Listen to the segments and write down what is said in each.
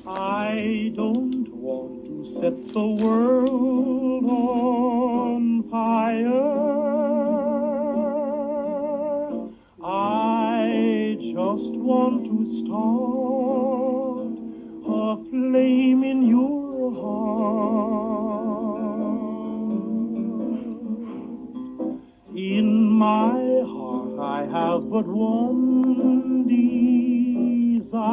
I don't want to set the world on fire. I just want to start a flame in your heart. In my heart I have but one desire,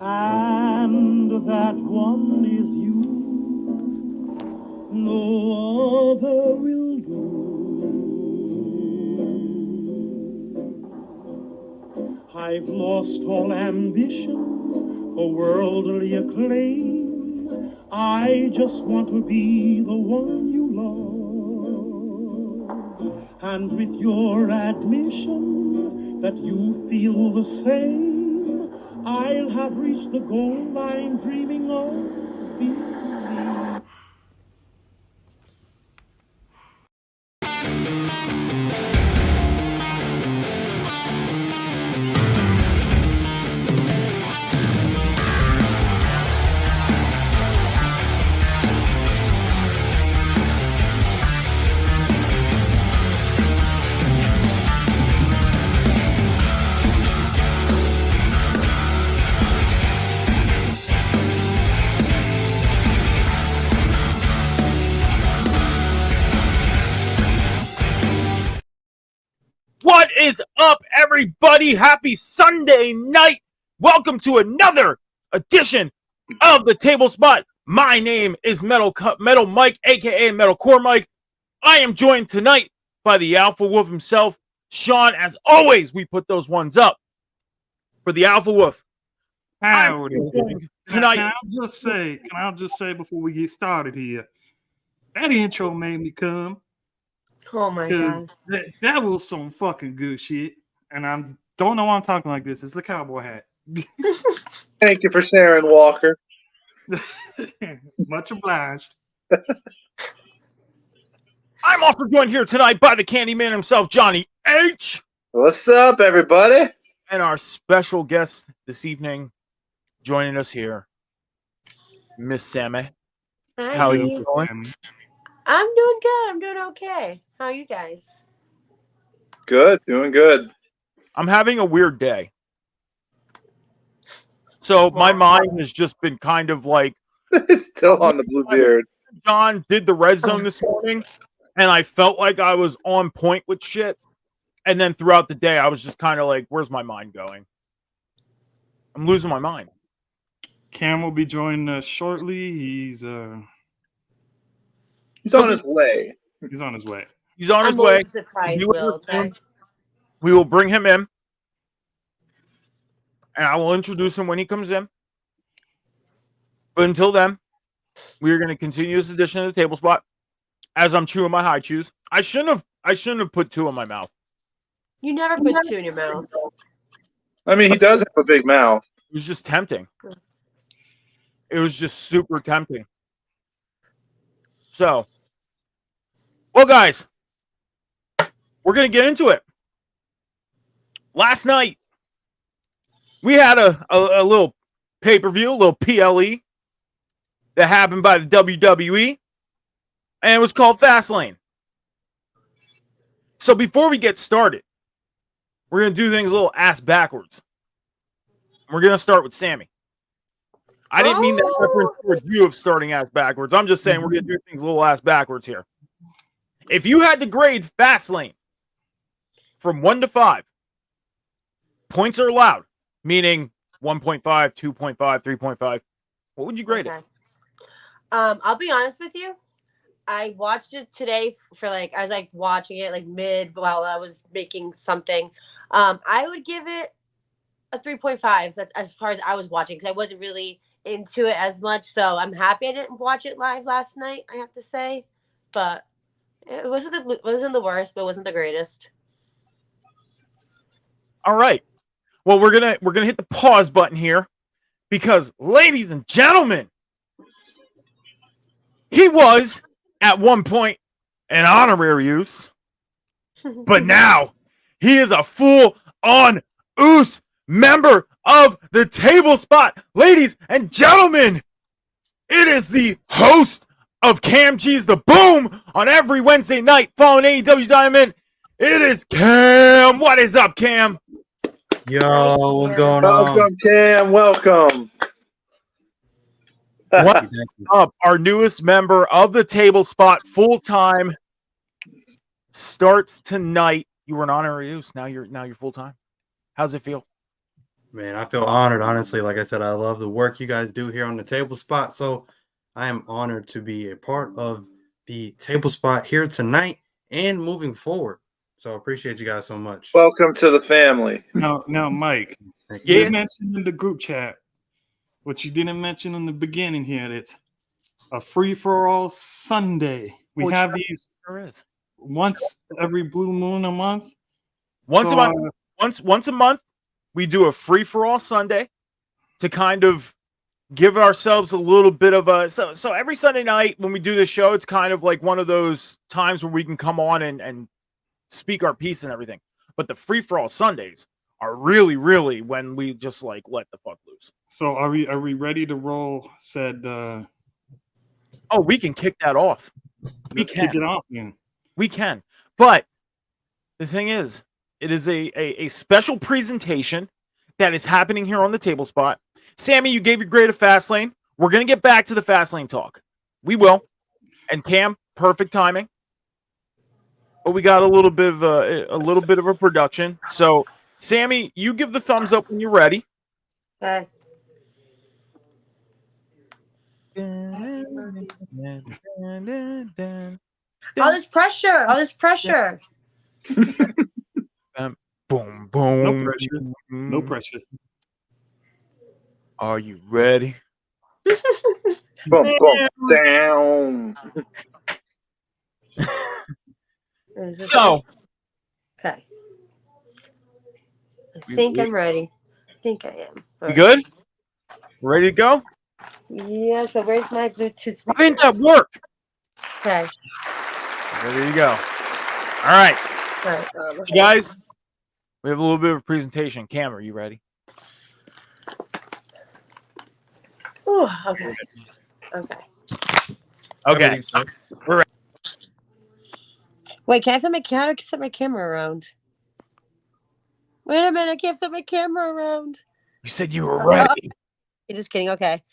and that one is you. No other will do. I've lost all ambition for worldly acclaim. I just want to be the one you love. And with your admission that you feel the same, I'll have reached the goal I'm dreaming of. Believe. What is up, everybody? Happy Sunday night. Welcome to another edition of the Table Spot. My name is Metal Mike, aka Metalcore Mike. I am joined tonight by the Alpha Wolf himself, Sean. As always, we put those ones up for the Alpha Wolf. Howdy. Tonight. Can I just say before we get started here, that intro made me come. Oh my god. That was some fucking good shit. And I don't know why I'm talking like this. It's the cowboy hat. Thank you for sharing, Walker. Much obliged. I'm also joined here tonight by the Candyman himself, Johnny H. What's up, everybody? And our special guest this evening, joining us here, Miss Sammy. Hi. How are you doing? I'm doing good. I'm doing okay. How are you guys? Good, doing good. I'm having a weird day. So my mind has just been kind of like... It's still on the Bluebeard. John did the red zone this morning, and I felt like I was on point with shit. And then throughout the day, I was just kind of like, where's my mind going? I'm losing my mind. Cam will be joining us shortly. He's on his way. He's on his way. He's on his I'm way. Surprised, Will. We will bring him in. And I will introduce him when he comes in. But until then, we are going to continue this edition of the Table Spot as I'm chewing my high chews. I shouldn't have put two in my mouth. You never put two in your mouth. I mean, he does have a big mouth. It was just tempting. It was just super tempting. So, well, guys, we're going to get into it. Last night, we had a little pay-per-view, a little PLE that happened by the WWE, and it was called FastLane. So before we get started, we're going to do things a little ass backwards. We're going to start with Sammy. I didn't mean that reference towards you of starting ass backwards. I'm just saying we're going to do things a little ass backwards here. If you had to grade FastLane from 1 to 5, points are allowed, meaning 1.5, 2.5, 3.5. What would you grade it? I'll be honest with you. I watched it today for I was watching it mid while I was making something. I would give it a 3.5. That's as far as I was watching because I wasn't really into it as much. So I'm happy I didn't watch it live last night, I have to say. But it wasn't the worst, but it wasn't the greatest. All right. Well, we're gonna hit the pause button here because, ladies and gentlemen, he was at one point an honorary use, but now he is a full-on Uce member of the Table Spot. Ladies and gentlemen, it is the host of Cam G's The Boom on every Wednesday night following AEW Diamond. It is Cam. What is up, Cam? Yo, what's going on? Welcome, Cam. Welcome. What up? Our newest member of the Table Spot, full time, starts tonight. You were an honorary use. Now you're full time. How's it feel? Man, I feel honored, honestly. Like I said, I love the work you guys do here on the Table Spot. So I am honored to be a part of the Table Spot here tonight and moving forward. So I appreciate you guys so much. Welcome to the family. Now, Mike, Thank you you. mentioned in the group chat what you didn't mention in the beginning here. It's a free-for-all Sunday. We have these once every blue moon a month. Once So, a month. Once a month, we do a free-for-all Sunday to kind of give ourselves a little bit of a so every Sunday night when we do this show, it's kind of like one of those times where we can come on and speak our piece and everything. But the free-for-all Sundays are really, really when we just like let the fuck loose. So are we ready to roll said Oh, we can kick that off. let's kick it off then. We can. But the thing is, it is a special presentation that is happening here on the Table Spot. Sammy, you gave your grade of FastLane. We're going to get back to the FastLane talk. We will. And Cam, perfect timing. But we got a little bit of a production. So, Sammy, you give the thumbs up when you're ready. Okay. All this pressure. Boom, boom. No pressure. No pressure. Are you ready? Boom, boom, down. So, okay. I think I'm ready. I think I am. you good? Ready to go? Yes, but where's my Bluetooth? Why didn't that work? Okay. Ready to go. All right. All right. You guys, we have a little bit of a presentation. Cam, are you ready? Ooh, okay. Okay. Okay. We're ready. Wait, can I flip my camera around? Wait a minute, I can't flip my camera around. You said you were ready. You're just kidding. Okay.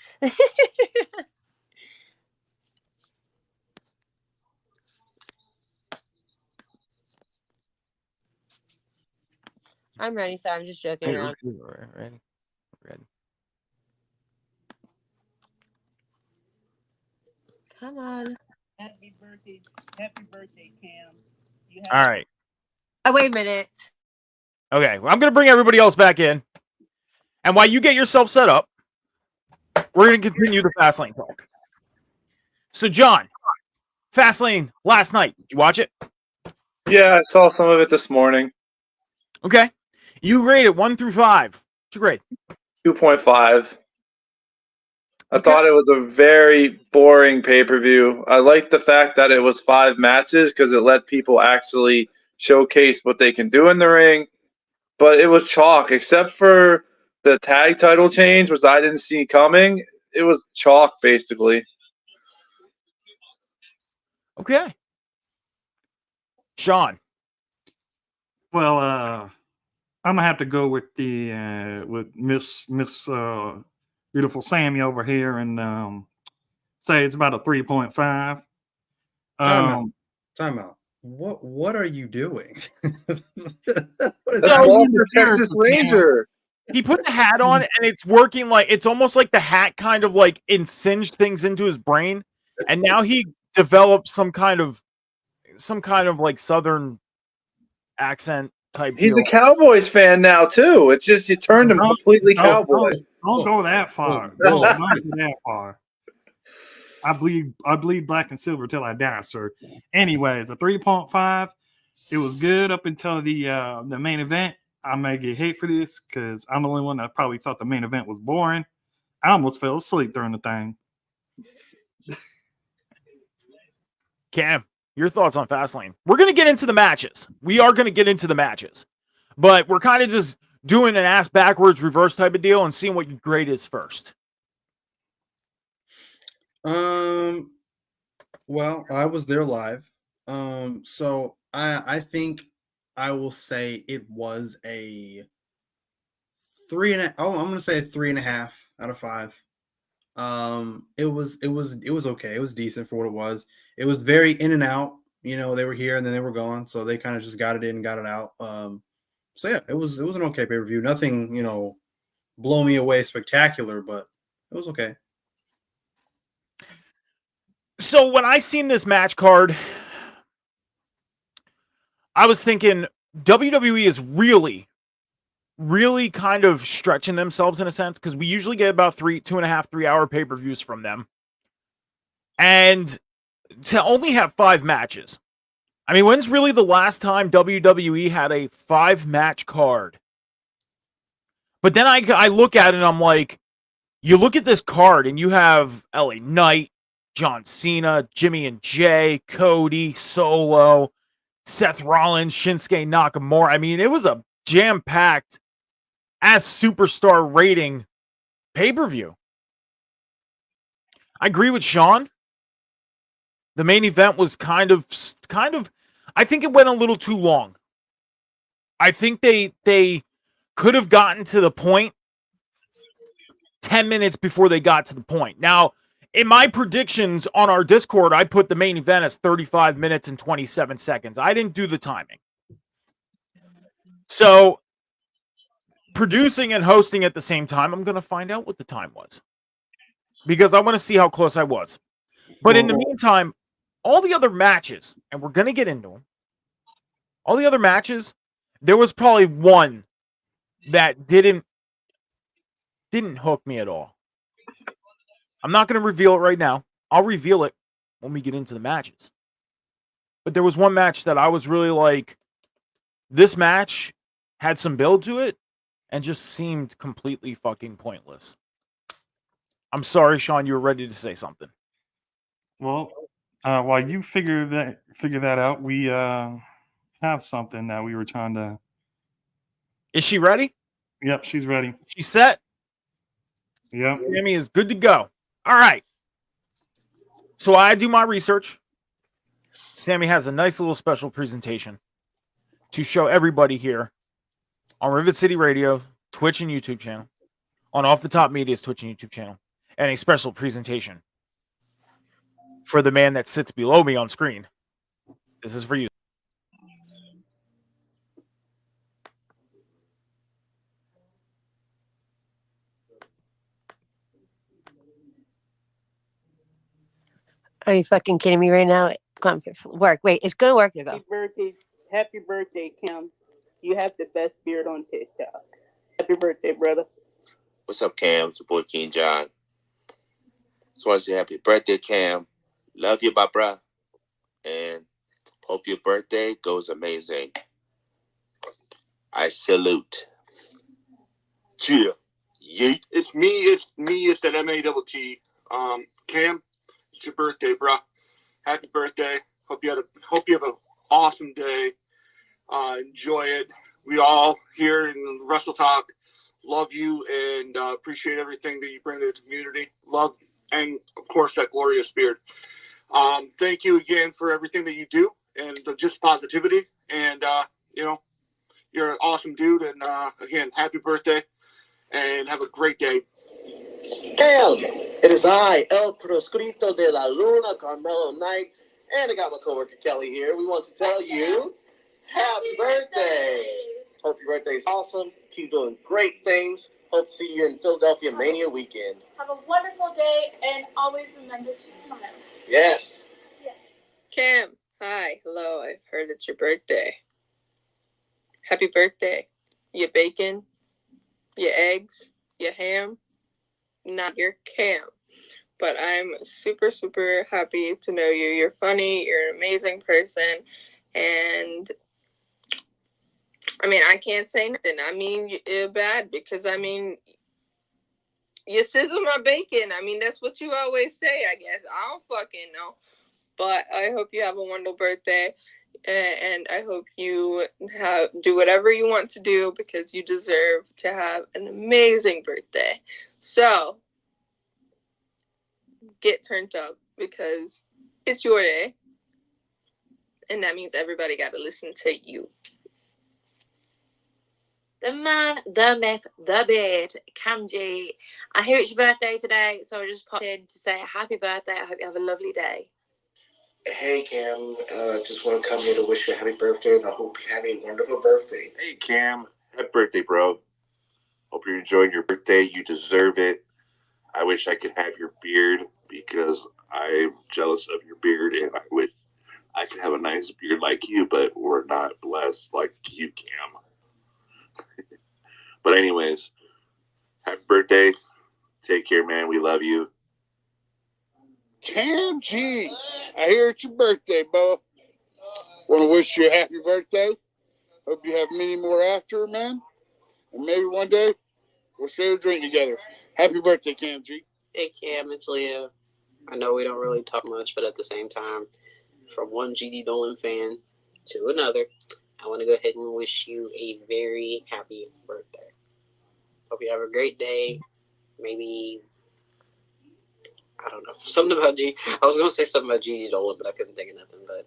I'm ready, so I'm just joking around. Ready. Come on. Happy birthday, Cam. All right. Oh, wait a minute. Okay. Well, I'm going to bring everybody else back in. And while you get yourself set up, we're going to continue the FastLane talk. So, John, FastLane last night. Did you watch it? Yeah, I saw some of it this morning. Okay. You rate it 1 through 5. What's your grade? 2.5. I thought it was a very boring pay-per-view. I liked the fact that it was 5 matches because it let people actually showcase what they can do in the ring. But it was chalk, except for the tag title change, which I didn't see coming. It was chalk, basically. Okay. Sean. Well, I'm gonna have to go with the with Miss Beautiful Sammy over here and say it's about a 3.5. Time out. What are you doing? That's Walter Texas Ranger. He put the hat on and it's working like it's almost like the hat kind of like insinged things into his brain. And now he developed some kind of like Southern accent type He's deal. a Cowboys fan now too. It's just you turned him completely cowboy. Don't go that far. Don't go that far. I bleed black and silver till I die, sir. Anyways, a 3.5. It was good up until the main event. I may get hate for this because I'm the only one that probably thought the main event was boring. I almost fell asleep during the thing. Cam, your thoughts on FastLane? We're going to get into the matches. We are going to get into the matches. But we're kind of just doing an ass backwards reverse type of deal and seeing what your grade is first? Well, I was there live. So I think I will say it was a 3.5. Oh, I'm gonna say a 3.5 out of 5. It was okay. It was decent for what it was. It was very in and out. You know, they were here and then they were gone, so they kind of just got it in and got it out. So yeah, it was an okay pay per view. Nothing, you know, blow me away spectacular, but it was okay. So when I seen this match card, I was thinking WWE is really kind of stretching themselves in a sense, because we usually get about 2.5, 3 hour pay-per-views from them. And to only have 5 matches. I mean, when's really the last time WWE had a 5-match card? But then I look at it and I'm like, you look at this card and you have LA Knight, John Cena, Jimmy and Jay, Cody, Solo, Seth Rollins, Shinsuke Nakamura. I mean, it was a jam-packed as superstar rating pay-per-view. I agree with Sean. The main event was kind of I think it went a little too long. I think they could have gotten to the point 10 minutes before they got to the point. Now, in my predictions on our Discord, I put the main event as 35 minutes and 27 seconds. I didn't do the timing. So, producing and hosting at the same time, I'm going to find out what the time was, because I want to see how close I was. But in the meantime, all the other matches, and we're going to get into them, all the other matches, there was probably one that didn't hook me at all. I'm not going to reveal it right now. I'll reveal it when we get into the matches. But there was one match that I was really like, this match had some build to it and just seemed completely fucking pointless. I'm sorry, Sean, you were ready to say something. Well, while you figure that out, we have something that we were trying to. Is she ready? Yep, she's ready. She's set? Yep. Sammy is good to go. All right. So I do my research. Sammy has a nice little special presentation to show everybody here on Rivet City Radio, Twitch and YouTube channel, on Off the Top Media's Twitch and YouTube channel, and a special presentation for the man that sits below me on screen. This is for you. Are you fucking kidding me right now? Come on, work. Wait, it's gonna work. There you go. Happy birthday, Kim. You have the best beard on TikTok. Happy birthday, brother. What's up, Cam? It's your boy King John. Just want to say happy birthday, Cam. Love you, my bruh. And hope your birthday goes amazing. I salute. Cheer. Yeet. It's me. It's that M-A-T-T. Cam, it's your birthday, bro. Happy birthday. Hope you have an awesome day. Enjoy it. We all here in Wrestle Talk love you and appreciate everything that you bring to the community. Love, and of course, that glorious beard. Thank you again for everything that you do and just positivity. And, you're an awesome dude. And again, happy birthday and have a great day. Cam, it is I, El Proscrito de la Luna, Carmelo Knight, and I got my coworker Kelly here. We want to tell you, happy birthday! Hope your birthday is awesome. Keep doing great things. Hope to see you in Philadelphia Mania weekend. Have a wonderful day, and always remember to smile. Yes. Yes. Cam, hi, hello. I've heard it's your birthday. Happy birthday. Your bacon, your eggs, your ham. Not your Cam, but I'm super, super happy to know you. You're funny. You're an amazing person. And I mean, I can't say nothing. I mean, you're bad because, I mean, you sizzle my bacon. I mean, that's what you always say, I guess. I don't fucking know. But I hope you have a wonderful birthday. and I hope you do whatever you want to do because you deserve to have an amazing birthday. So get turned up because it's your day, and that means everybody got to listen to you. The man, the myth, the beard, Cam G. I hear it's your birthday today, so I just popped in to say happy birthday. I hope you have a lovely day. Hey Cam, just want to come here to wish you a happy birthday, and I hope you have a wonderful birthday. Hey Cam, happy birthday, bro. Hope you're enjoying your birthday. You deserve it. I wish I could have your beard because I'm jealous of your beard, and I wish I could have a nice beard like you, but we're not blessed like you, Cam. But anyways, happy birthday. Take care, man. We love you. Cam G, I hear it's your birthday, Bo. Want to wish you a happy birthday. Hope you have many more after, man. And maybe one day we'll share a drink together. Happy birthday, Cam G. Hey Cam, it's Leo. I know we don't really talk much, but at the same time, from one GD Dolan fan to another, I want to go ahead and wish you a very happy birthday. Hope you have a great day. Maybe, I don't know, something about I was going to say something about GD Dolan, but I couldn't think of nothing. But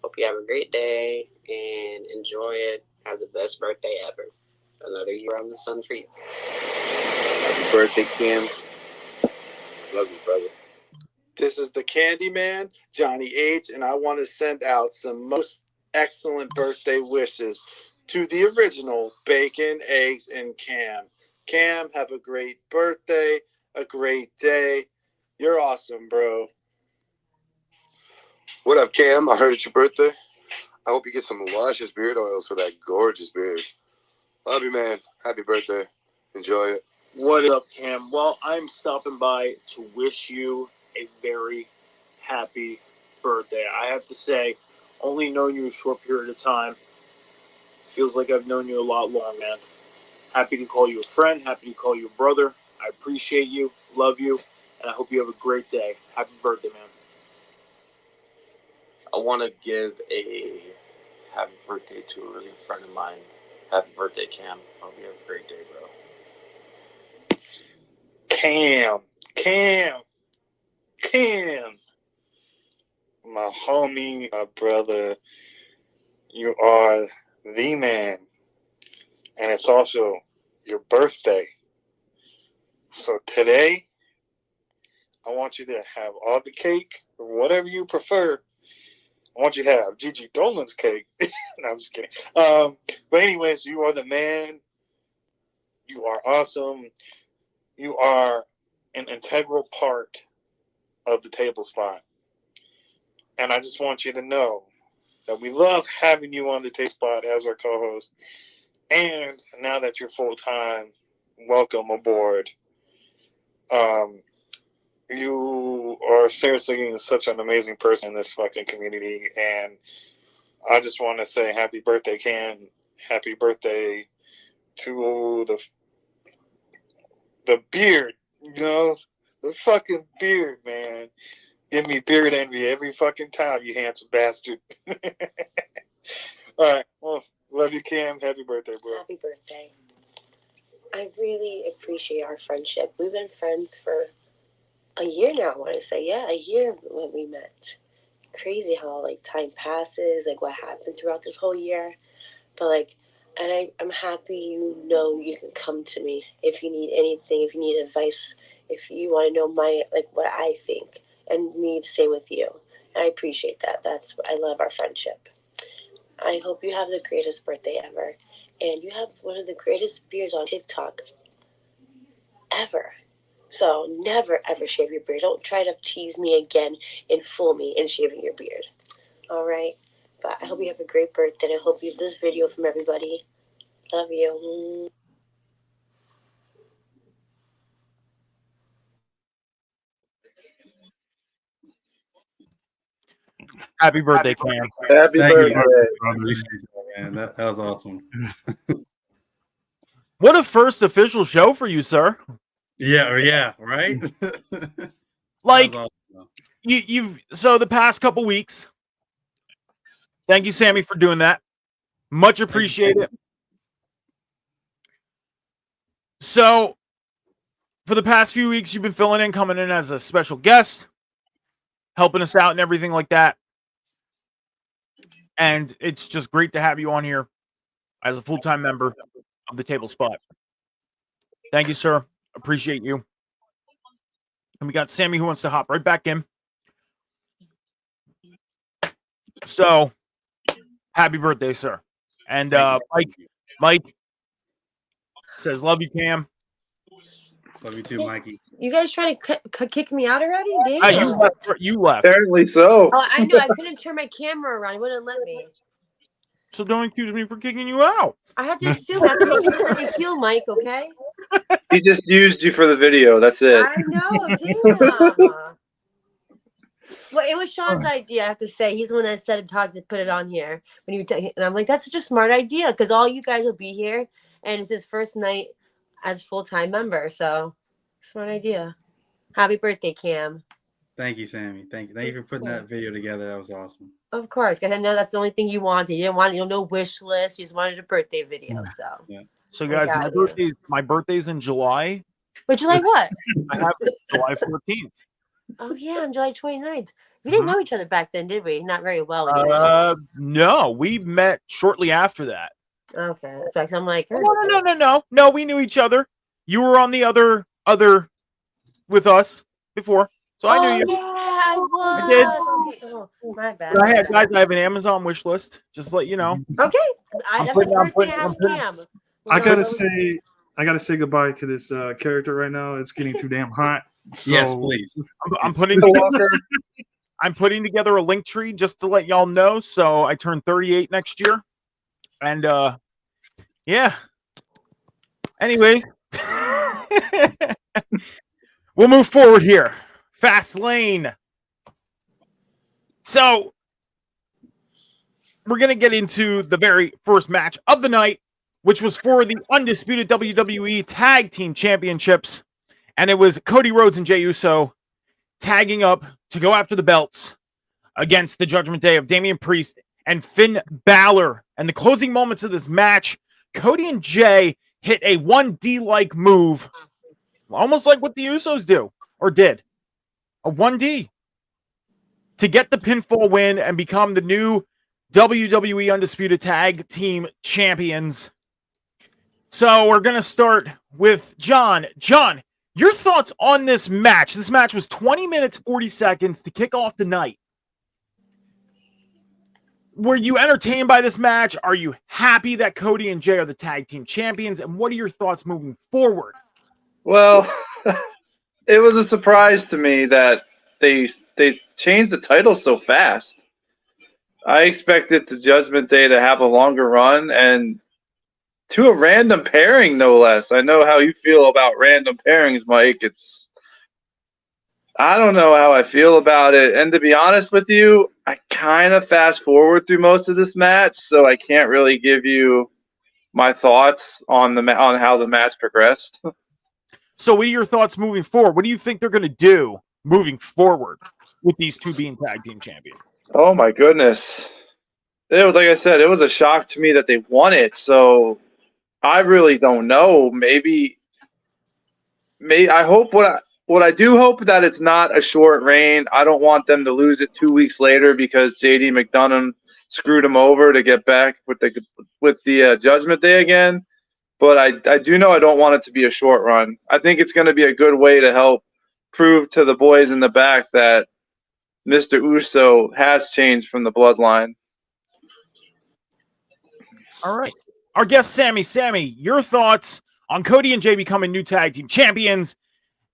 hope you have a great day and enjoy it. Have the best birthday ever. Another year on the sun for you. Happy birthday, Kim. Love you, brother. This is the Candyman, Johnny H, and I want to send out some most excellent birthday wishes to the original Bacon, Eggs, and Cam. Cam, have a great birthday, a great day. You're awesome, bro. What up, Cam? I heard it's your birthday. I hope you get some luscious beard oils for that gorgeous beard. Love you, man. Happy birthday. Enjoy it. What up, Cam? Well, I'm stopping by to wish you a very happy birthday. I have to say, only known you a short period of time. Feels like I've known you a lot long, man. Happy to call you a friend. Happy to call you a brother. I appreciate you, love you, and I hope you have a great day. Happy birthday, man. I want to give a happy birthday to a really good friend of mine. Happy birthday, Cam. Hope you have a great day, bro. Cam. My homie, my brother, you are the man. And it's also your birthday. So today, I want you to have all the cake, or whatever you prefer. I want you to have Gigi Dolan's cake. No, I'm just kidding. But anyways, you are the man. You are awesome. You are an integral part of the table spot. And I just want you to know that we love having you on the table spot as our co-host. And now that you're full-time, welcome aboard. You are seriously such an amazing person in this fucking community. And I just want to say happy birthday, Cam. Happy birthday to the beard, you know, the fucking beard, man. Give me beard envy every fucking time, you handsome bastard. All right, well, love you, Cam. Happy birthday, bro. Happy birthday. I really appreciate our friendship. We've been friends for a year now, I want to say. Yeah, a year when we met. Crazy how, like, time passes, like, what happened throughout this whole year. But, like, and I'm happy you know you can come to me if you need anything, if you need advice, if you want to know what I think, and me to say with you. And I appreciate that. I love our friendship. I hope you have the greatest birthday ever. And you have one of the greatest beards on TikTok ever. So never, ever shave your beard. Don't try to tease me again and fool me in shaving your beard. All right? But I hope you have a great birthday. I hope you have this video from everybody. Love you. Happy birthday, Cam. Happy Thank birthday. you, man. That was awesome. What a first official show for you, sir. Yeah, right? Like, That was awesome. you've so the past couple weeks, Thank you, Sammy, for doing that. Much appreciated. So, for the past few weeks, you've been filling in, coming in as a special guest, helping us out and everything like that. And it's just great to have you on here as a full-time member of the Table Spot. Thank you, sir. Appreciate you. And we got Sammy who wants to hop right back in. So, happy birthday, sir. And Mike says, love you, Cam. Love you too, Mikey. You guys trying to kick me out already? Damn. You left. Apparently so. Oh, I know. I couldn't turn my camera around. It wouldn't let me. So don't accuse me for kicking you out. I have to assume. I have to make sure that you feel, Mike, okay? He just used you for the video. That's it. I know. Damn. Well, it was Sean's idea, I have to say. He's the one that said to put it on here. And I'm like, that's such a smart idea because all you guys will be here. And it's his first night as full-time member. So, smart idea. Happy birthday, Cam. Thank you, Sammy. Thank you for putting that video together. That was awesome. Of course, because I know that's the only thing you wanted. You didn't want no wish list. You just wanted a birthday video. So, So guys, my birthday's in July. But July what? I have July 14th. Oh yeah, on July 29th. We didn't know each other back then, did we? Not very well. Anymore. No, we met shortly after that. Okay, so I'm like, No, we knew each other. You were on the other with us before, so I knew you. Yeah, I was. I did. Okay. Oh, my bad. But I have an Amazon wish list. Just to let you know. Okay, that's the first thing I asked Cam. I gotta say goodbye to this character right now. It's getting too damn hot. So yes, please. I'm putting together a link tree just to let y'all know. So I turn 38 next year, and yeah. Anyways, we'll move forward here. FastLane. So we're gonna get into the very first match of the night, which was for the undisputed WWE Tag Team Championships. And it was Cody Rhodes and Jey Uso tagging up to go after the belts against the Judgment Day of Damian Priest and Finn Balor. And the closing moments of this match, Cody and Jey hit a 1D-like move, almost like what the Usos do, or did. A 1D. To get the pinfall win and become the new WWE Undisputed Tag Team Champions. So we're going to start with John. John, your thoughts on this match? This match was 20 minutes, 40 seconds to kick off the night. Were you entertained by this match? Are you happy that Cody and Jey are the tag team champions? And what are your thoughts moving forward? Well, it was a surprise to me that they changed the title so fast. I expected the Judgment Day to have a longer run, and to a random pairing, no less. I know how you feel about random pairings, Mike. I don't know how I feel about it. And to be honest with you, I kind of fast forward through most of this match, so I can't really give you my thoughts on how the match progressed. So what are your thoughts moving forward? What do you think they're going to do moving forward with these two being tag team champions? Oh my goodness. Like I said, it was a shock to me that they won it, so I really don't know. Maybe I hope what I do hope that it's not a short reign. I don't want them to lose it 2 weeks later because JD McDonough screwed them over to get back with the Judgment Day again. But I do know I don't want it to be a short run. I think it's going to be a good way to help prove to the boys in the back that Mr. Uso has changed from the bloodline. All right. Our guest, Sammy. Sammy, your thoughts on Cody and Jey becoming new tag team champions,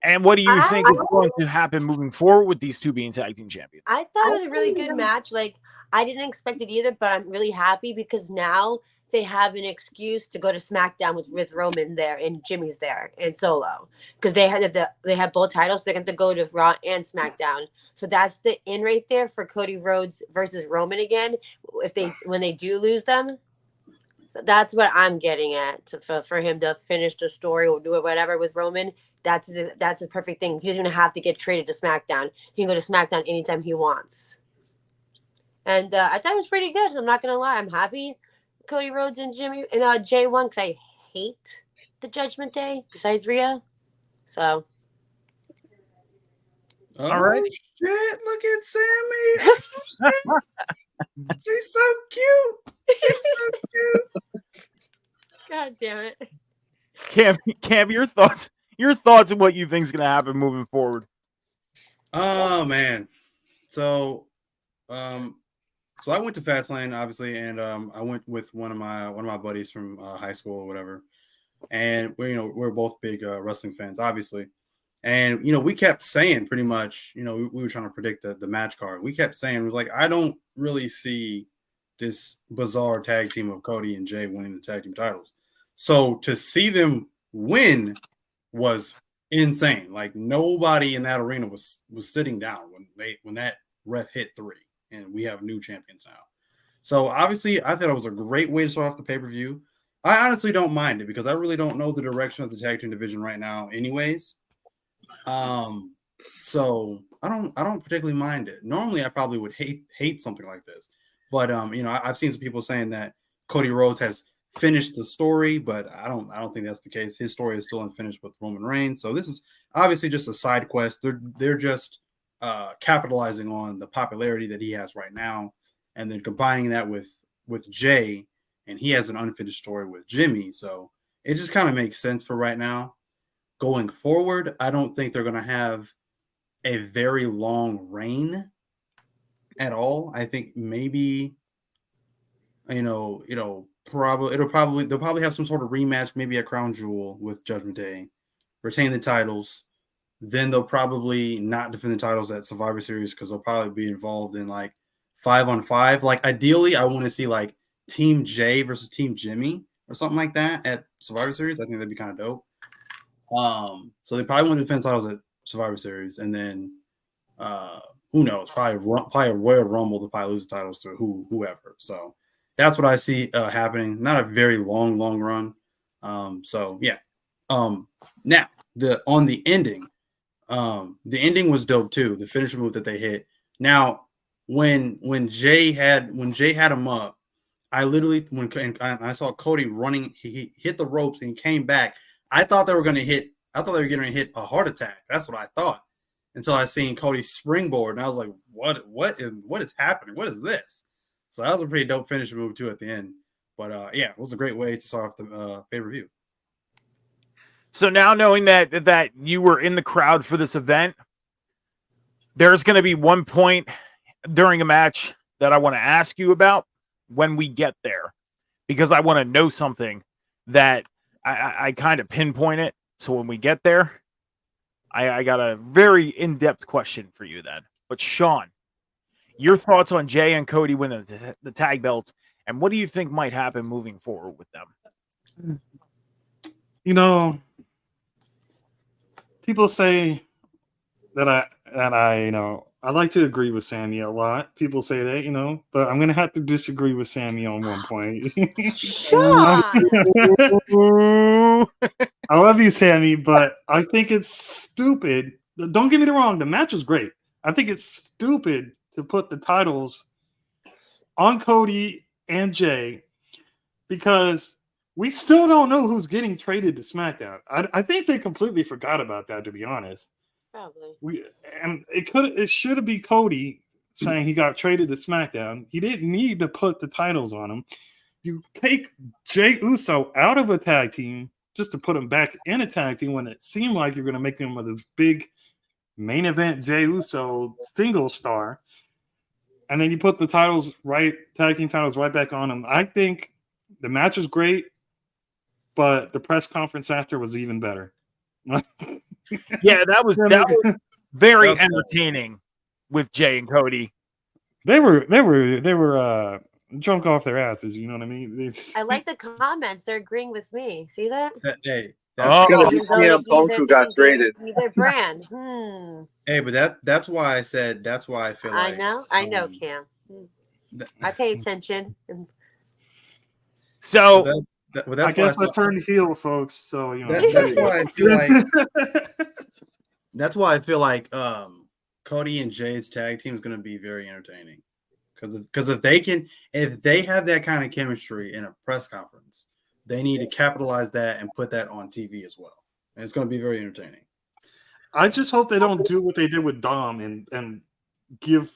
and what do you think is going to happen moving forward with these two being tag team champions? I thought it was a really good match. Like, I didn't expect it either, but I'm really happy because now they have an excuse to go to SmackDown with Roman there and Jimmy's there and Solo because they have both titles. So they're going to go to Raw and SmackDown. So that's the in right there for Cody Rhodes versus Roman again. When they do lose them. So that's what I'm getting at for him to finish the story or do it whatever with Roman. That's his perfect thing. He doesn't even have to get traded to SmackDown. He can go to SmackDown anytime he wants. And I thought it was pretty good. I'm not gonna lie. I'm happy Cody Rhodes and Jay won because I hate the Judgment Day besides Rhea. So All right. Shit, look at Sammy. Oh, shit. She's so cute. She's so cute. God damn it. Cam, your thoughts on what you think is going to happen moving forward. Oh man. So so I went to FastLane, obviously, and I went with one of my buddies from high school or whatever. And we're both big wrestling fans, obviously. And we kept saying pretty much, we were trying to predict the match card. We kept saying, it was like, I don't really see this bizarre tag team of Cody and Jay winning the tag team titles. So to see them win was insane. Like nobody in that arena was sitting down when that ref hit 3, and we have new champions now. So obviously, I thought it was a great way to start off the pay-per-view. I honestly don't mind it because I really don't know the direction of the tag team division right now, anyways. So I don't particularly mind it. Normally, I probably would hate something like this, but I've seen some people saying that Cody Rhodes has finished the story, but I don't think that's the case. His story is still unfinished with Roman Reigns. So this is obviously just a side quest. They're just capitalizing on the popularity that he has right now, and then combining that with Jay, and he has an unfinished story with Jimmy. So it just kind of makes sense for right now. Going forward, I don't think they're going to have a very long reign at all. I think maybe they'll probably have some sort of rematch, maybe a Crown Jewel with Judgment Day, retain the titles. Then they'll probably not defend the titles at Survivor Series because they'll probably be involved in like 5-on-5. Like ideally, I want to see like Team Jay versus Team Jimmy or something like that at Survivor Series. I think that'd be kind of dope. So they probably want to defend titles at Survivor Series, and then who knows? Probably a Royal Rumble to probably lose the titles to whoever. So that's what I see happening. Not a very long run. So yeah. Now the ending was dope too. The finisher move that they hit. Now when Jay had him up, I literally when I saw Cody running, he hit the ropes and he came back. I thought they were going to hit a heart attack. That's what I thought until I seen Cody springboard, and I was like, what is happening? What is this? So that was a pretty dope finisher move too at the end. But yeah, it was a great way to start off the pay-per-view. So now knowing that you were in the crowd for this event, there's going to be one point during a match that I want to ask you about when we get there, because I want to know something that I kind of pinpoint it. So when we get there, I got a very in-depth question for you then. But Sean, your thoughts on Jay and Cody winning the tag belts, and what do you think might happen moving forward with them? People say that I like to agree with Sammy a lot. People say that, but I'm gonna have to disagree with Sammy on one point. Sean! I love you, Sammy, but I think it's stupid. Don't get me wrong, the match was great. I think it's stupid to put the titles on Cody and Jay because we still don't know who's getting traded to SmackDown. I think they completely forgot about that, to be honest. Probably. It should be Cody saying he got traded to SmackDown. He didn't need to put the titles on him. You take Jey Uso out of a tag team just to put him back in a tag team when it seemed like you're going to make him with this big main event Jey Uso single star, and then you put the tag team titles right back on him. I think the match was great, but the press conference after was even better. Yeah, that was very entertaining with Jay and Cody. They were drunk off their asses. You know what I mean? I like the comments. They're agreeing with me. See that? Hey, that's gonna be CM Punk who got traded. Their brand. Hey, but that's why I said that's why I feel like I know, Cam. I pay attention. So I guess I turned heel, folks. So that's why I feel like that's why I feel like Cody and Jay's tag team is going to be very entertaining Because if they have that kind of chemistry in a press conference, they need to capitalize that and put that on TV as well. And it's going to be very entertaining. I just hope they don't do what they did with Dom and give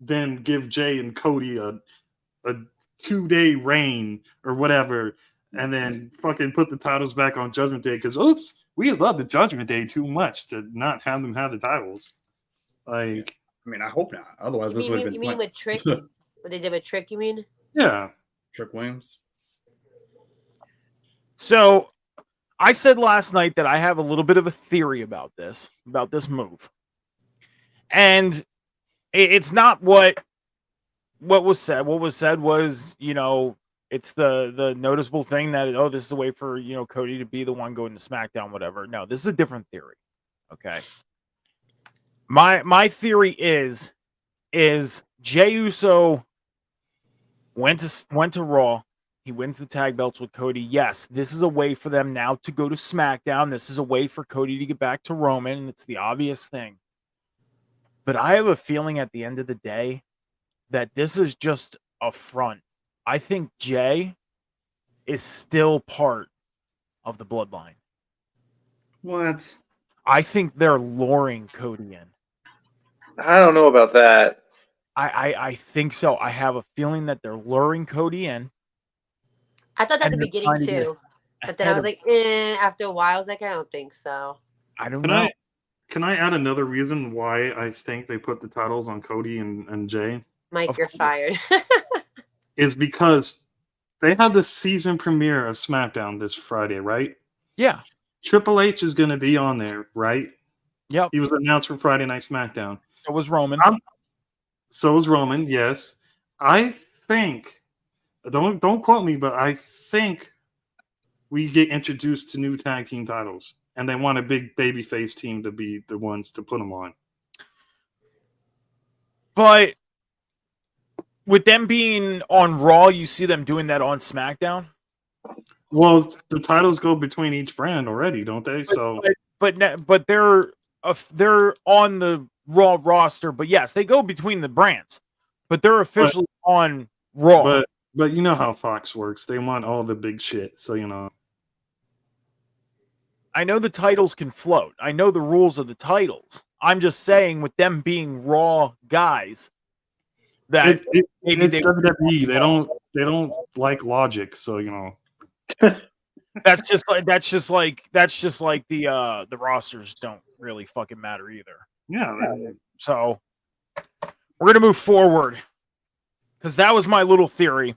Jay and Cody a 2-day reign or whatever, and then fucking put the titles back on Judgment Day. Because oops, we love the Judgment Day too much to not have them have the titles. Like, I mean, I hope not. Otherwise, this would have been. You mean with Trick? What they did with Trick? You mean? Yeah, Trick Williams. So, I said last night that I have a little bit of a theory about this move, and it's not what was said. What was said was, it's the noticeable thing that this is a way for Cody to be the one going to SmackDown, whatever. No, this is a different theory. Okay, my theory is Jey Uso went to Raw. He wins the tag belts with Cody. Yes, this is a way for them now to go to SmackDown. This is a way for Cody to get back to Roman. It's the obvious thing. But I have a feeling at the end of the day that this is just a front. I think Jay is still part of the bloodline. What? I think they're luring Cody in. I don't know about that. I think so. I have a feeling that they're luring Cody in. I thought that at the beginning too, but then I was like, after a while, I was like, I don't think so. I don't know. Can I add another reason why I think they put the titles on Cody and Jay? Mike, you're fired. Is because they have the season premiere of SmackDown this Friday, right? Yeah. Triple H is going to be on there, right? Yep. He was announced for Friday Night SmackDown. So was Roman. So was Roman, yes. I think, don't quote me, but I think we get introduced to new tag team titles. And they want a big babyface team to be the ones to put them on. But with them being on Raw, you see them doing that on SmackDown? Well, the titles go between each brand already, don't they? But they're on the Raw roster. But yes, they go between the brands. But they're officially on Raw. But you know how Fox works. They want all the big shit. So, I know the titles can float. I know the rules of the titles. I'm just saying, with them being Raw guys, that maybe it's WWE. They don't like logic. So that's just like the rosters don't really fucking matter either. Yeah. So we're gonna move forward because that was my little theory,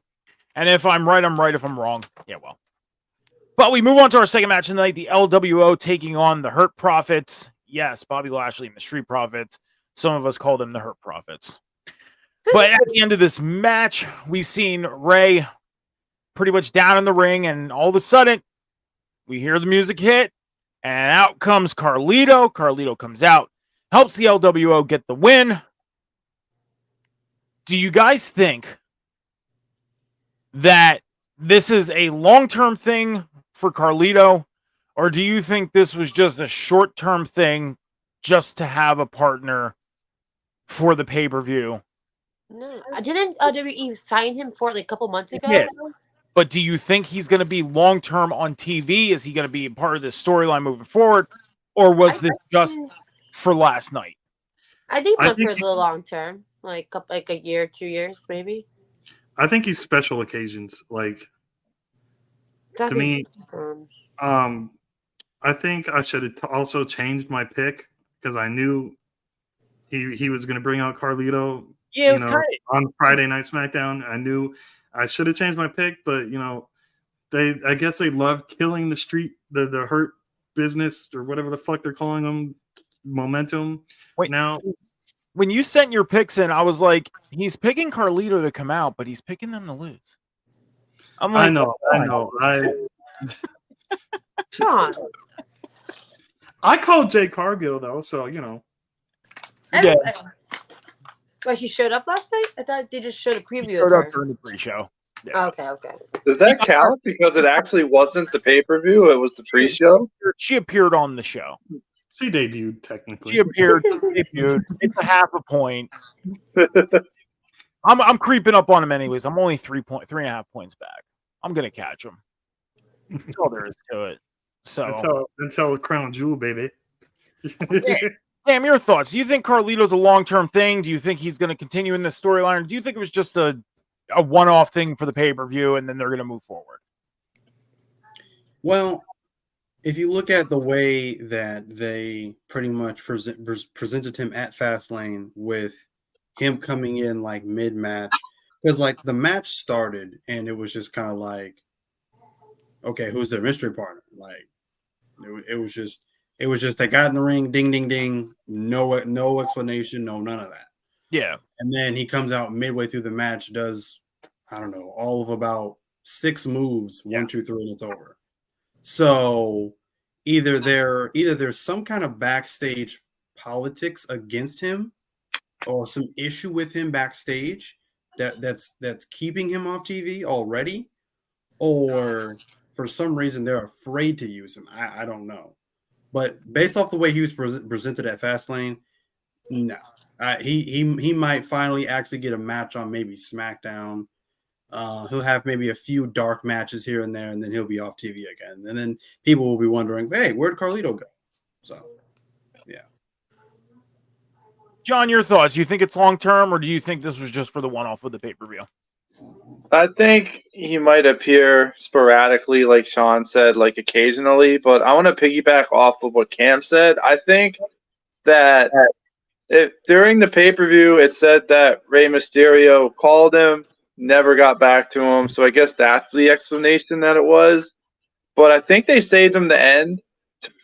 and if I'm right, I'm right. If I'm wrong, yeah, well. But we move on to our second match tonight, the LWO taking on the Hurt Profits. Yes, Bobby Lashley and the Street Profits. Some of us call them the Hurt Profits. But at the end of this match, we've seen Ray pretty much down in the ring, and all of a sudden, we hear the music hit, and out comes Carlito. Carlito comes out, helps the LWO get the win. Do you guys think that this is a long-term thing for Carlito, or do you think this was just a short-term thing just to have a partner for the pay-per-view? No, didn't WWE sign him for like a couple months ago? Yeah. But do you think he's going to be long-term on TV? Is he going to be part of this storyline moving forward, or was this just for last night? I think not for the long term, like a year, 2 years, maybe. I think he's special occasions. Like, to me, I think I should have also changed my pick because I knew he was going to bring out Carlito. Yeah, on Friday Night SmackDown. I knew I should have changed my pick, but I guess they love killing the street, the Hurt business or whatever the fuck they're calling them, momentum. Wait, now when you sent your picks in, I was like, he's picking Carlito to come out, but he's picking them to lose. I'm like, I know. Sean. I called Jay Cargill though, so Yeah. Well, she showed up last night? I thought they just showed a preview Showed of her. up during the pre-show. Yeah. Okay. Does that count because it actually wasn't the pay-per-view? It was the pre-show? She appeared on the show. She debuted, technically. She appeared. Debuted. It's a half a point. I'm creeping up on him anyways. I'm only 3.5 points back. I'm gonna catch him. That's all there is to it. So until Crown Jewel, baby. Damn, your thoughts. Do you think Carlito's a long-term thing? Do you think he's going to continue in this storyline? Or do you think it was just a one-off thing for the pay-per-view and then they're going to move forward? Well, if you look at the way that they pretty much presented him at Fastlane with him coming in like mid-match, because like the match started and it was just kind of like, okay, who's their mystery partner? Like it was just they got in the ring, ding, ding, ding, no explanation, none of that. Yeah. And then he comes out midway through the match, does, I don't know, all of about 6 moves, 1, 2, 3, and it's over. So either there's some kind of backstage politics against him or some issue with him backstage that's keeping him off TV already, or for some reason they're afraid to use him. I don't know. But based off the way he was presented at Fastlane, no. He might finally actually get a match on maybe SmackDown. He'll have maybe a few dark matches here and there, and then he'll be off TV again. And then people will be wondering, hey, where'd Carlito go? So, yeah. John, your thoughts. Do you think it's long-term, or do you think this was just for the one-off with the pay-per-view? I think he might appear sporadically, like Sean said, like occasionally, but I want to piggyback off of what Cam said. I think that during the pay-per-view, it said that Rey Mysterio called him, never got back to him, so I guess that's the explanation that it was. But I think they saved him the end.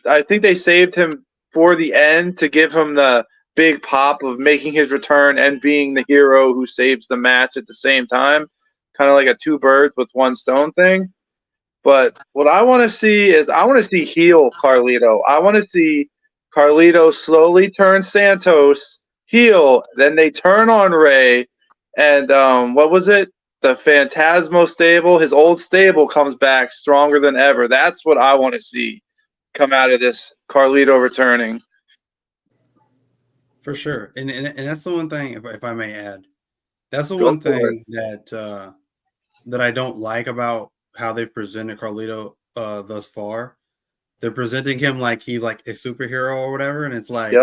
I think they saved him for the end to give him the big pop of making his return and being the hero who saves the match at the same time. Kind of like a 2 birds with 1 stone thing. But what I want to see is I want to see heel Carlito. I want to see Carlito slowly turn Santos heel. Then they turn on Rey. And what was it? The Phantasmo stable, his old stable comes back stronger than ever. That's what I want to see come out of this Carlito returning. For sure. And that's the one thing, if I may add, that's the one thing that I don't like about how they've presented Carlito thus far. They're presenting him like he's like a superhero or whatever, and it's like,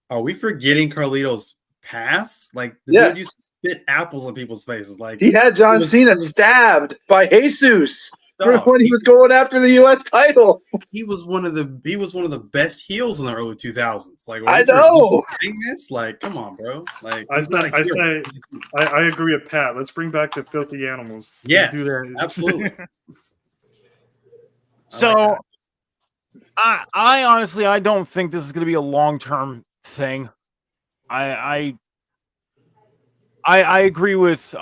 are we forgetting Carlito's past? Like the dude used to spit apples on people's faces. Like he had John Cena stabbed by Jesus when he was going after the U.S. title. He was one of the best heels in the early 2000s. Like I know. This? Like, come on, bro. Like I agree with Pat. Let's bring back the filthy animals. Yes, do that. Absolutely. So I honestly I don't think this is going to be a long-term thing. I agree with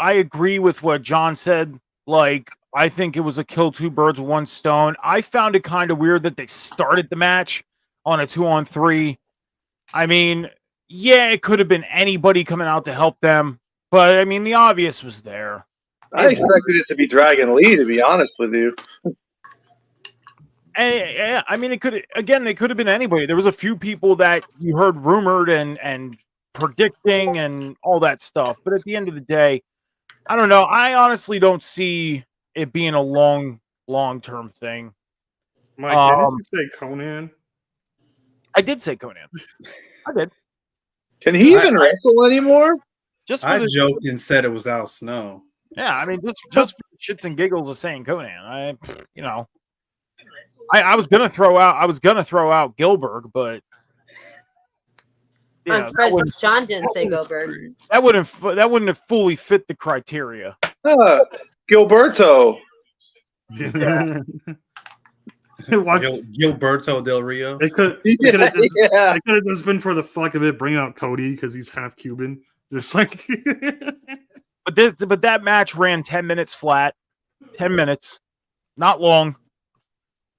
what John said. Like, I think it was a kill 2 birds with 1 stone. I found it kind of weird that they started the match on a 2-on-3. I mean, yeah, it could have been anybody coming out to help them, but I mean, the obvious was there. I expected it to be Dragon Lee, to be honest with you. I mean, they could have been anybody. There was a few people that you heard rumored and predicting and all that stuff. But at the end of the day, I don't know. I honestly don't see it being a long-term thing. Mike, didn't you say Conan? I did say Conan. I did. Can he even wrestle anymore? I joked and said it was Al Snow. Yeah, I mean, just for shits and giggles of saying Conan. I was gonna throw out Gilbert, but I'm surprised John didn't say Goldberg. That wouldn't have fully fit the criteria. Gilberto. Gilberto Del Rio. It could have just been for the fuck of it, bring out Cody because he's half Cuban. Just like But that match ran 10 minutes flat. 10 minutes. Not long.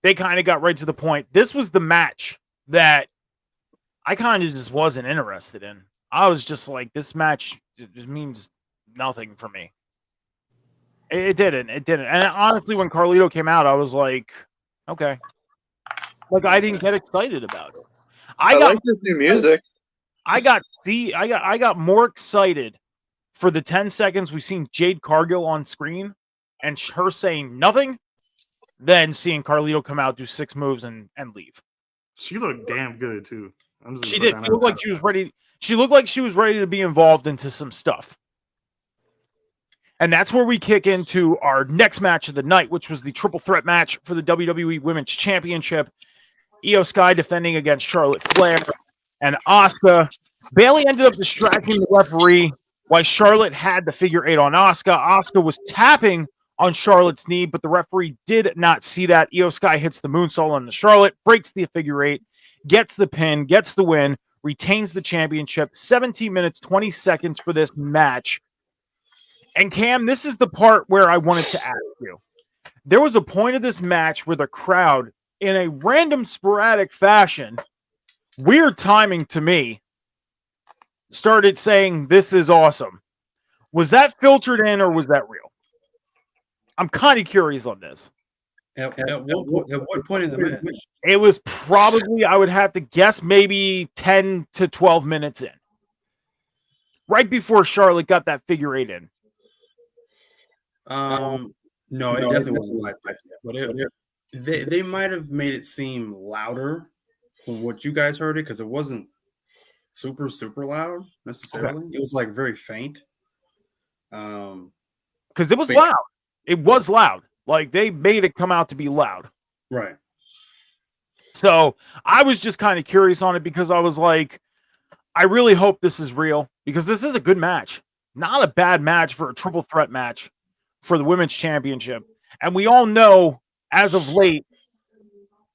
They kind of got right to the point. This was the match that I kind of just wasn't interested in. I was just like, this match just means nothing for me. It didn't. And honestly, when Carlito came out, I was like, okay. Like, I didn't get excited about it. I got like this new music. I got more excited for the 10 seconds we seen Jade Cargill on screen and her saying nothing, then seeing Carlito come out, do 6 moves and leave. She looked damn good too. She did. She looked like she was ready. She looked like she was ready to be involved into some stuff. And that's where we kick into our next match of the night, which was the triple threat match for the WWE Women's Championship. Io Sky defending against Charlotte Flair and Asuka. Bayley ended up distracting the referee while Charlotte had the figure 8 on Asuka. Asuka was tapping on Charlotte's knee, but the referee did not see that. Io Sky hits the moonsault on the Charlotte, breaks the figure 8, gets the pin, gets the win, retains the championship. 17 minutes, 20 seconds for this match. And Cam, this is the part where I wanted to ask you. There was a point of this match where the crowd, in a random sporadic fashion, weird timing to me, started saying, "This is awesome." Was that filtered in or was that real? I'm kind of curious on this. At what point in the match? It was probably, I would have to guess, maybe 10 to 12 minutes in. Right before Charlotte got that figure 8 in. No, it definitely wasn't like that. But they might have made it seem louder from what you guys heard it, because it wasn't super loud necessarily. Okay. It was like very faint. Because it was loud. It was loud. Like they made it come out to be loud. Right. So I was just kind of curious on it because I was like, I really hope this is real because this is a good match. Not a bad match for a triple threat match for the Women's Championship. And we all know as of late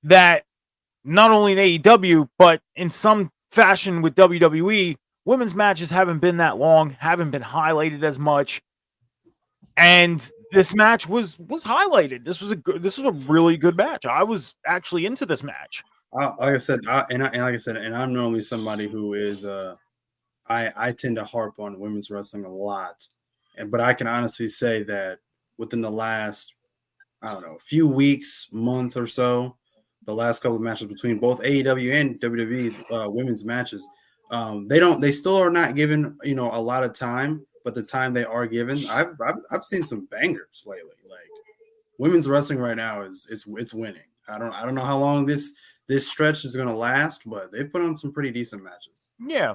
that not only in AEW, but in some fashion with WWE, women's matches haven't been that long, haven't been highlighted as much. And this match was highlighted. This was a really good match. I was actually into this match. Like I said, and I'm normally somebody who is I tend to harp on women's wrestling a lot, but I can honestly say that within the last, I don't know, few weeks, month or so, the last couple of matches between both AEW and WWE's women's matches, they still are not given a lot of time, but the time they are given, I've seen some bangers lately. Like women's wrestling right now it's winning. I don't know how long this stretch is going to last, but they've put on some pretty decent matches. Yeah.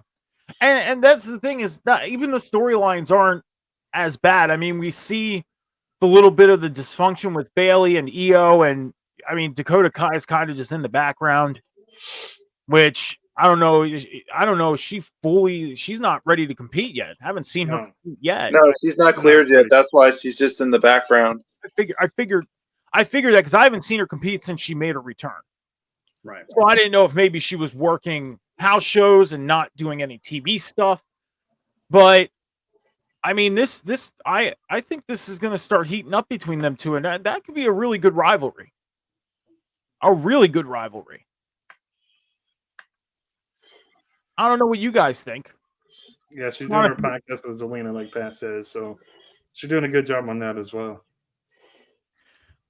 And that's the thing is that even the storylines aren't as bad. I mean, we see the little bit of the dysfunction with Bayley and Io, and I mean, Dakota Kai is kind of just in the background, which I don't know. She's not ready to compete yet. Haven't seen her compete yet. No, she's not cleared yet. That's why she's just in the background. I figured that because I haven't seen her compete since she made her return. Right. So I didn't know if maybe she was working house shows and not doing any TV stuff. But I mean, I think this is going to start heating up between them two, and that could be a really good rivalry. A really good rivalry. I don't know what you guys think. Yeah, she's doing her podcast with Zelina, like Pat says, so she's doing a good job on that as well.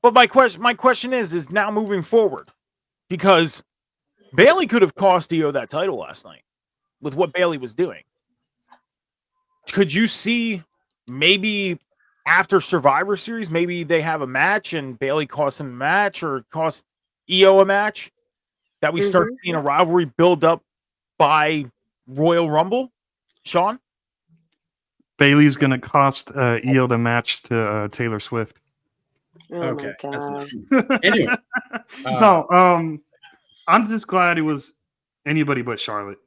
But my question is now moving forward, because Bayley could have cost Io that title last night with what Bayley was doing. Could you see maybe after Survivor Series, maybe they have a match and Bayley costs him a match or costs Io a match, that we start seeing a rivalry build up by Royal Rumble? Sean? Bayley's going to cost Io the match to Taylor Swift. Okay. Anyway. No, I'm just glad it was anybody but Charlotte.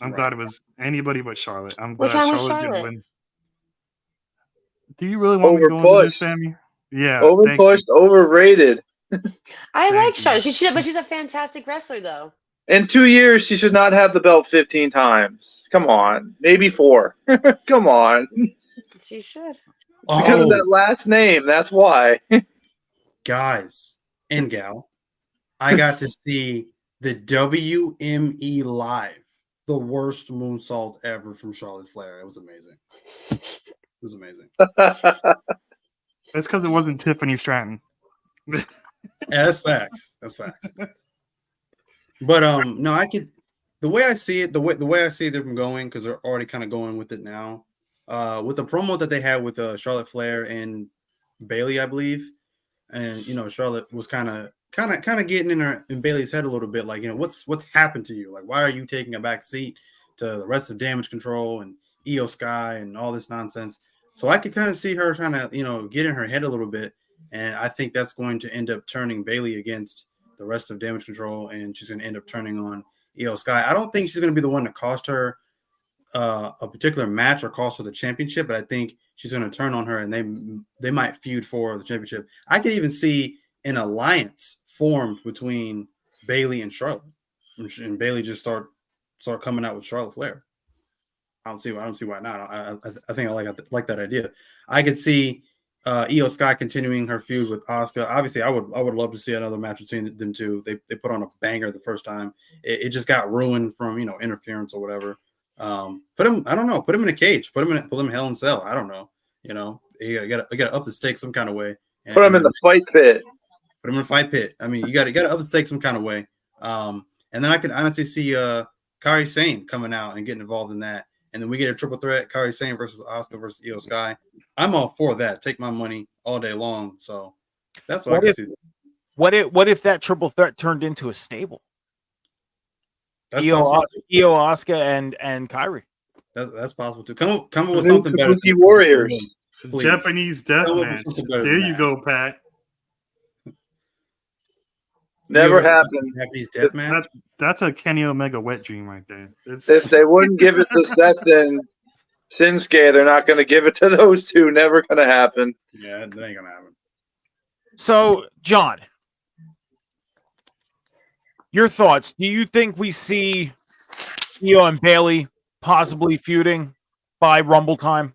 I'm glad it was anybody but Charlotte. I'm glad Charlotte didn't win. Do you really want me to go into this, Sammy? Yeah. Overpushed, overrated. I like Charlotte. But she's a fantastic wrestler, though. In 2 years, she should not have the belt 15 times. Come on. Maybe 4. Come on. She should. Because of that last name. That's why. Guys and gal, I got to see the WME live. The worst moonsault ever from Charlotte Flair. It was amazing. It was amazing. That's because it wasn't Tiffany Stratton. Yeah, that's facts. That's facts. But no, the way I see it, the way I see them going, because they're already kind of going with it now. with the promo that they had with Charlotte Flair and Bailey, I believe, and Charlotte was kind of getting in Bailey's head a little bit, like, what's happened to you? Like, why are you taking a back seat to the rest of Damage Control and Io Sky and all this nonsense? So I could kind of see her trying to get in her head a little bit, and I think that's going to end up turning Bailey against the rest of Damage Control, and she's going to end up turning on Io Sky. I don't think she's going to be the one to cost her a particular match or cost her the championship, but I think she's going to turn on her, and they might feud for the championship. I could even see an alliance formed between Bailey and Charlotte, and Bailey just start coming out with Charlotte Flair. I don't see why not. I think I like that idea. I could see Io Sky continuing her feud with Asuka. Obviously, I would love to see another match between them two. They put on a banger the first time. It just got ruined from interference or whatever. Put him in a cage. Put him in Hell in a Cell. I don't know. You got to up the stakes some kind of way. Put him in the fight pit. Put him in a fight pit. I mean, you got to up the stakes some kind of way. And then I can honestly see Kairi Sane coming out and getting involved in that. And then we get a triple threat: Kairi Sane versus Asuka versus Io Sky. I'm all for that. Take my money all day long. So that's what I can see. What if that triple threat turned into a stable? Io, Asuka, and Kairi. That's possible too. Come up with something better. Warriors. Japanese death match. There you go, Pat. Never happened. Japanese death match. That's a Kenny Omega wet dream right there. If they wouldn't give it to Seth and Shinsuke, they're not going to give it to those two. Never going to happen. Yeah, that ain't going to happen. So, John, your thoughts? Do you think we see Io and Bailey possibly feuding by Rumble time?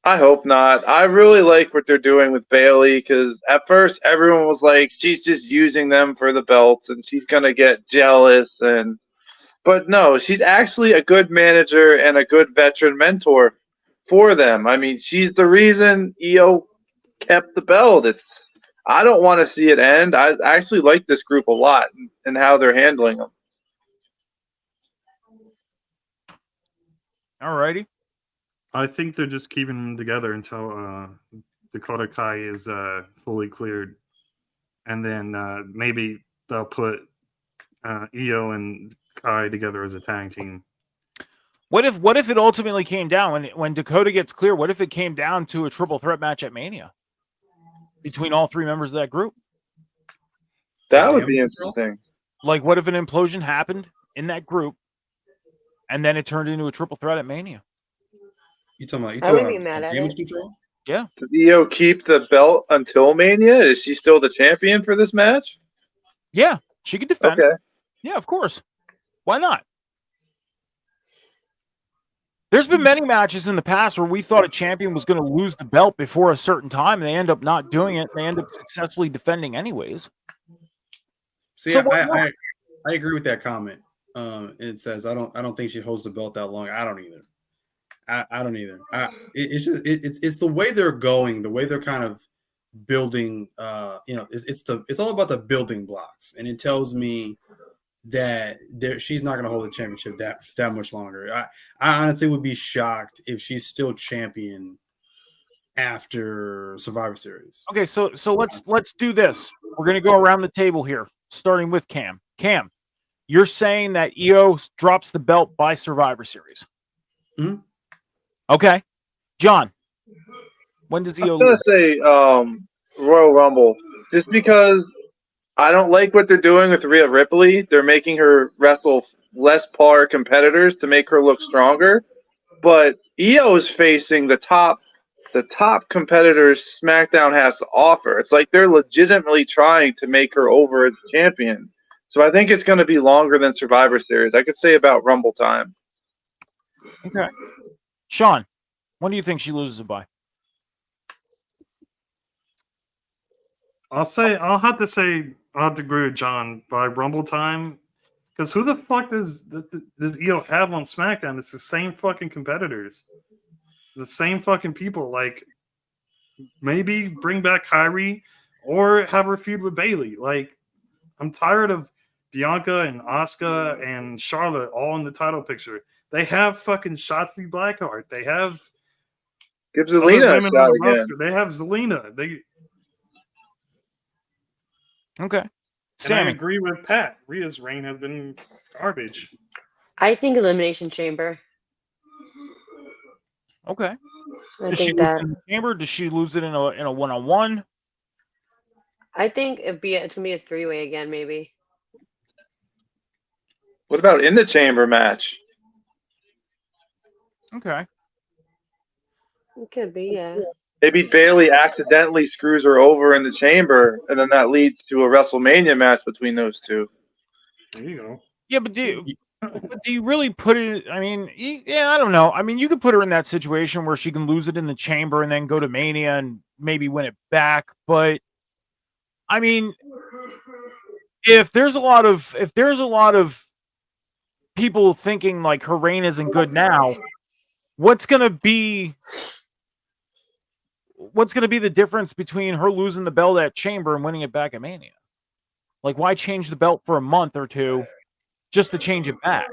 I hope not. I really like what they're doing with Bailey because at first everyone was like, she's just using them for the belts and she's going to get jealous. But no, she's actually a good manager and a good veteran mentor for them. I mean, she's the reason Io kept the belt. I don't want to see it end. I actually like this group a lot and how they're handling them. All righty. I think they're just keeping them together until Dakota Kai is fully cleared. And then maybe they'll put Io and Kai together as a tag team. What if it ultimately came down when Dakota gets clear? What if it came down to a triple threat match at Mania between all three members of that group? That would be interesting. Like, what if an implosion happened in that group and then it turned into a triple threat at Mania? You talking about? I wouldn't be mad at Damage it. Control? Yeah. Does Io keep the belt until Mania? Is she still the champion for this match? Yeah, she could defend. Okay. Yeah, of course. Why not? There's been many matches in the past where we thought a champion was going to lose the belt before a certain time, and they end up not doing it. And they end up successfully defending anyways. See, So I agree with that comment. It says I don't think she holds the belt that long. I don't either. I don't either. It's the way they're going, the way they're kind of building. It's all about the building blocks, and it tells me that she's not going to hold the championship that much longer. I honestly would be shocked if she's still champion after Survivor Series. Okay, so let's do this. We're going to go around the table here, starting with Cam. Cam, you're saying that Io drops the belt by Survivor Series. Mm-hmm. Okay, John, when does Io? I'm gonna say Royal Rumble, just because I don't like what they're doing with Rhea Ripley. They're making her wrestle less par competitors to make her look stronger. But Io is facing the top competitors SmackDown has to offer. It's like they're legitimately trying to make her over as champion. So I think it's going to be longer than Survivor Series. I could say about Rumble time. Okay. Sean, when do you think she loses it by? I'll have to agree with John by Rumble time. Because who the fuck does Io have on SmackDown? It's the same fucking competitors. The same fucking people. Like, maybe bring back Kairi or have her feud with Bailey. Like, I'm tired of Bianca and Asuka and Charlotte all in the title picture. They have fucking Shotzi Blackheart. They have Give other Zelina women a shot on the again. roster. They have Zelina. Okay. And I Sammy. agree with Pat. Rhea's reign has been garbage. I think Elimination Chamber. Okay. I Does she think lose that. it in the chamber? Does she lose it in a one-on-one? I think it's gonna be a 3-way again, maybe. What about in the chamber match? Okay. It could be, yeah. Maybe Bailey accidentally screws her over in the chamber, and then that leads to a WrestleMania match between those two. There you go. Yeah, but do you really put it? I mean, yeah, I don't know. I mean, you could put her in that situation where she can lose it in the chamber and then go to Mania and maybe win it back. But I mean, if there's a lot of people thinking like her reign isn't good now, what's gonna be the difference between her losing the belt at Chamber and winning it back at Mania? Like, why change the belt for a month or two just to change it back?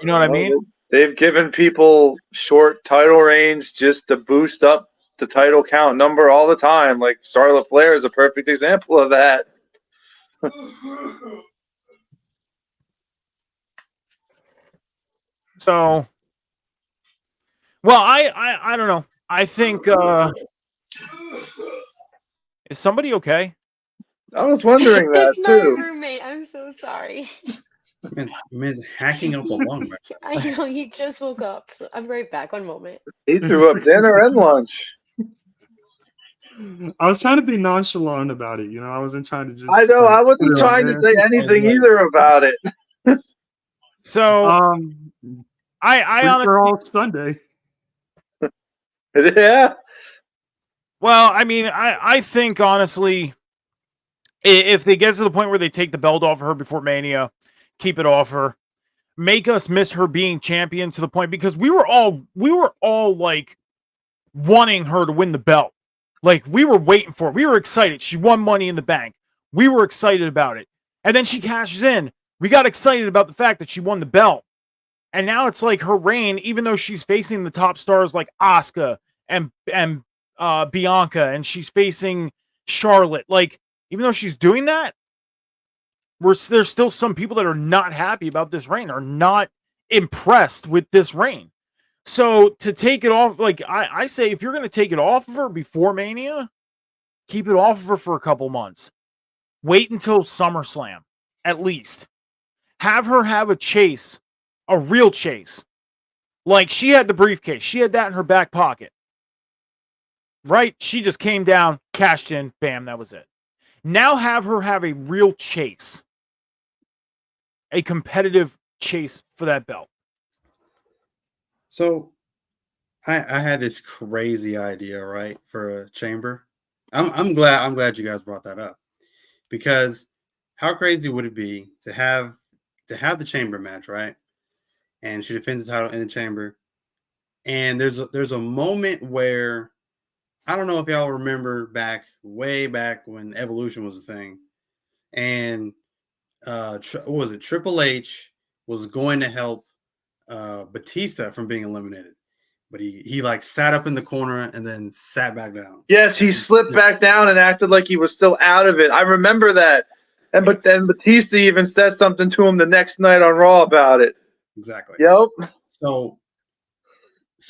You know what I mean? They've given people short title reigns just to boost up the title count number all the time. Like Charlotte Flair is a perfect example of that. So, well, I don't know. I think is somebody okay? I was wondering that It's my too. roommate. I'm so sorry. Man's hacking up a lung. I know he just woke up. I'm right back. One moment. He threw up dinner and lunch. I was trying to be nonchalant about it. I wasn't trying to just. I know. I wasn't put it out trying to there. say anything either about it. So, I honestly all Sunday. Yeah. Well, I mean, I think honestly, if they get to the point where they take the belt off her before Mania, keep it off her, make us miss her being champion to the point, because we were all like wanting her to win the belt. Like, we were waiting for it. We were excited. She won Money in the Bank. We were excited about it. And then she cashes in. We got excited about the fact that she won the belt. And now it's like her reign, even though she's facing the top stars like Asuka and Bianca, and she's facing Charlotte. Like, even though she's doing that, there's still some people that are not happy about this reign, are not impressed with this reign. So to take it off, like I say, if you're going to take it off of her before Mania, keep it off of her for a couple months. Wait until SummerSlam, at least. Have her have a chase, a real chase. Like, she had the briefcase. She had that in her back pocket. Right? She just came down, cashed in, bam, that was it. Now have her have a real chase. A competitive chase for that belt. So I had this crazy idea, right, for a chamber. I'm glad you guys brought that up, because how crazy would it be to have the chamber match, right? And she defends the title in the chamber. And there's a moment where, I don't know if y'all remember way back when Evolution was a thing, and what was it? Triple H was going to help Batista from being eliminated, but he like sat up in the corner and then sat back down. Yes, he slipped back down and acted like he was still out of it. I remember that. And but then Batista even said something to him the next night on Raw about it. Exactly. Yep. So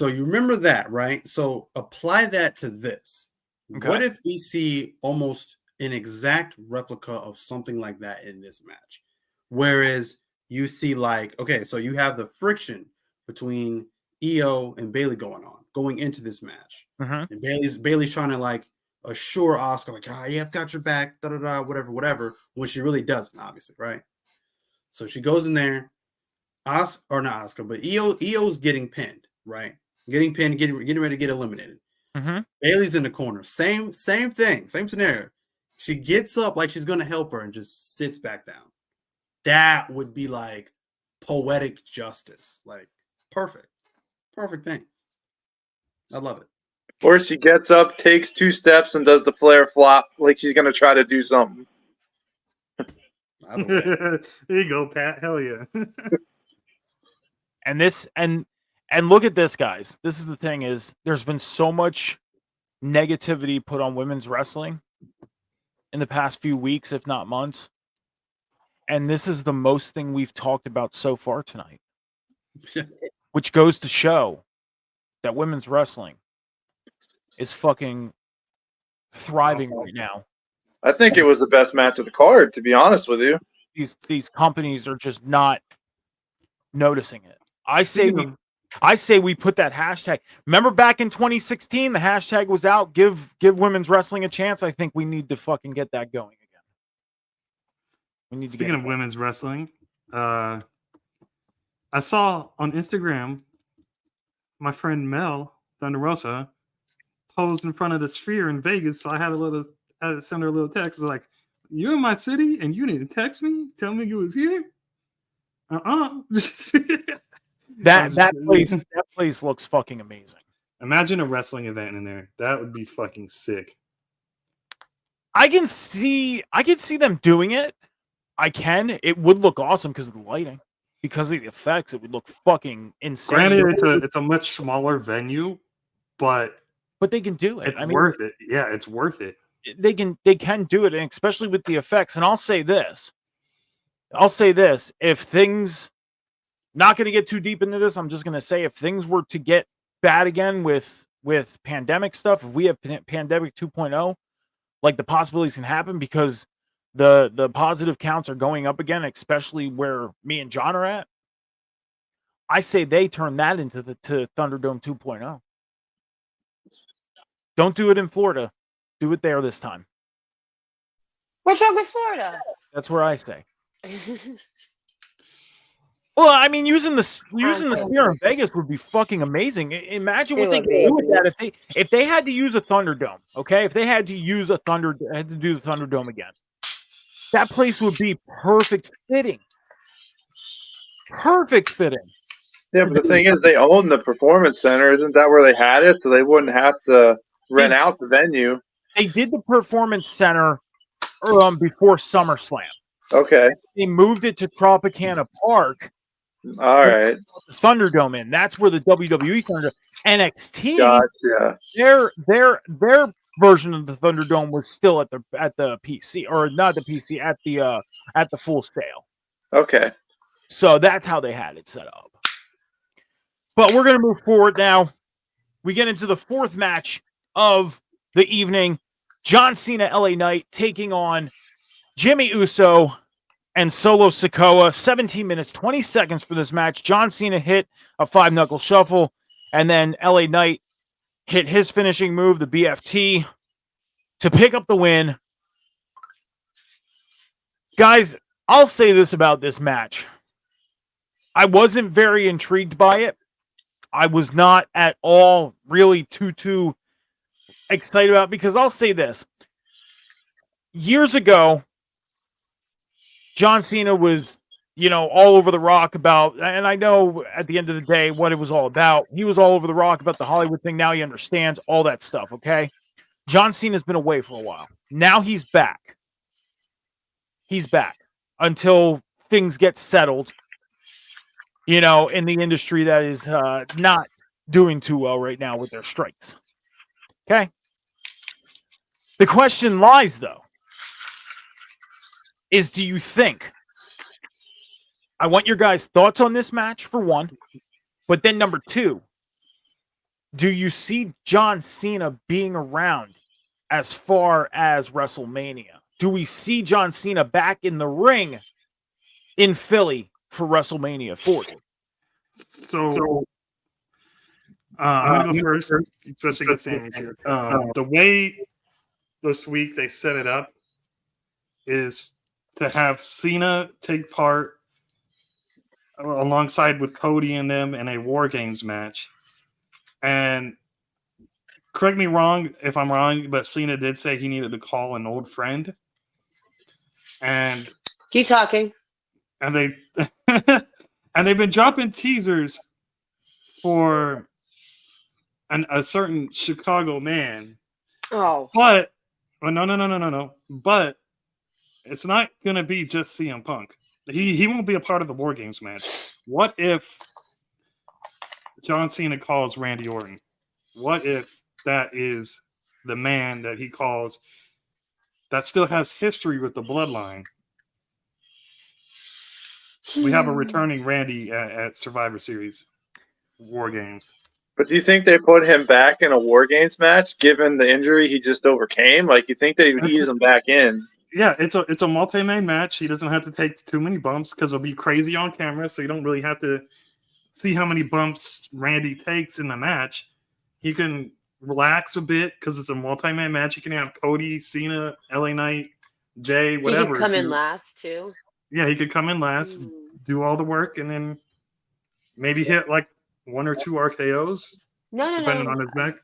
you remember that, right? So apply that to this. Okay. What if we see almost an exact replica of something like that in this match? Whereas you see, like, okay, so you have the friction between EO and Bailey going into this match. Mm-hmm. And Bailey's trying to like assure Asuka, like, yeah, I've got your back, whatever, when she really doesn't, obviously, right? So she goes in there, not Asuka, but EO's getting pinned, right? Getting pinned, getting ready to get eliminated. Mm-hmm. Bailey's in the corner. Same thing, same scenario. She gets up like she's gonna help her and just sits back down. That would be like poetic justice. Like, perfect thing. I love it. Or she gets up, takes 2 steps, and does the Flair flop like she's gonna try to do something. There you go, Pat. Hell yeah. And look at this, guys. This is the thing: is there's been so much negativity put on women's wrestling in the past few weeks, if not months. And this is the most thing we've talked about so far tonight, which goes to show that women's wrestling is fucking thriving right now. I think it was the best match of the card, to be honest with you. These companies are just not noticing it. I say we put that hashtag. Remember back in 2016, the hashtag was out. Give women's wrestling a chance. I think we need to fucking get that going again. We need Speaking to of women's wrestling, I saw on Instagram my friend Mel Thunder Rosa posed in front of the Sphere in Vegas. So I had to send her a little text like, "You in my city and you need to text me, tell me you was here." That place looks fucking amazing. Imagine a wrestling event in there. That would be fucking sick. I can see them doing it. It would look awesome because of the lighting, because of the effects. It would look fucking insane. Granted, it's a much smaller venue, but they can do it. It's worth it. Yeah, it's worth it. They can do it, and especially with the effects. And I'll say this: if things, not going to get too deep into this, I'm just going to say if things were to get bad again with pandemic stuff, if we have pandemic 2.0, like the possibilities can happen because the positive counts are going up again, especially where me and John are at. I say they turn that into to Thunderdome 2.0. Don't do it in Florida. Do it there this time. What's wrong with Florida? That's where I say. Well, I mean, using the Sphere in Vegas would be fucking amazing. Imagine what they could do with that if they had to use a Thunderdome. Okay, if they had to use had to do the Thunderdome again, that place would be perfect fitting. Perfect fitting. Yeah, but the thing is, they own the Performance Center. Isn't that where they had it? So they wouldn't have to rent out the venue. They did the Performance Center before SummerSlam. Okay. They moved it to Tropicana Park. All right. The Thunderdome in. That's where the WWE Thunderdome. NXT. Gotcha. Their version of the Thunderdome was still at the PC, or not the PC, at the Full Sail. Okay. So that's how they had it set up. But we're going to move forward now. We get into the fourth match of the evening. John Cena, LA Knight, taking on Jimmy Uso and Solo Sikoa. 17 minutes, 20 seconds for this match. John Cena hit a 5-knuckle shuffle, and then LA Knight hit his finishing move, the BFT, to pick up the win. Guys, I'll say this about this match. I wasn't very intrigued by it. I was not at all really too excited about it, because I'll say this. Years ago, John Cena was, all over the rock about, and I know at the end of the day what it was all about. He was all over the rock about the Hollywood thing. Now he understands all that stuff, okay? John Cena's been away for a while. Now he's back. He's back until things get settled, in the industry that is not doing too well right now with their strikes. Okay? The question lies, though, is do you think, I want your guys' thoughts on this match, for one, but then number two, do you see John Cena being around as far as WrestleMania? Do we see John Cena back in the ring in Philly for WrestleMania 40? So, I'm going to go first, especially because Sammy's here. The way this week they set it up is to have Cena take part alongside with Cody and them in a War Games match. And correct me wrong if I'm wrong, but Cena did say he needed to call an old friend. And keep talking. And they and they've been dropping teasers for a certain Chicago man. Oh. But no. But it's not gonna be just CM Punk. He won't be a part of the War Games match. What if John Cena calls Randy Orton? What if that is the man that he calls that still has history with the bloodline? We have a returning Randy at Survivor Series War Games. But do you think they put him back in a War Games match, given the injury he just overcame? Like, you think they would ease him back in? Yeah, it's a multi-man match. He doesn't have to take too many bumps because it'll be crazy on camera, so you don't really have to see how many bumps Randy takes in the match. He can relax a bit because it's a multi-man match. You can have Cody, Cena, LA Knight, Jay, whatever. He can come in last too. Yeah, he could come in last, do all the work, and then maybe hit like 1 or 2 RKOs. No, depending on his back.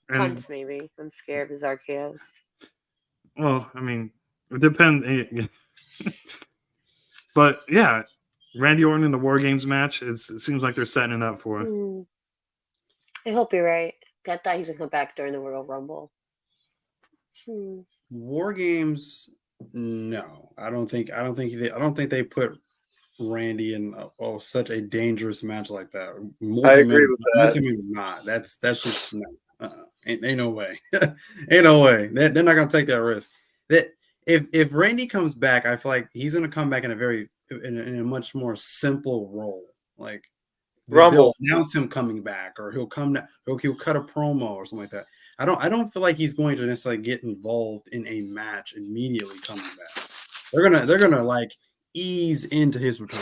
And, punts maybe. I'm scared of his RKOs. well, I mean, it depends. But yeah, Randy Orton in the War Games match, it seems like they're setting it up for it. I hope you're right. I thought he was gonna come back during the Royal Rumble. War Games, no, I don't think they put Randy in such a dangerous match like that. I agree with that. Not. That's just no. Ain't no way. Ain't no way. They're not gonna take that risk. That if Randy comes back, I feel like he's gonna come back in a much more simple role. Like they'll announce him coming back, or he'll cut a promo or something like that. I don't feel like he's going to necessarily get involved in a match immediately coming back. They're gonna like ease into his return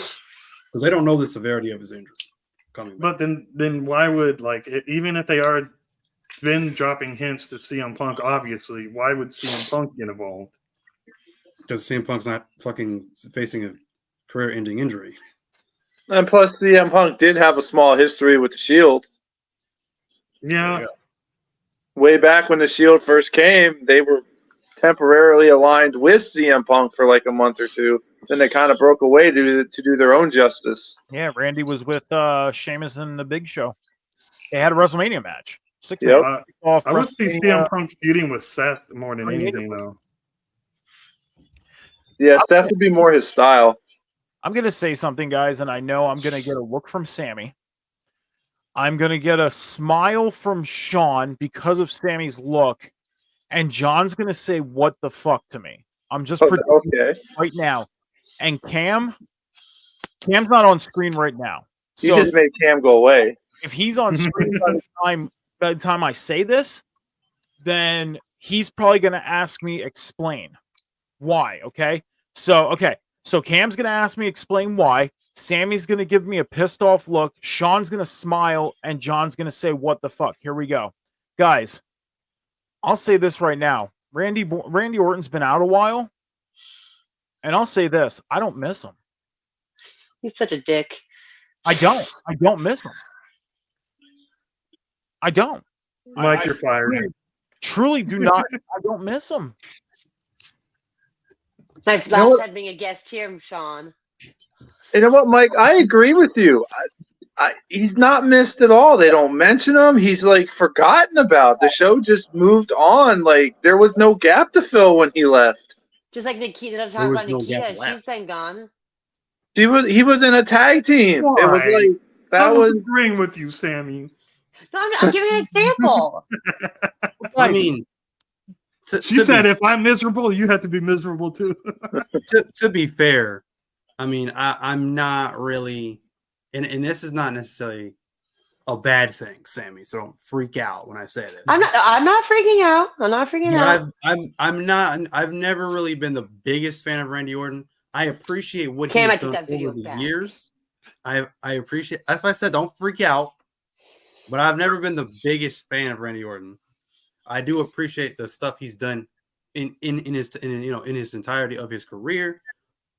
because they don't know the severity of his injury coming back. But then why would, like, even if they are then dropping hints to CM Punk, obviously, why would CM Punk get involved? Because CM Punk's not fucking facing a career-ending injury. And plus, CM Punk did have a small history with the Shield. Yeah. Way back when the Shield first came, they were temporarily aligned with CM Punk for like a month or two. Then they kind of broke away to do their own justice. Yeah, Randy was with Sheamus and the Big Show. They had a WrestleMania match. I would see CM Punk feuding with Seth more than anything, though. Yeah, Seth would be more his style. I'm going to say something, guys, and I know I'm going to get a look from Sammy. I'm going to get a smile from Sean because of Sammy's look, and John's going to say, "What the fuck?" to me. I'm just predicting right now. And Cam's not on screen right now. So you just made Cam go away. If he's on screen by the time I say this, then he's probably going to ask me explain why. Okay. So Cam's going to ask me explain why. Sammy's going to give me a pissed off look. Sean's going to smile, and John's going to say, "What the fuck?" Here we go, guys. I'll say this right now. Randy Orton's been out a while, and I'll say this: I don't miss him. He's such a dick. I don't miss him. I don't. Mike, you're fired. Truly do not. I don't miss him. Nice last time being a guest here, Sean. You know what, Mike? I agree with you. He's not missed at all. They don't mention him. He's like forgotten about. The show just moved on. Like there was no gap to fill when he left. Just like Nikita, I'm talking about Nikita. She's been gone. He was in a tag team. Why? It was like that was agreeing with you, Sammy. No, I'm giving an example. I mean, she said, "If I'm miserable, you have to be miserable too." to be fair, I mean, I'm not really, and this is not necessarily a bad thing, Sammy. So don't freak out when I say this. I'm not freaking out. I'm not freaking out. I'm not. I've never really been the biggest fan of Randy Orton. I appreciate what he's done over the years. I appreciate. That's why I said don't freak out. But I've never been the biggest fan of Randy Orton. I do appreciate the stuff he's done in his entirety of his career.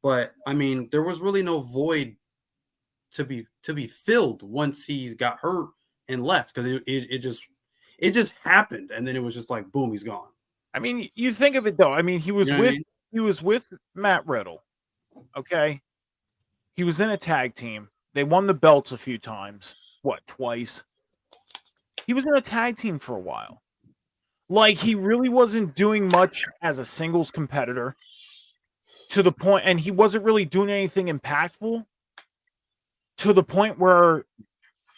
But I mean, there was really no void to be filled once he got hurt and left because it just happened, and then it was just like boom, he's gone. I mean, you think of it though. I mean, he was with Matt Riddle. Okay, he was in a tag team. They won the belts a few times. What, twice? He was in a tag team for a while. Like, he really wasn't doing much as a singles competitor to the point, and he wasn't really doing anything impactful to the point where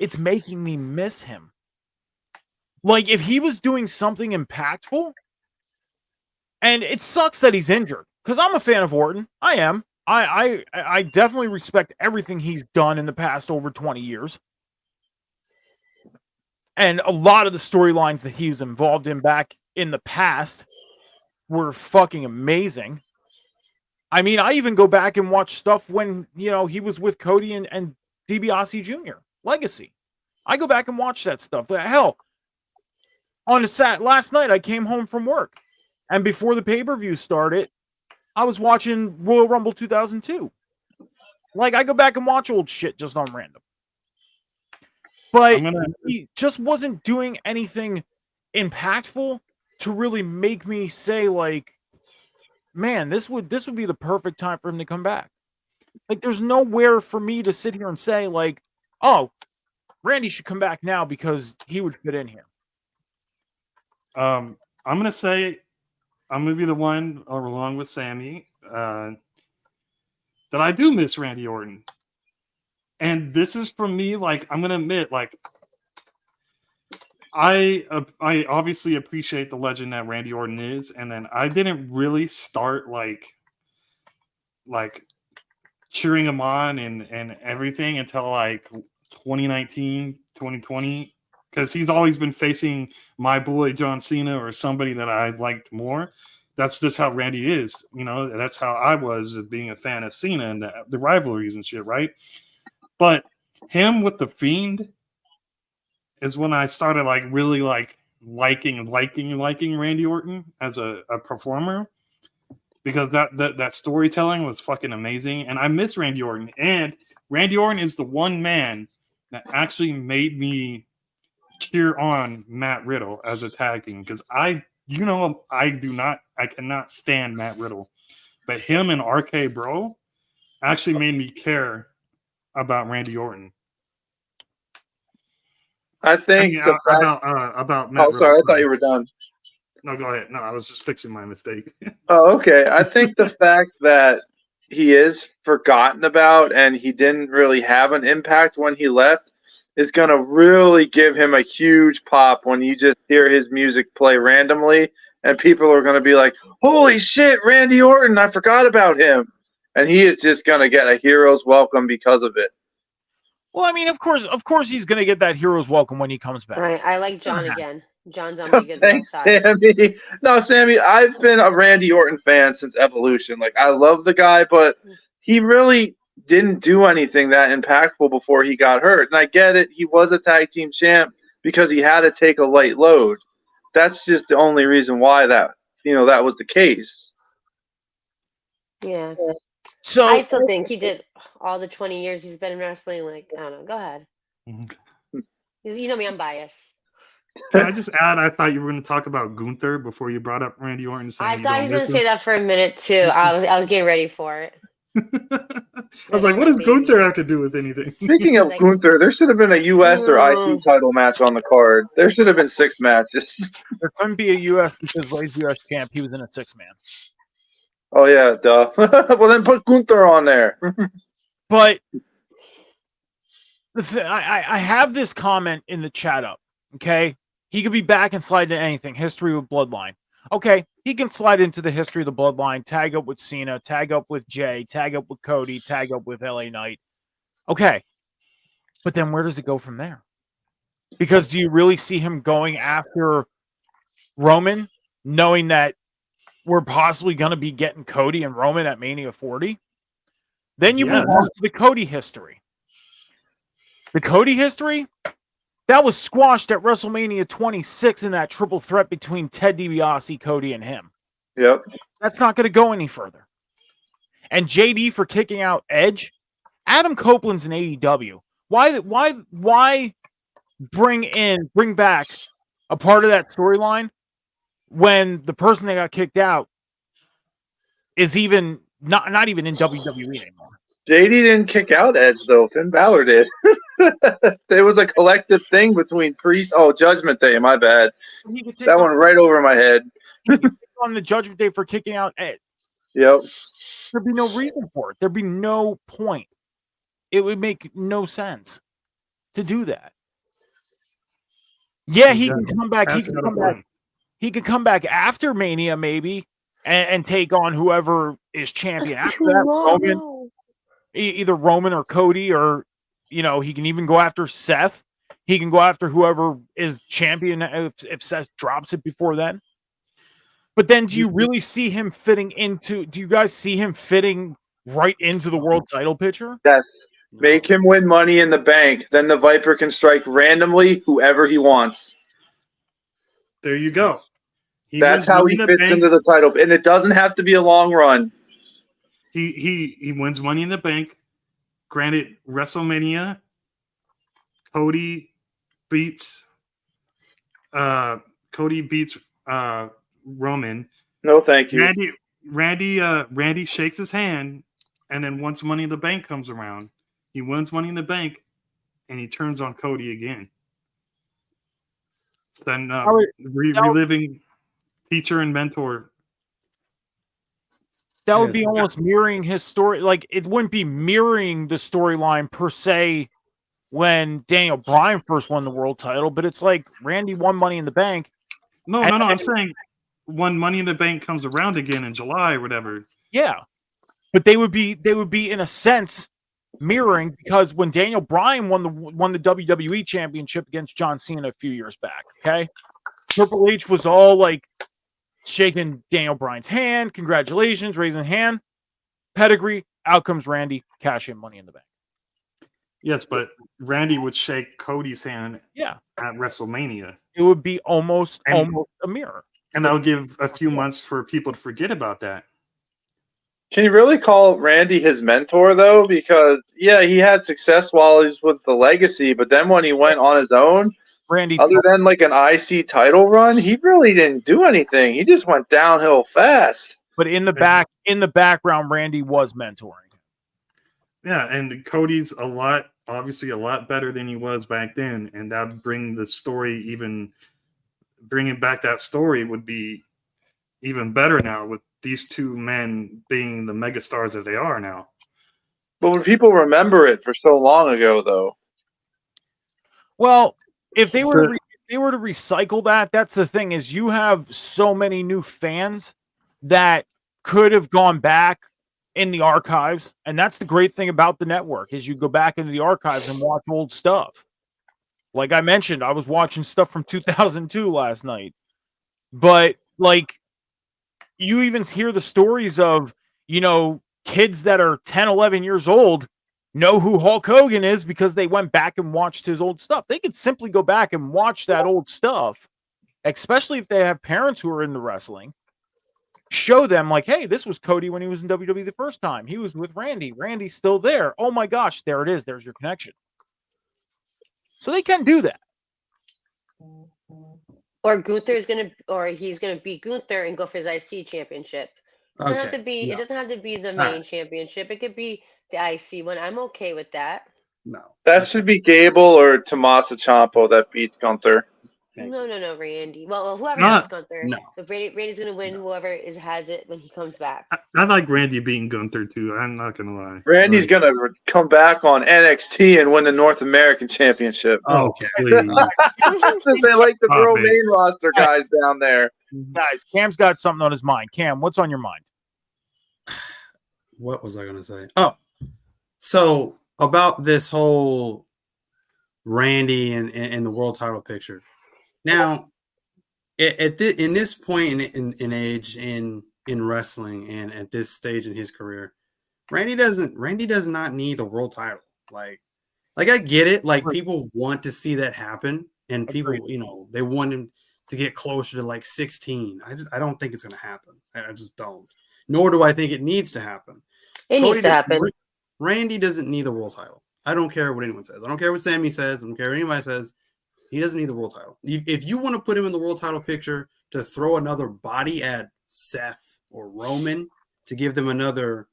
it's making me miss him. Like, if he was doing something impactful, and it sucks that he's injured, because I'm a fan of Orton. I am. I definitely respect everything he's done in the past over 20 years. And a lot of the storylines that he was involved in back in the past were fucking amazing. I mean, I even go back and watch stuff when, he was with Cody and DiBiase Jr. Legacy. I go back and watch that stuff. Hell, on last night, I came home from work. And before the pay-per-view started, I was watching Royal Rumble 2002. Like, I go back and watch old shit just on random. But he just wasn't doing anything impactful to really make me say, like, man, this would be the perfect time for him to come back. Like, there's nowhere for me to sit here and say, like, oh, Randy should come back now because he would fit in here. I'm gonna say I'm gonna be the one, along with Sammy, that I do miss Randy Orton. And this is from me, like, I'm gonna admit, like, I obviously appreciate the legend that Randy Orton is, and then I didn't really start like cheering him on and everything until like 2019, 2020, because he's always been facing my boy John Cena or somebody that I liked more. That's just how Randy is, that's how I was being a fan of Cena and the rivalries and shit, right? But him with the Fiend is when I started like really like liking Randy Orton as a performer, because that storytelling was fucking amazing. And I miss Randy Orton. And Randy Orton is the one man that actually made me cheer on Matt Riddle as a tag team, because I cannot stand Matt Riddle, but him and RK Bro actually made me care about Randy Orton. I think about Matt Riddle. Sorry, I thought you were done. No, go ahead. No, I was just fixing my mistake. Oh, okay. I think the fact that he is forgotten about and he didn't really have an impact when he left is going to really give him a huge pop when you just hear his music play randomly, and people are going to be like, holy shit, Randy Orton, I forgot about him. And he is just going to get a hero's welcome because of it. Well, I mean, of course he's going to get that hero's welcome when he comes back. I like John again. John's on my good Thanks, side. Sammy. No, Sammy, I've been a Randy Orton fan since Evolution. Like, I love the guy, but he really didn't do anything that impactful before he got hurt. And I get it. He was a tag team champ because he had to take a light load. That's just the only reason why that was the case. Yeah. So I still think he did all the 20 years he's been in wrestling. Like, I don't know. Go ahead. You know me, I'm biased. Can I just add? I thought you were going to talk about Gunther before you brought up Randy Orton. I thought he was going to say that for a minute too. I was getting ready for it. I was like, what does Gunther have to do with anything? Speaking of Gunther, there should have been a U.S. or IC title match on the card. There should have been 6 matches. There couldn't be a U.S. because Ray's U.S. champ. He was in a 6-man. Oh, yeah, duh. Well, then put Gunther on there. But I have this comment in the chat up, okay? He could be back and slide into anything. History with Bloodline. Okay, he can slide into the history of the Bloodline, tag up with Cena, tag up with Jay, tag up with Cody, tag up with LA Knight. Okay, but then where does it go from there? Because do you really see him going after Roman, knowing that we're possibly going to be getting Cody and Roman at Mania 40? Then you move on to the Cody history. The Cody history, that was squashed at WrestleMania 26 in that triple threat between Ted DiBiase, Cody, and him. Yep. That's not going to go any further. And JD for kicking out Edge, Adam Copeland's in AEW. Why bring back a part of that storyline when the person that got kicked out is even not even in WWE anymore? JD didn't kick out Edge, though. Finn Balor did. There was a collective thing between Priest. Oh, Judgment Day. My bad. That went right over my head. On the Judgment Day for kicking out Edge. Yep. There'd be no reason for it. There'd be no point. It would make no sense. to do that. Yeah, he can Exactly. come back. He That's can another come back. point. He could come back after Mania, maybe, and take on whoever is champion That's after too that. long. Roman, either Roman or Cody, or he can even go after Seth. He can go after whoever is champion if Seth drops it before then. But then, do you really see him fitting into? Do you guys see him fitting right into the world title picture? Yes. Make him win Money in the Bank. Then the Viper can strike randomly whoever he wants. There you go. He That's wins how Money he in the fits Bank. into the title. And it doesn't have to be a long run. He wins Money in the Bank. Granted, WrestleMania, Cody beats Roman. No, thank you. Randy shakes his hand, and then once Money in the Bank comes around, he wins Money in the Bank, and he turns on Cody again. So then reliving teacher and mentor. That would be almost mirroring his story. Like, it wouldn't be mirroring the storyline per se when Daniel Bryan first won the world title, but it's like Randy won Money in the Bank. No. I'm saying when Money in the Bank comes around again in July or whatever. Yeah, but they would be in a sense mirroring, because when Daniel Bryan won the WWE Championship against John Cena a few years back, okay, Triple H was all like shaking Daniel Bryan's hand, congratulations, raising hand, pedigree. Out comes Randy, cash in Money in the Bank. Yes, but Randy would shake Cody's hand. Yeah, at WrestleMania. It would be almost a mirror, and that'll give a few months for people to forget about that. Can you really call Randy his mentor, though? Because, yeah, he had success while he was with the Legacy, but then when he went on his own, other than like an IC title run, he really didn't do anything. He just went downhill fast. But in the background, Randy was mentoring. Yeah, and Cody's obviously a lot better than he was back then, and that would bring the story bringing back that story would be even better now with these two men being the megastars that they are now. But when people remember it for so long ago, though. Well, if they were to recycle that, that's the thing, is you have so many new fans that could have gone back in the archives, and that's the great thing about the network, is you go back into the archives and watch old stuff. Like I mentioned, I was watching stuff from 2002 last night. But like, you even hear the stories of, kids that are 10, 11 years old know who Hulk Hogan is because they went back and watched his old stuff. They could simply go back and watch that old stuff, especially if they have parents who are into wrestling. Show them like, hey, this was Cody when he was in WWE the first time. He was with Randy. Randy's still there. Oh my gosh, there it is. There's your connection. So they can do that. Or he's gonna beat Gunther and go for his IC championship. It doesn't have to be. It doesn't have to be the main championship. It could be the IC one. I'm okay with that. No, that should be Gable or Tommaso Ciampa that beat Gunther. No, Randy. Well, whoever beats Gunther. No. But Randy's gonna win. Whoever has it when he comes back. I like Randy beating Gunther too. I'm not gonna lie. Randy's gonna come back on NXT and win the North American Championship. Okay, please. They like to throw main roster guys down there. Guys, Cam's got something on his mind. Cam, what's on your mind? What was I gonna say? Oh, so about this whole Randy and the world title picture. Now, in this point in age in wrestling and at this stage in his career, Randy does not need a world title. Like I get it. Like, people want to see that happen, and people, they want him to get closer to like 16. I don't think it's going to happen. I just don't. Nor do I think it needs to happen. It needs to happen. Randy doesn't need the world title. I don't care what anyone says. I don't care what Sammy says. I don't care what anybody says. He doesn't need the world title. If you want to put him in the world title picture to throw another body at Seth or Roman to give them another,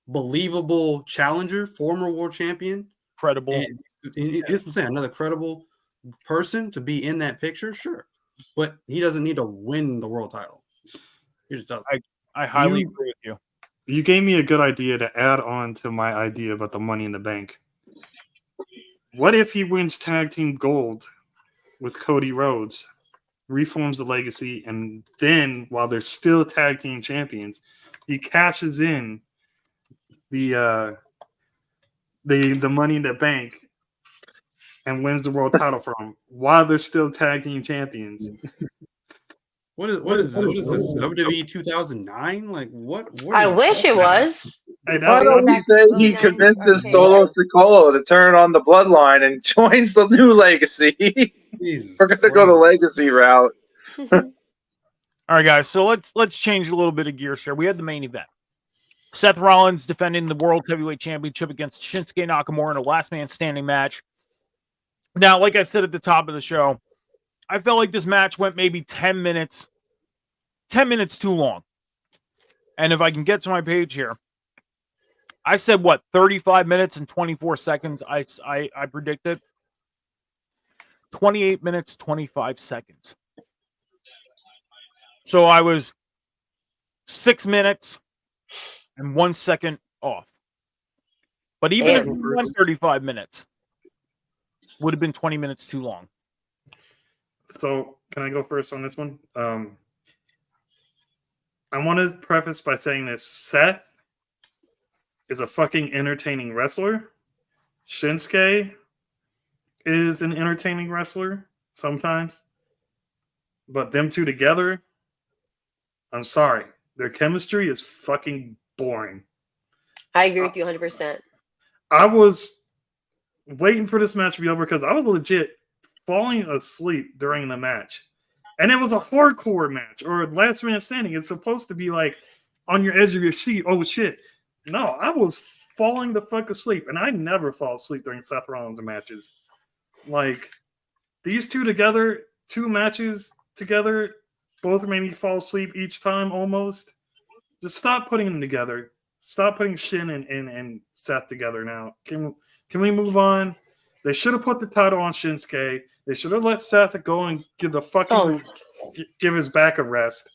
believable challenger, former world champion, credible, another credible person to be in that picture, sure. But he doesn't need to win the world title. He just doesn't. I highly agree with you. You gave me a good idea to add on to my idea about the Money in the Bank. What if he wins tag team gold with Cody Rhodes, reforms the legacy, and then while they're still tag team champions, he cashes in the Money in the Bank and wins the world title from him while they're still tag team champions. What is this WWE 2009? Like what I wish it was. Hey, Why don't he say he convinces Solo Sikoa to turn on the bloodline and joins the new legacy? We're gonna go the legacy route. All right, guys. So let's change a little bit of gears here. We had the main event. Seth Rollins defending the World Heavyweight Championship against Shinsuke Nakamura in a last man standing match. Now, like I said at the top of the show, I felt like this match went maybe 10 minutes too long. And if I can get to my page here, I said, what, 35 minutes and 24 seconds I predicted? 28 minutes, 25 seconds. So I was 6 minutes and 1 second off. But even if it was 35 minutes, would have been 20 minutes too long. So can I go first on this one? I want to preface by saying this. Seth is a fucking entertaining wrestler. Shinsuke is an entertaining wrestler sometimes. But them two together, I'm sorry. Their chemistry is fucking boring. I agree with you 100%. I was waiting for this match to be over because I was legit falling asleep during the match. And it was a hardcore match or last man standing. It's supposed to be like on your edge of your seat. Oh, shit. No, I was falling the fuck asleep. And I never fall asleep during Seth Rollins matches. Like, these two together, 2 matches together, both made me fall asleep each time almost. Just stop putting them together. Stop putting Shin and Seth together now. Can we move on? They should have put the title on Shinsuke. They should have let Seth go and give his back a rest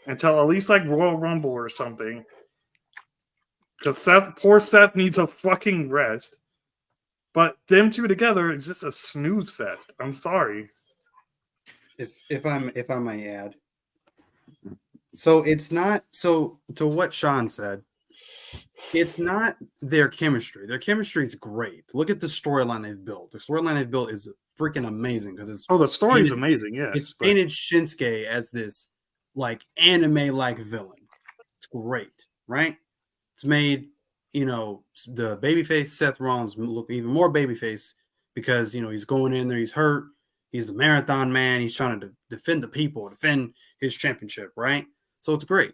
until at least like Royal Rumble or something. Because poor Seth needs a fucking rest. But them two together is just a snooze fest. I'm sorry. If I may add. So it's not to what Sean said. It's not their chemistry. Their chemistry is great. Look at the storyline they've built. The storyline they've built is freaking amazing because it's the story is amazing. Yes, it's painted Shinsuke as this like anime-like villain. It's great, right? It's made the babyface Seth Rollins look even more babyface because he's going in there, he's hurt, he's the marathon man, he's trying to defend the people, defend his championship, right? So it's great.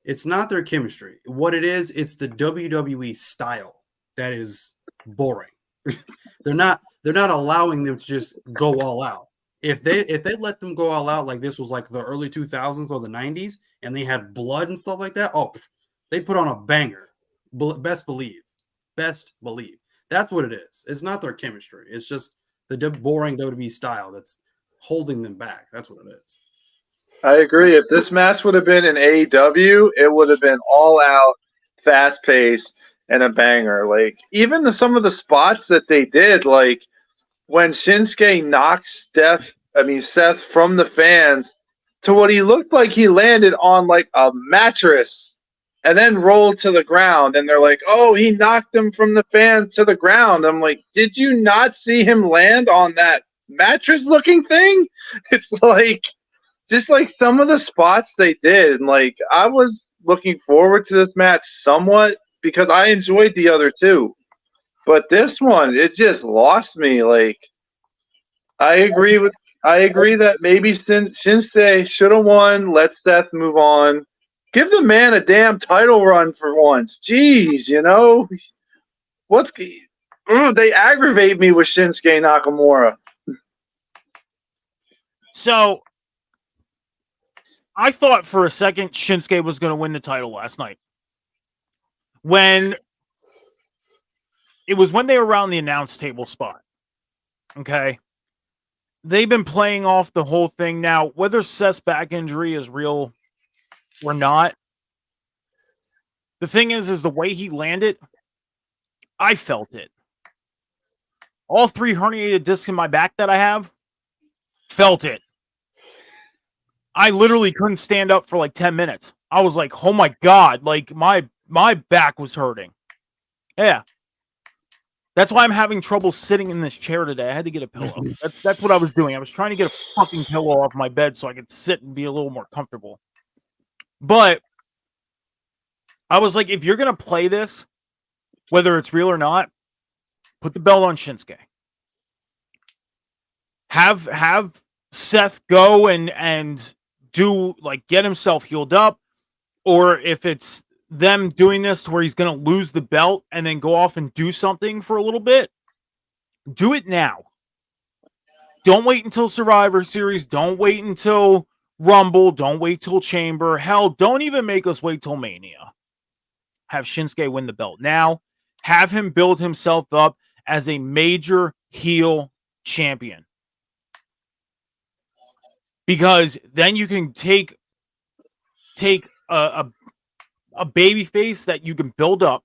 It's not their chemistry. What it is, it's the WWE style that is boring. They're not allowing them to just go all out. If they let them go all out like this was like the early 2000s or the 90s and they had blood and stuff like that, they put on a banger. Best believe. That's what it is. It's not their chemistry. It's just the boring WWE style that's holding them back. That's what it is. I agree. If this match would have been in AEW, it would have been all out, fast paced, and a banger. Like even some of the spots that they did, like when Shinsuke knocks Seth from the fans to what he looked like he landed on like a mattress and then rolled to the ground. And they're like, oh, he knocked him from the fans to the ground. I'm like, did you not see him land on that mattress looking thing? It's like just like some of the spots they did. And like I was looking forward to this match somewhat because I enjoyed the other two. But this one, it just lost me. Like I agree that maybe Shinsuke should have won. Let Seth move on. Give the man a damn title run for once. Jeez, they aggravate me with Shinsuke Nakamura. So I thought for a second Shinsuke was going to win the title last night. When they were around the announce table spot. Okay. They've been playing off the whole thing now, whether Seth's back injury is real or not. The thing is the way he landed, I felt it. All 3 herniated discs in my back that I have, felt it. I literally couldn't stand up for like 10 minutes. I was like, oh my God, like my back was hurting. Yeah. That's why I'm having trouble sitting in this chair today. I had to get a pillow. That's what I was doing. I was trying to get a fucking pillow off my bed so I could sit and be a little more comfortable. But I was like, if you're going to play this, whether it's real or not, put the belt on Shinsuke. Have Seth go and do, like, get himself healed up, or if it's them doing this to where he's going to lose the belt and then go off and do something for a little bit, do it now. Don't wait until Survivor Series. Don't wait until Rumble. Don't wait till Chamber. Hell, don't even make us wait till Mania. Have Shinsuke win the belt now. Have him build himself up as a major heel champion. Because then you can take a baby face that you can build up.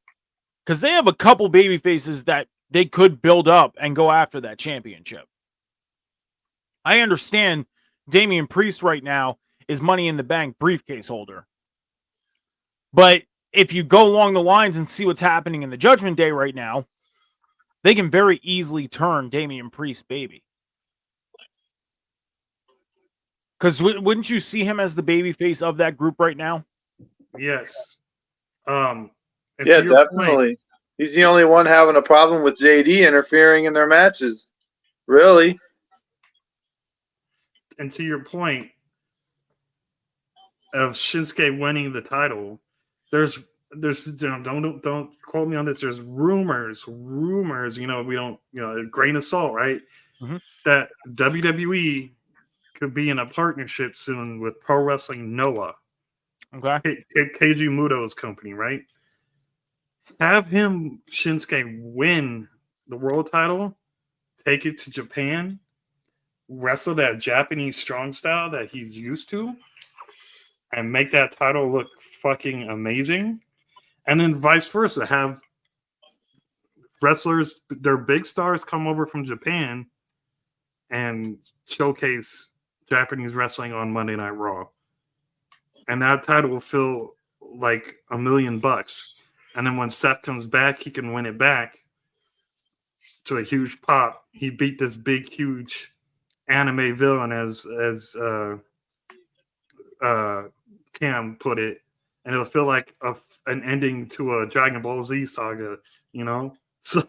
Because they have a couple baby faces that they could build up and go after that championship. I understand Damian Priest right now is Money in the Bank briefcase holder. But if you go along the lines and see what's happening in the Judgment Day right now, they can very easily turn Damian Priest baby. Because wouldn't you see him as the baby face of that group right now? Yes. Yeah, definitely. He's the only one having a problem with JD interfering in their matches. Really. And to your point of Shinsuke winning the title, there's don't quote me on this. There's rumors. We don't, a grain of salt, right? Mm-hmm. That WWE could be in a partnership soon with Pro Wrestling Noah. Okay. Keiji Muto's company, right? Have him, Shinsuke, win the world title, take it to Japan, wrestle that Japanese strong style that he's used to, and make that title look fucking amazing. And then vice versa, have wrestlers, their big stars, come over from Japan and showcase Japanese wrestling on Monday Night Raw. And that title will feel like $1 million. And then when Seth comes back, he can win it back to a huge pop. He beat this big, huge anime villain, as Cam put it, and it'll feel like an ending to a Dragon Ball Z saga, So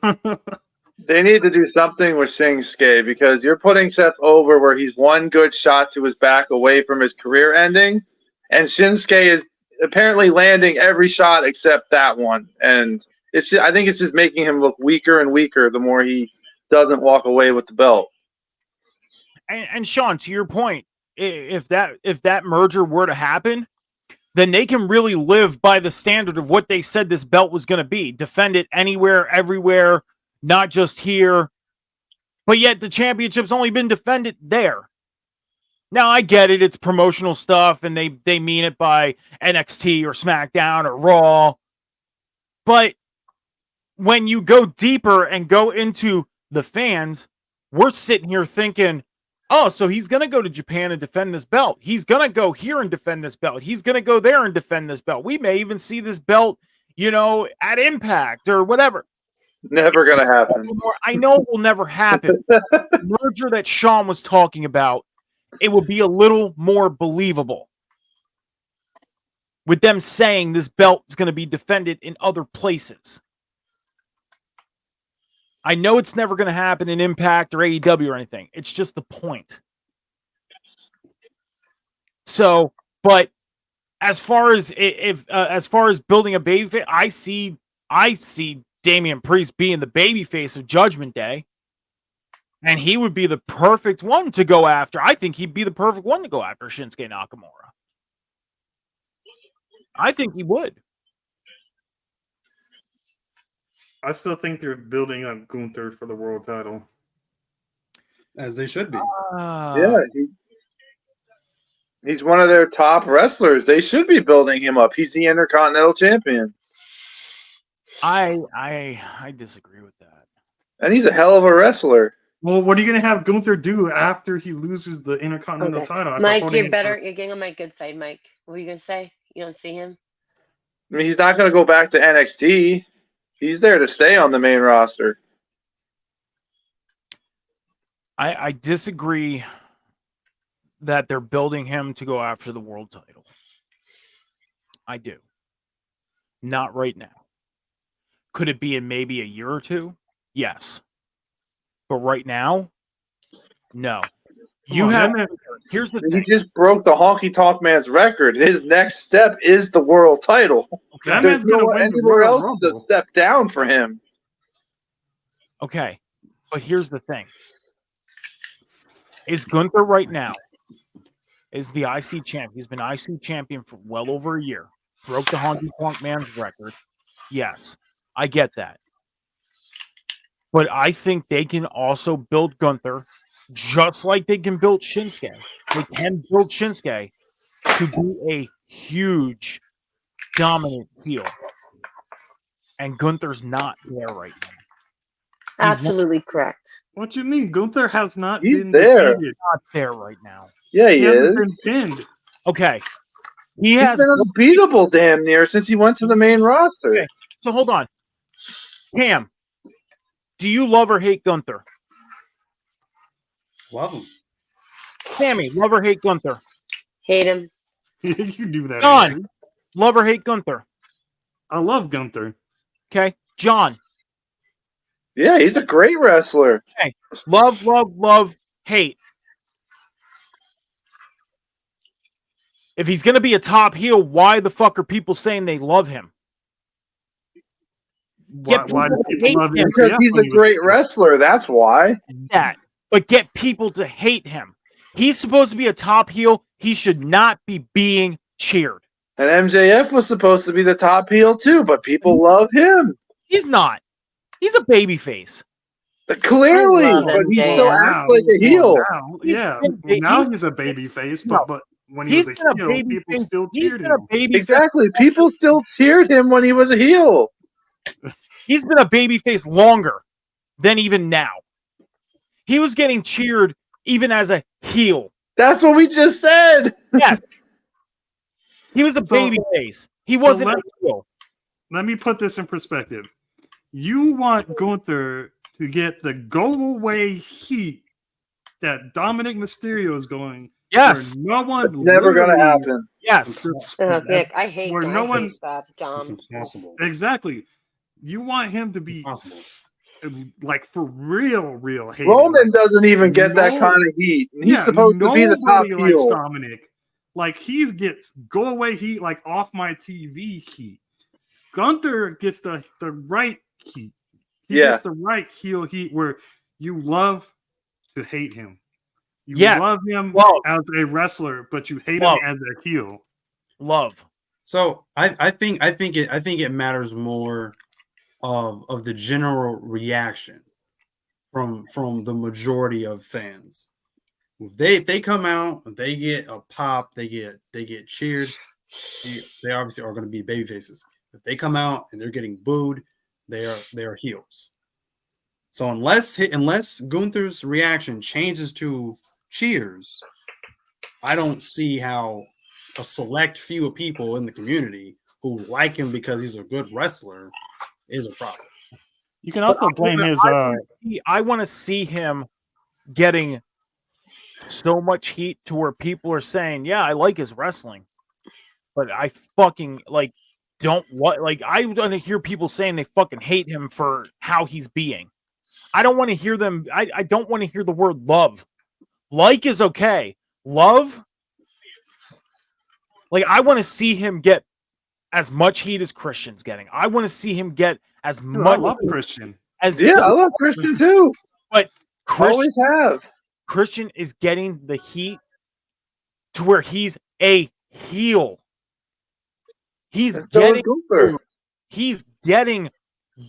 they need to do something with Shinsuke, because you're putting Seth over where he's one good shot to his back away from his career ending, and Shinsuke is apparently landing every shot except that one. And I think it's just making him look weaker and weaker the more he doesn't walk away with the belt. And Sean, to your point, if that merger were to happen, then they can really live by the standard of what they said this belt was going to be. Defend it anywhere, everywhere, not just here. But yet the championship's only been defended there. Now, I get it. It's promotional stuff, and they mean it by NXT or SmackDown or Raw. But when you go deeper and go into the fans, we're sitting here thinking, oh, so he's going to go to Japan and defend this belt. He's going to go here and defend this belt. He's going to go there and defend this belt. We may even see this belt, at Impact or whatever. Never going to happen. I know it will never happen. The merger that Sean was talking about, it would be a little more believable with them saying this belt is going to be defended in other places. I know it's never going to happen in Impact or AEW or anything. It's just the point. So, but as far as building a babyface, I see Damian Priest being the babyface of Judgment Day, and he would be the perfect one to go after. I think he'd be the perfect one to go after Shinsuke Nakamura. I think he would. I still think they're building up Gunther for the world title. As they should be. Yeah, he's one of their top wrestlers. They should be building him up. He's the Intercontinental Champion. I disagree with that. And he's a hell of a wrestler. Well, what are you going to have Gunther do after he loses the Intercontinental title? After Mike, holding you're it better. for- You're getting on my good side, Mike. What were you gonna say? You don't see him? I mean, he's not going to go back to NXT. He's there to stay on the main roster. I disagree that they're building him to go after the world title. I do. Not right now. Could it be in maybe a year or two? Yes. But right now, no. Here's the thing. He just broke the Honky Tonk Man's record. His next step is the world title. Okay. That There's man's going to no win the anywhere Royal else to Rumble. step down for him. Okay. But here's the thing. Is Gunther right now is the IC champ. He's been IC champion for well over a year. Broke the Honky Tonk Man's record. Yes. I get that. But I think they can also build Gunther just like they can build Shinsuke. They can build Shinsuke to be a huge, dominant heel. And Gunther's not there right now. Absolutely correct. What you mean? Gunther has not He's been there. defeated. Not there right now. Yeah, He he hasn't is. been pinned. Okay. He's been unbeatable damn near since he went to the main roster. Okay. So hold on. Cam, do you love or hate Gunther? Love him. Sammy, love or hate Gunther? Hate him. You do that. John, Andrew. love or hate Gunther? I love Gunther. Okay. John. Yeah, he's a great wrestler. Okay. Love, love, love, hate. If he's going to be a top heel, why the fuck are people saying they love him? Why do people love him? Because he's a great wrestler. That's why. That. But get people to hate him. He's supposed to be a top heel. He should not be being cheered. And MJF was supposed to be the top heel too, but people love him. He's not. He's a babyface. Clearly, but he still acts like a heel. Now he's a baby face, but when he was a heel, people still cheered him. Exactly. People still cheered him when he was a heel. He's been a babyface longer than even now. He was getting cheered even as a heel. That's what we just said. Yes. He was a babyface. He wasn't a heel. Let me put this in perspective. You want Gunther to get the go-away heat that Dominic Mysterio is going. Yes. No one. It's never going to happen. Yes. Nick, I hate where him. no I one. hate that, Dom. It's impossible. Exactly. You want him to be like for real hate. Roman doesn't even get that kind of heat. And he's supposed to be the top nobody likes heel. Dominic. Like he gets go away heat, like off my TV heat. Gunther gets the right heat. He gets the right heel heat where you love to hate him. You love him as a wrestler, but you hate him as a heel. Love. So I think it matters more of the general reaction from the majority of fans. If they come out, they get a pop, they get cheered, they obviously are going to be baby faces. If they come out and they're getting booed, they are heels. So unless Gunther's reaction changes to cheers, I don't see how a select few of people in the community who like him because he's a good wrestler is a problem. You can also blame his. I want to see him getting so much heat to where people are saying, "Yeah, I like his wrestling," but I fucking don't what I want to hear people saying they fucking hate him for how he's being. I don't want to hear them. I don't want to hear the word love. Like is okay. Love, I want to see him get as much heat as Christian's getting. I want to see him get as much. I love Christian. I love Christian too. But always have. Christian is getting the heat to where he's a heel. He's getting booed. He's getting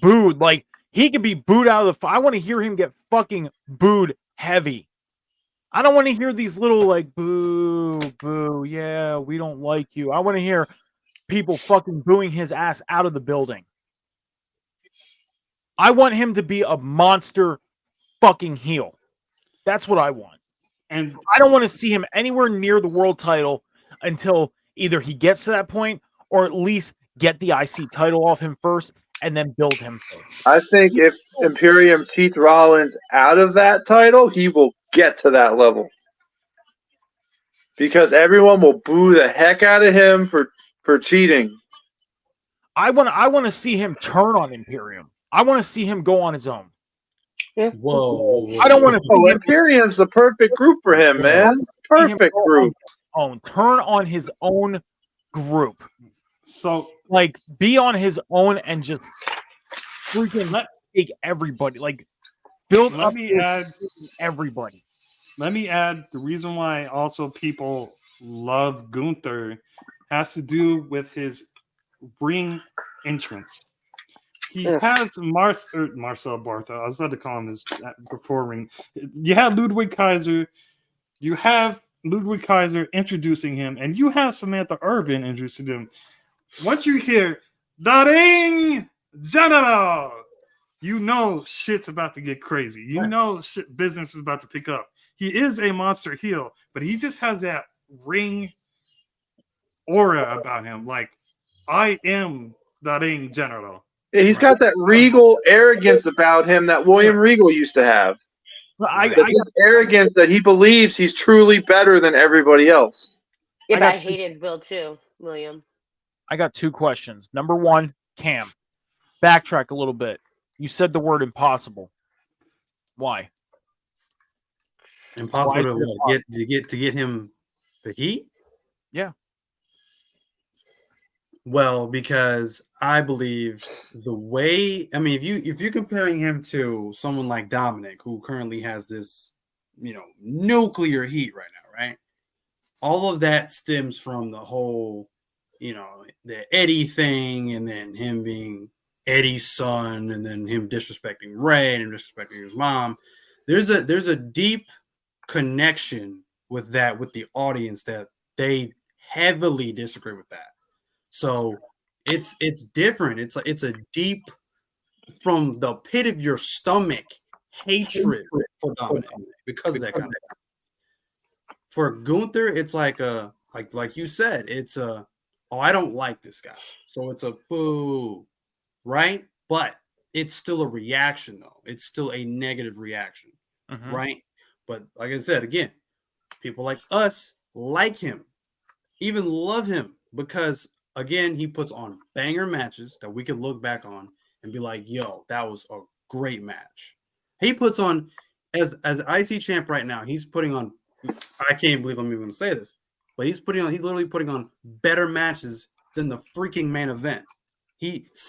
booed. Like he could be booed out of the. I want to hear him get fucking booed heavy. I don't want to hear these little boo, boo. Yeah, we don't like you. I want to hear people fucking booing his ass out of the building. I want him to be a monster fucking heel. That's what I want. And I don't want to see him anywhere near the world title until either he gets to that point or at least get the IC title off him first and then build him first. I think if Imperium cheats Rollins out of that title, he will get to that level. Because everyone will boo the heck out of him for cheating. I want to see him turn on Imperium. I want to see him go on his own. Whoa. I don't want to see him. Imperium's the perfect group for him, man. Perfect group. Turn on his own group. So, like, be on his own and just freaking take everybody. Like, build up everybody. Let me add the reason why also people love Gunther has to do with his ring entrance. He has Marcel Bartha. I was about to call him his before ring. You have Ludwig Kaiser. You have Ludwig Kaiser introducing him, and you have Samantha Urban introducing him. Once you hear the ring general, you know shit's about to get crazy. You know business is about to pick up. He is a monster heel, but he just has that ring aura about him. Like, I am the ring general. He's got that regal arrogance about him that William Regal used to have. This arrogance that he believes he's truly better than everybody else. Yeah, but I hated Will too, William. I got two questions. Number one, Cam, backtrack a little bit. You said the word impossible. Why? Impossible to get him the heat? Yeah. Well, because I believe the way, I mean, if you're comparing him to someone like Dominic, who currently has this, nuclear heat right now, right? All of that stems from the whole, the Eddie thing, and then him being Eddie's son, and then him disrespecting Ray and disrespecting his mom. There's a deep connection with the audience that they heavily disagree with that. So it's different. It's a deep, from the pit of your stomach, hatred for Dominic because of that kind of thing. For Gunther, it's like you said, it's I don't like this guy. So it's a boo, right? But it's still a reaction though. It's still a negative reaction, right? But like I said, again, people like us like him, even love him, because again, he puts on banger matches that we can look back on and be like, yo, that was a great match. He puts on, as IC champ right now, he's putting on, I can't believe I'm even going to say this, but he's literally putting on better matches than the freaking main event.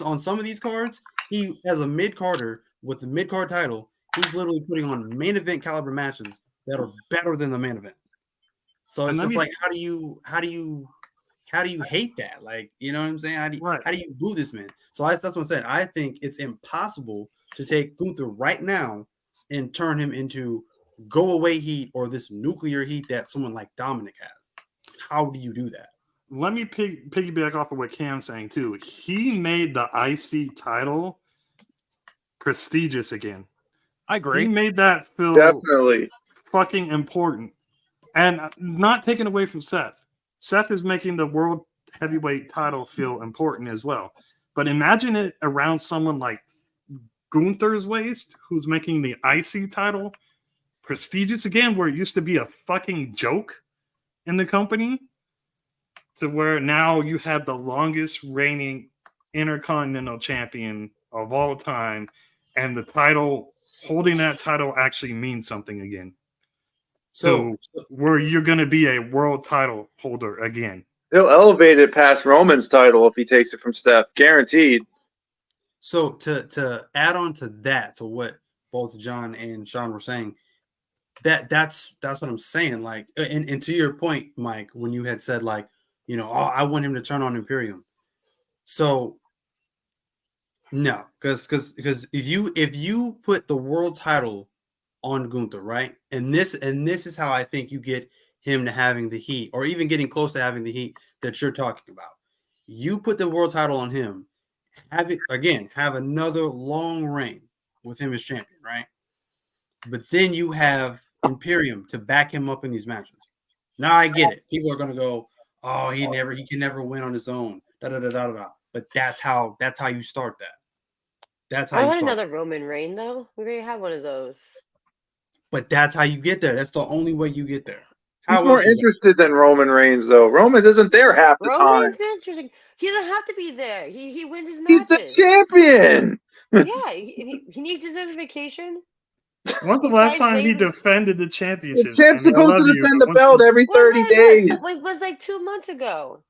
On some of these cards, he has a mid-carder with the mid-card title. He's literally putting on main event caliber matches that are better than the main event. So it's just like, how do you hate that? Like, you know what I'm saying? How do you boo this man? So that's what I'm saying. I think it's impossible to take Gunther right now and turn him into go away heat or this nuclear heat that someone like Dominic has. How do you do that? Let me piggyback off of what Cam's saying too. He made the IC title prestigious again. I agree. He made that feel definitely fucking important, and not taken away from Seth. Seth is making the world heavyweight title feel important as well. But imagine it around someone like Gunther's waist, who's making the IC title prestigious again, where it used to be a fucking joke in the company, to where now you have the longest reigning Intercontinental Champion of all time, and the title, holding that title actually means something again. So where you're going to be a world title holder again. He'll elevate it past Roman's title if he takes it from Steph, guaranteed. So to add on to that, to what both John and Sean were saying, that's what I'm saying. Like, and to your point, Mike, when you had said like, I want him to turn on Imperium. So no, because if you put the world title on Gunther, right, and this is how I think you get him to having the heat, or even getting close to having the heat that you're talking about. You put the world title on him, have another long reign with him as champion, right? But then you have Imperium to back him up in these matches. Now I get it. People are gonna go, oh, he can never win on his own. Da da da da da. But that's how you start that. That's how I you want start. another Roman reign though. We already have one of those. But that's how you get there. That's the only way you get there. He's How more else you get interested than Roman Reigns, though. Roman isn't there half the time. Roman's interesting. He doesn't have to be there. He wins his He's the matches. champion. Yeah, he needs his vacation. When's the last Besides time he leaving, defended the The championships? champ's Sammy, I supposed love to you, defend but the when's belt every 30 days. was like 2 months ago.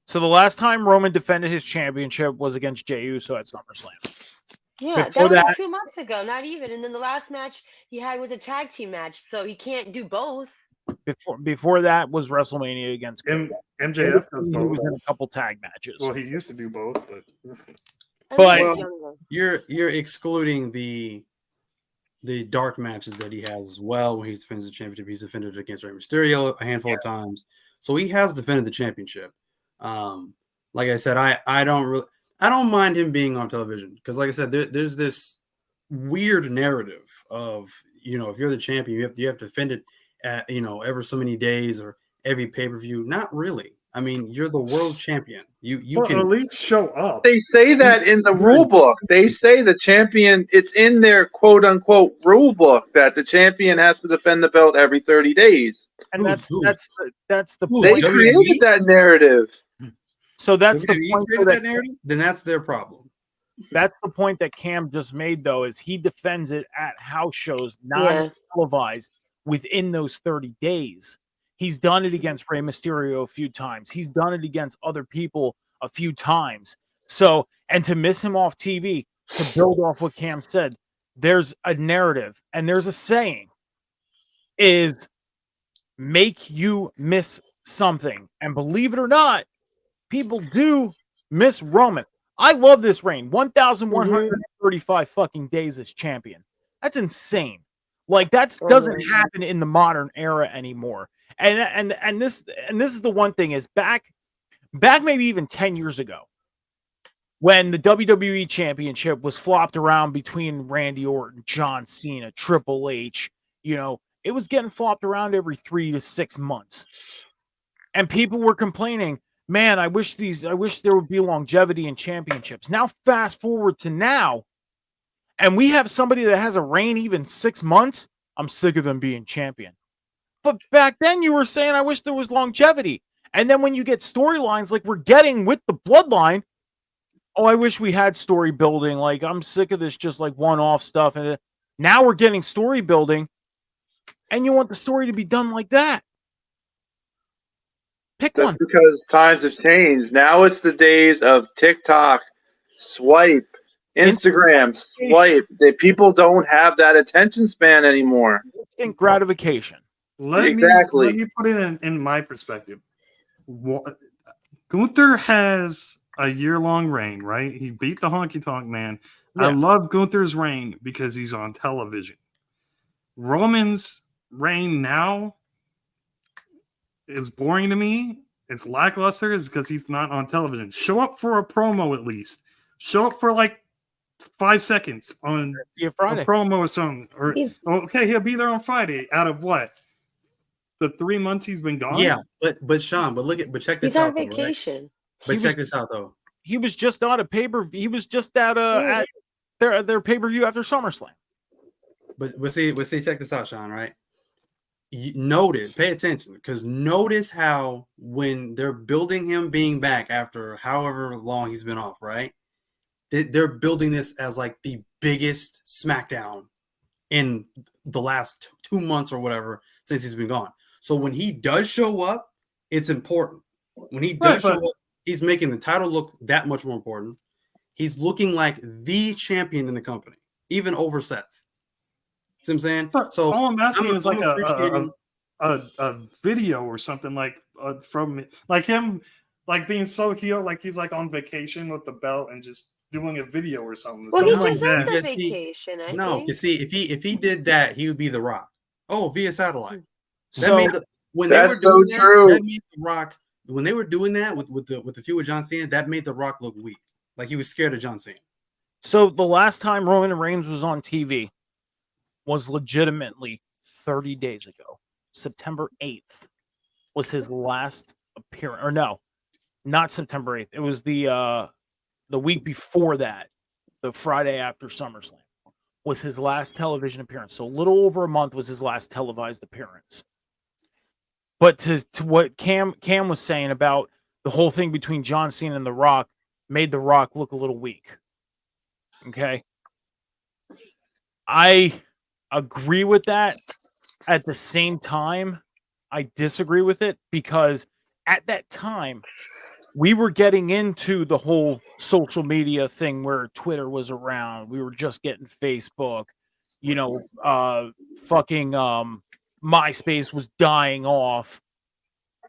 So the last time Roman defended his championship was against Jey Uso at SummerSlam. Yeah, Before that was like that, 2 months ago, not even. And then the last match he had was a tag team match, so he can't do both. before that was WrestleMania against MJF does He both. was in a couple tag matches. Well, he used to do both, but well, you're excluding the dark matches that he has as well. When he's defended the championship, he's defended it against Rey Mysterio a handful of times, so he has defended the championship. Like I said, I don't mind him being on television because, like I said, there's this weird narrative of if you're the champion, you have to defend it at ever so many days or every pay-per-view. Not really. I mean, you're the world champion. You can at least show up. They say that in the rule book. They say the champion, it's in their quote unquote rule book that the champion has to defend the belt every 30 days. And that's the They point. created that narrative. So that's the WWE point created that that narrative. Then that's their problem. That's the point that Cam just made, though, is he defends it at house shows, Yeah. non-televised, within those 30 days. He's done it against Rey Mysterio a few times. He's done it against other people a few times. So, and to miss him off TV, to build off what Cam said, there's a narrative and there's a saying is make you miss something. And believe it or not, people do miss Roman. I love this reign. 1,135 fucking days as champion. That's insane. Like that doesn't happen in the modern era anymore. And this is the one thing is back maybe even 10 years ago when the WWE championship was flopped around between Randy Orton, John Cena, Triple H, it was getting flopped around every 3 to 6 months. And people were complaining, man, I wish there would be longevity in championships. Now fast forward to now, and we have somebody that has a reign even 6 months. I'm sick of them being champion. But back then you were saying, I wish there was longevity. And then when you get storylines like we're getting with the bloodline, oh, I wish we had story building. Like, I'm sick of this just like one-off stuff. And now we're getting story building, and you want the story to be done like that. Pick That's one. because times have changed. Now it's the days of TikTok, swipe, Instagram, swipe. People don't have that attention span anymore. Instant gratification. Let me put it in my perspective. Gunther has a year-long reign, right? He beat the Honky Tonk Man. Yeah. I love Gunther's reign because he's on television. Roman's reign now is boring to me. It's lackluster is because he's not on television. Show up for a promo at least. Show up for like 5 seconds on a promo or something. Or okay, he'll be there on Friday. Out of what? The 3 months he's been gone? Yeah, but Sean, but check this He's out. on vacation. Though, right? But check this out though. He was just on a pay-per-view. He was just at their pay-per-view after SummerSlam. But see, check this out, Sean, right? Notice, pay attention, because notice how when they're building him being back after however long he's been off, right? They're building this as like the biggest SmackDown in the last 2 months or whatever since he's been gone. So when he does show up, it's important. When he does show up, he's making the title look that much more important. He's looking like the champion in the company, even over Seth. See what I'm saying? So all I'm asking is like a video or something like from like him, like being so heel, like he's like on vacation with the belt and just doing a video or something. Well, he like deserves that. a vacation. I no, think. you see, if he did that, he would be The Rock. Oh, via satellite. So when they that's were doing so true. that made The Rock. When they were doing that with the feud with John Cena, that made The Rock look weak. Like he was scared of John Cena. So the last time Roman Reigns was on TV was legitimately 30 days ago. September 8th was his last appearance. Or no, not September 8th. It was the week before that, the Friday after SummerSlam, was his last television appearance. So a little over a month was his last televised appearance. But to what Cam was saying about the whole thing between John Cena and The Rock made The Rock look a little weak. Okay. I agree with that. At the same time, I disagree with it because at that time, we were getting into the whole social media thing where Twitter was around. We were just getting Facebook, fucking MySpace was dying off.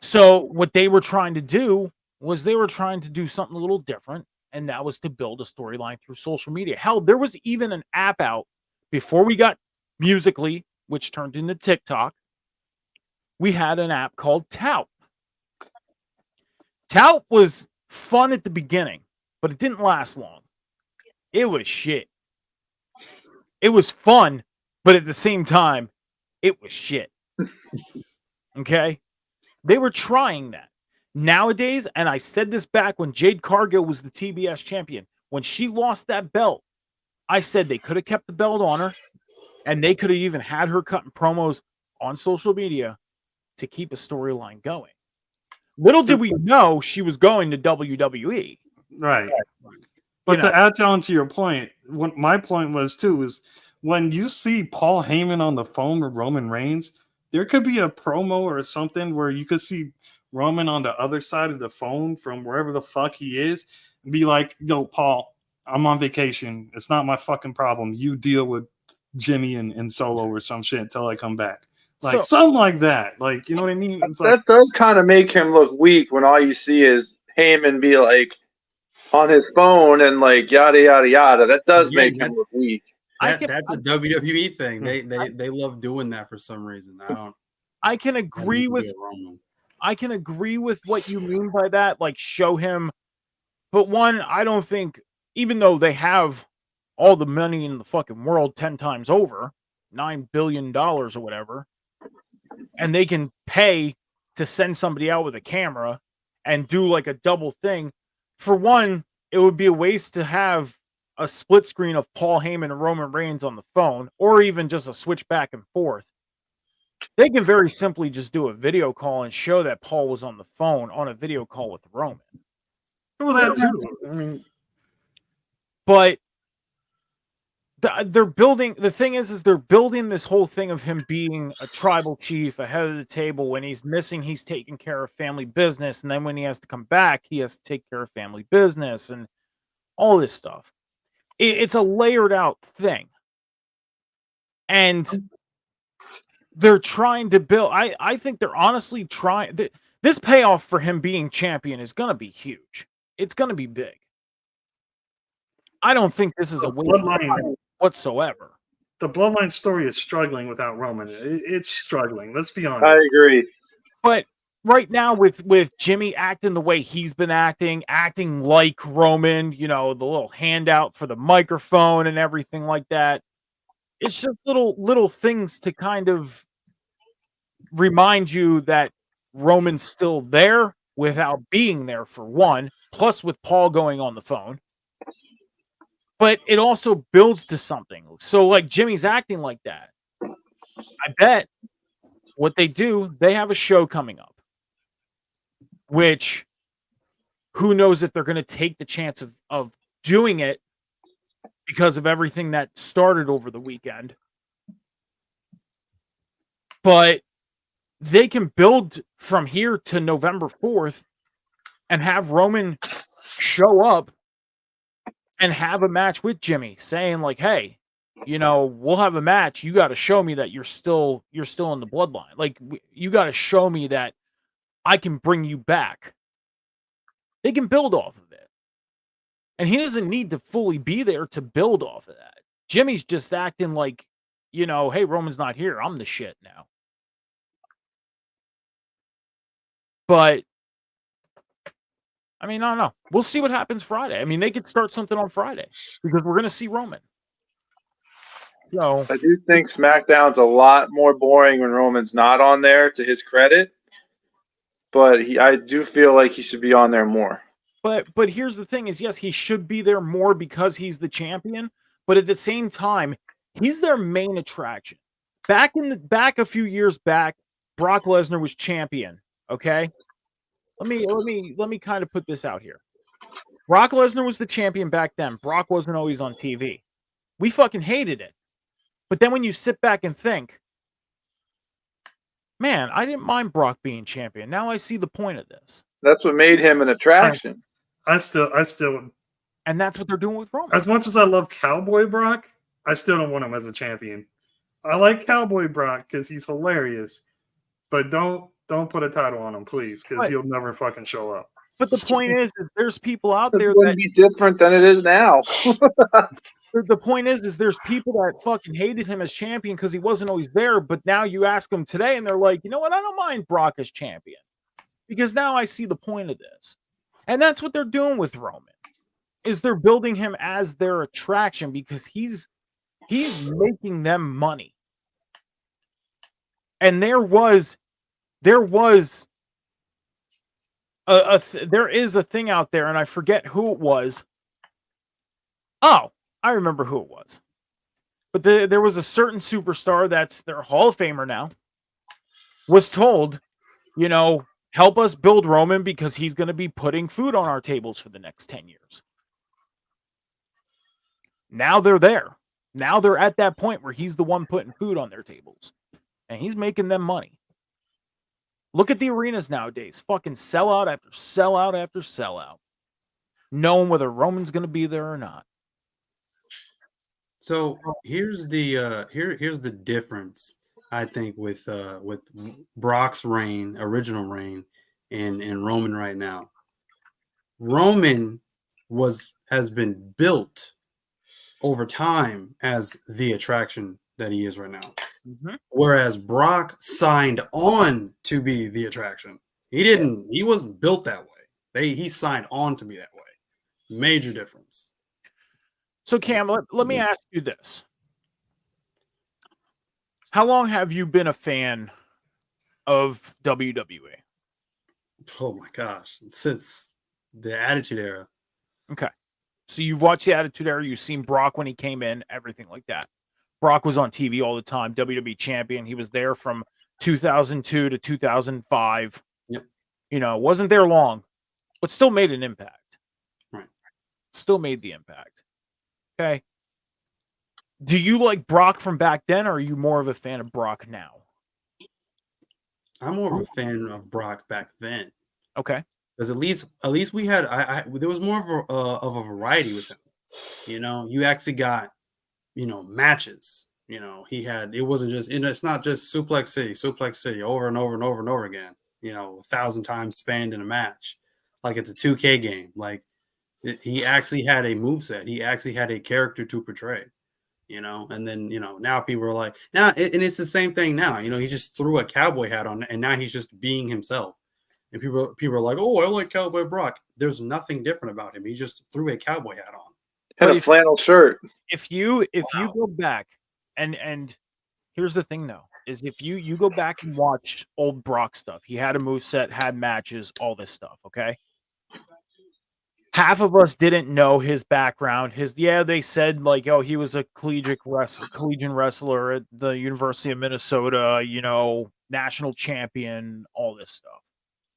So what they were trying to do was they were trying to do something a little different, and that was to build a storyline through social media. Hell, there was even an app out before we got Musical.ly, which turned into TikTok. We had an app called Tout. Tout was fun at the beginning, but it didn't last long. It was shit. It was fun, but at the same time, it was shit. Okay? They were trying that. Nowadays, and I said this back when Jade Cargill was the TBS champion, when she lost that belt, I said they could have kept the belt on her, and they could have even had her cutting promos on social media to keep a storyline going. Little did we know she was going to WWE. Right. But to add on to your point, what my point was too is when you see Paul Heyman on the phone with Roman Reigns, there could be a promo or something where you could see Roman on the other side of the phone from wherever the fuck he is and be like, yo, Paul, I'm on vacation. It's not my fucking problem. You deal with Jimmy and Solo or some shit until I come back. Like something like that. Like, you know what I mean? It's that does kind of make him look weak when all you see is Heyman be like on his phone and like yada yada yada. That does make him look weak. That's a WWE thing. They love doing that for some reason. I can agree with what you mean by that. Like show him, but one, I don't think, even though they have all the money in the fucking world 10 times over, $9 billion or whatever, and they can pay to send somebody out with a camera and do like a double thing. For one, it would be a waste to have a split screen of Paul Heyman and Roman Reigns on the phone, or even just a switch back and forth. They can very simply just do a video call and show that Paul was on the phone on a video call with Roman. Well, that too. I mean, but they're building. The thing is they're building this whole thing of him being a tribal chief, ahead of the table. When he's missing, he's taking care of family business, and then when he has to come back, he has to take care of family business and all this stuff. It's a layered out thing, and they're trying to build. I think they're honestly trying. This payoff for him being champion is going to be huge. It's going to be big. I don't think this is a waste of time whatsoever. The Bloodline story is struggling without Roman. It's struggling. Let's be honest. I agree. But right now, with Jimmy acting the way he's been acting like Roman, the little handout for the microphone and everything like that, it's just little things to kind of remind you that Roman's still there without being there, for one, plus with Paul going on the phone. But it also builds to something. So like Jimmy's acting like that. I bet what they do, they have a show coming up, which who knows if they're going to take the chance of doing it because of everything that started over the weekend. But they can build from here to November 4th and have Roman show up and have a match with Jimmy, saying like, hey, we'll have a match. You got to show me that you're still in the bloodline. Like, you got to show me that I can bring you back. They can build off of it. And he doesn't need to fully be there to build off of that. Jimmy's just acting like, hey, Roman's not here. I'm the shit now. But I mean, I don't know. We'll see what happens Friday. I mean, they could start something on Friday because we're going to see Roman. So I do think SmackDown's a lot more boring when Roman's not on there, to his credit. But I do feel like he should be on there more. But here's the thing: is yes, he should be there more because he's the champion. But at the same time, he's their main attraction. Back a few years back, Brock Lesnar was champion. Okay, let me kind of put this out here. Brock Lesnar was the champion back then. Brock wasn't always on TV. We fucking hated it. But then when you sit back and think, man, I didn't mind Brock being champion. Now I see the point of this. That's what made him an attraction. I still, and that's what they're doing with Roman. As much as I love Cowboy Brock, I still don't want him as a champion. I like Cowboy Brock because he's hilarious, but don't put a title on him, please, because he'll never fucking show up. But the point is there's people out there that be different than it is now. The point is there's people that fucking hated him as champion because he wasn't always there. But now you ask them today, and they're like, you know what? I don't mind Brock as champion because now I see the point of this, and that's what they're doing with Roman. Is they're building him as their attraction because he's making them money. And there is a thing out there, and I forget who it was. Oh, I remember who it was. But there was a certain superstar that's their Hall of Famer now, was told, you know, help us build Roman because he's going to be putting food on our tables for the next 10 years. Now they're there. Now they're at that point where he's the one putting food on their tables. And he's making them money. Look at the arenas nowadays. Fucking sellout after sellout after sellout. Knowing whether Roman's going to be there or not. So here's the here's the difference, I think, with Brock's reign, original reign, and Roman right now. Roman has been built over time as the attraction that he is right now. Mm-hmm. Whereas Brock signed on to be the attraction. He wasn't built that way. He signed on to be that way. Major difference. So Cam, let me ask you this. How long have you been a fan of WWE? Oh my gosh. Since the Attitude Era. Okay. So you've watched the Attitude Era, you've seen Brock when he came in, everything like that. Brock was on TV all the time, WWE champion. He was there from 2002 to 2005. Yep. You know, wasn't there long, but still made an impact. Right. Still made the impact. Okay. Do you like Brock from back then, or are you more of a fan of Brock now? I'm more of a fan of Brock back then. Okay. Because at least we had there was more of a variety with him. You know, you actually got, you know, matches. You know, it wasn't just, it's not just suplex city over and over and over and over again. You know, 1,000 times spanned in a match, like it's a 2K game. Like he actually had a moveset. He actually had a character to portray. You know, and then, you know, now people are like, and it's the same thing now. You know, he just threw a cowboy hat on, and now he's just being himself. And people are like, oh, I like Cowboy Brock. There's nothing different about him. He just threw a cowboy hat on. And a flannel shirt. If you go back and here's the thing though, is if you go back and watch old Brock stuff, he had a moveset, had matches, all this stuff, okay? Half of us didn't know his background. They said like, oh, he was a collegiate wrestler at the University of Minnesota, you know, national champion, all this stuff.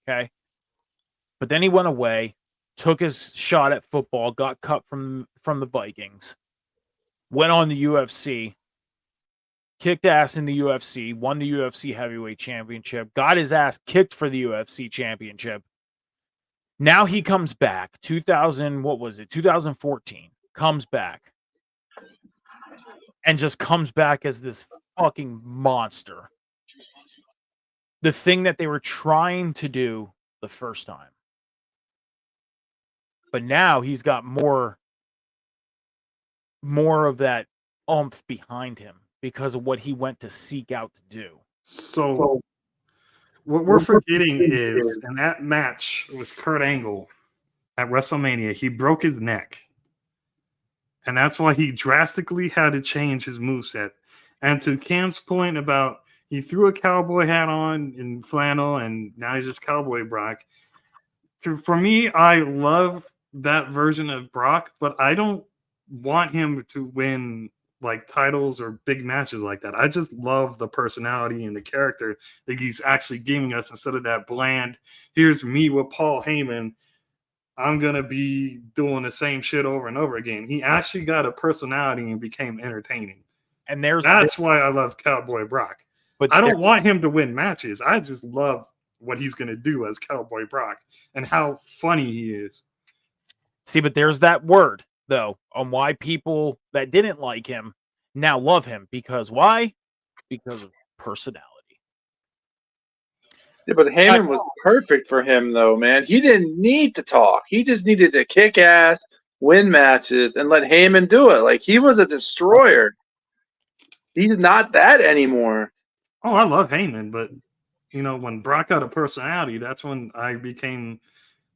Okay. But then he went away, took his shot at football, got cut from the Vikings, went on the UFC, kicked ass in the UFC, won the UFC heavyweight championship, got his ass kicked for the UFC championship. Now he comes back, 2014, comes back and just comes back as this fucking monster. The thing that they were trying to do the first time. But now he's got more of that oomph behind him because of what he went to seek out to do. So what we're forgetting is in that match with Kurt Angle, at WrestleMania, he broke his neck. And that's why he drastically had to change his moveset. And to Cam's point about he threw a cowboy hat on in flannel and now he's just Cowboy Brock. For me, I love that version of Brock, but I don't want him to win like titles or big matches like that. I just love the personality and the character that he's actually giving us instead of that bland, here's me with Paul Heyman, I'm going to be doing the same shit over and over again. He actually got a personality and became entertaining. And that's why I love Cowboy Brock. But I don't want him to win matches. I just love what he's going to do as Cowboy Brock and how funny he is. See, but there's that word, though, on why people that didn't like him now love him. Because why? Because of personality. Yeah, but Heyman was perfect for him, though, man. He didn't need to talk. He just needed to kick ass, win matches, and let Heyman do it. Like, he was a destroyer. He's not that anymore. Oh, I love Heyman, but, you know, when Brock got a personality, that's when I became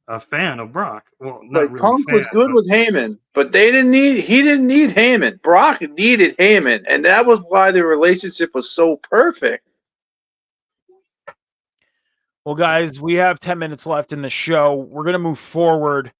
a fan of Brock. Well, not Like, really Punk fan, was good with Heyman, but he didn't need Heyman. Brock needed Heyman, and that was why the relationship was so perfect. Well, guys, we have 10 minutes left in the show. We're going to move forward.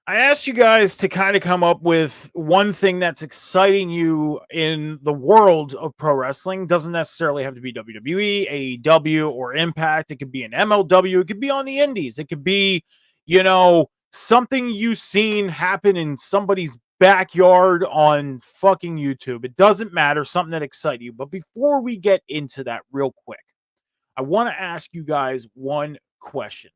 I asked you guys to kind of come up with one thing that's exciting you in the world of pro wrestling. Doesn't necessarily have to be WWE, AEW, or Impact. It could be an MLW. It could be on the indies. It could be, you know, something you've seen happen in somebody's backyard on fucking YouTube. It doesn't matter. Something that excites you. But before we get into that real quick, I want to ask you guys one question.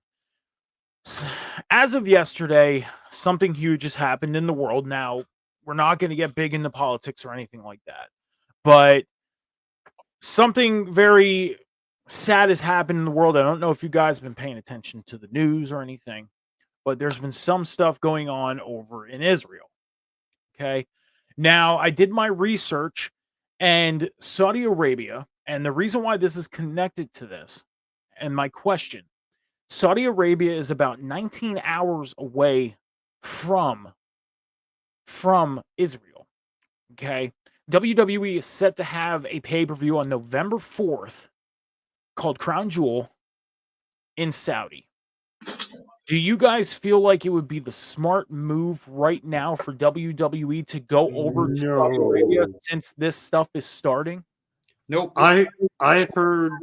As of yesterday, something huge has happened in the world. Now, we're not going to get big into politics or anything like that, but something very sad has happened in the world. I don't know if you guys have been paying attention to the news or anything, but there's been some stuff going on over in Israel. Okay. Now, I did my research, and Saudi Arabia, and the reason why this is connected to this, and my question, Saudi Arabia is about 19 hours away from Israel. Okay. WWE is set to have a pay-per-view on November 4th called Crown Jewel in Saudi. Do you guys feel like it would be the smart move right now for WWE to go over to Saudi Arabia since this stuff is starting? Nope. I heard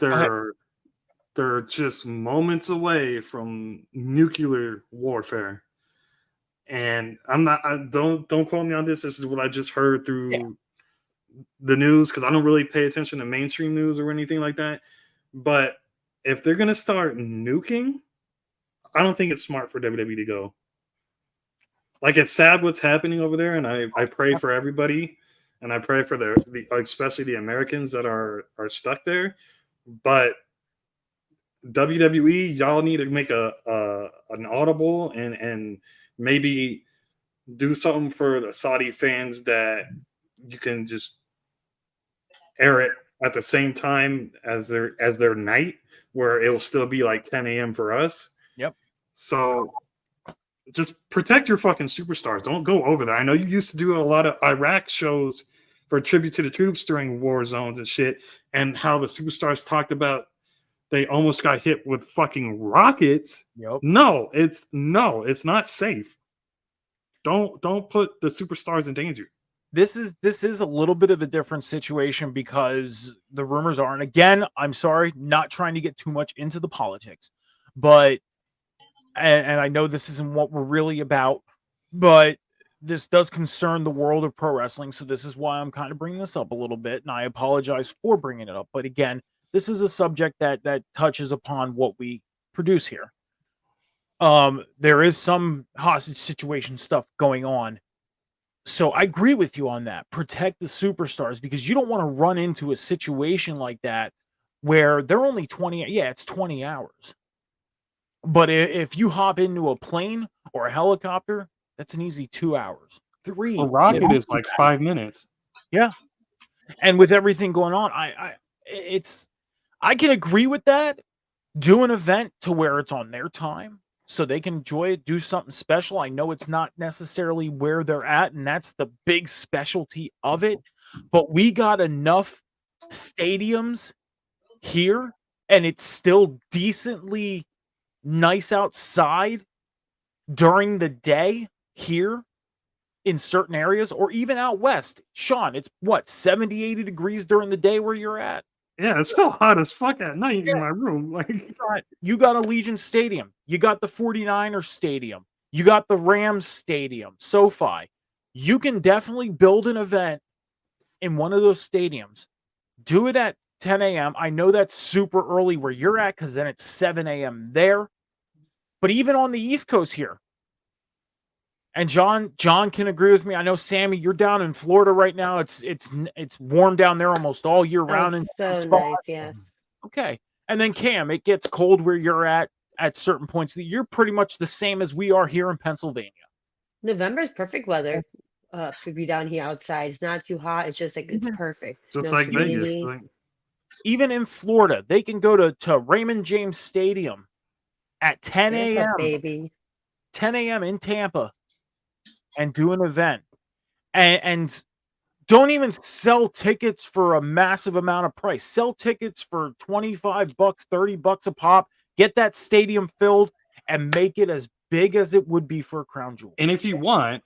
they're just moments away from nuclear warfare. And don't quote me on this. This is what I just heard through the news, because I don't really pay attention to mainstream news or anything like that. But if they're gonna start nuking, I don't think it's smart for WWE to go. Like, it's sad what's happening over there, and I pray for everybody, and I pray for the especially the Americans that are stuck there. But WWE, y'all need to make an audible and maybe do something for the Saudi fans that you can just air it at the same time as their night, where it will still be like 10 a.m. for us. Yep. So just protect your fucking superstars. Don't go over there. I know you used to do a lot of Iraq shows for Tribute to the Troops during war zones and shit, and how the superstars talked about they almost got hit with fucking rockets. Yep. No, it's not safe. Don't put the superstars in danger. This is a little bit of a different situation because the rumors are, and again, I'm sorry, not trying to get too much into the politics, but and I know this isn't what we're really about, but this does concern the world of pro wrestling, so this is why I'm kind of bringing this up a little bit, and I apologize for bringing it up. But again, this is a subject that touches upon what we produce here. There is some hostage situation stuff going on. So I agree with you on that. Protect the superstars, because you don't want to run into a situation like that where they're only 20. Yeah, it's 20 hours. But if you hop into a plane or a helicopter, that's an easy 2 hours. 3. A rocket is like 5 minutes. Yeah. And with everything going on, I can agree with that, Do an event to where it's on their time so they can enjoy it, do something special. I know it's not necessarily where they're at, and that's the big specialty of it, but we got enough stadiums here, and it's still decently nice outside during the day here in certain areas, or even out west. Sean, it's what, 70, 80 degrees during the day where you're at? Yeah, it's still hot as fuck at night in my room. Like, you got Allegiant Stadium, you got the 49ers Stadium, you got the Rams Stadium, SoFi. You can definitely build an event in one of those stadiums. Do it at 10 a.m. I know that's super early where you're at because then it's 7 a.m. there. But even on the East Coast here, and John can agree with me. I know, Sammy, you're down in Florida right now. It's warm down there almost all year round. Oh, In so some nice, spots. yes. Okay. And then Cam, it gets cold where you're at certain points. You're pretty much the same as we are here in Pennsylvania. November is perfect weather to be down here outside. It's not too hot. It's just like it's perfect. just No like Vegas. humidity. Like, Even in Florida, they can go to Raymond James Stadium at 10 Tampa, a.m. baby. 10 a.m. in Tampa and do an event. And don't even sell tickets for a massive amount of price. Sell tickets for $25, $30 a pop. Get that stadium filled and make it as big as it would be for a crown jewel. and if you want,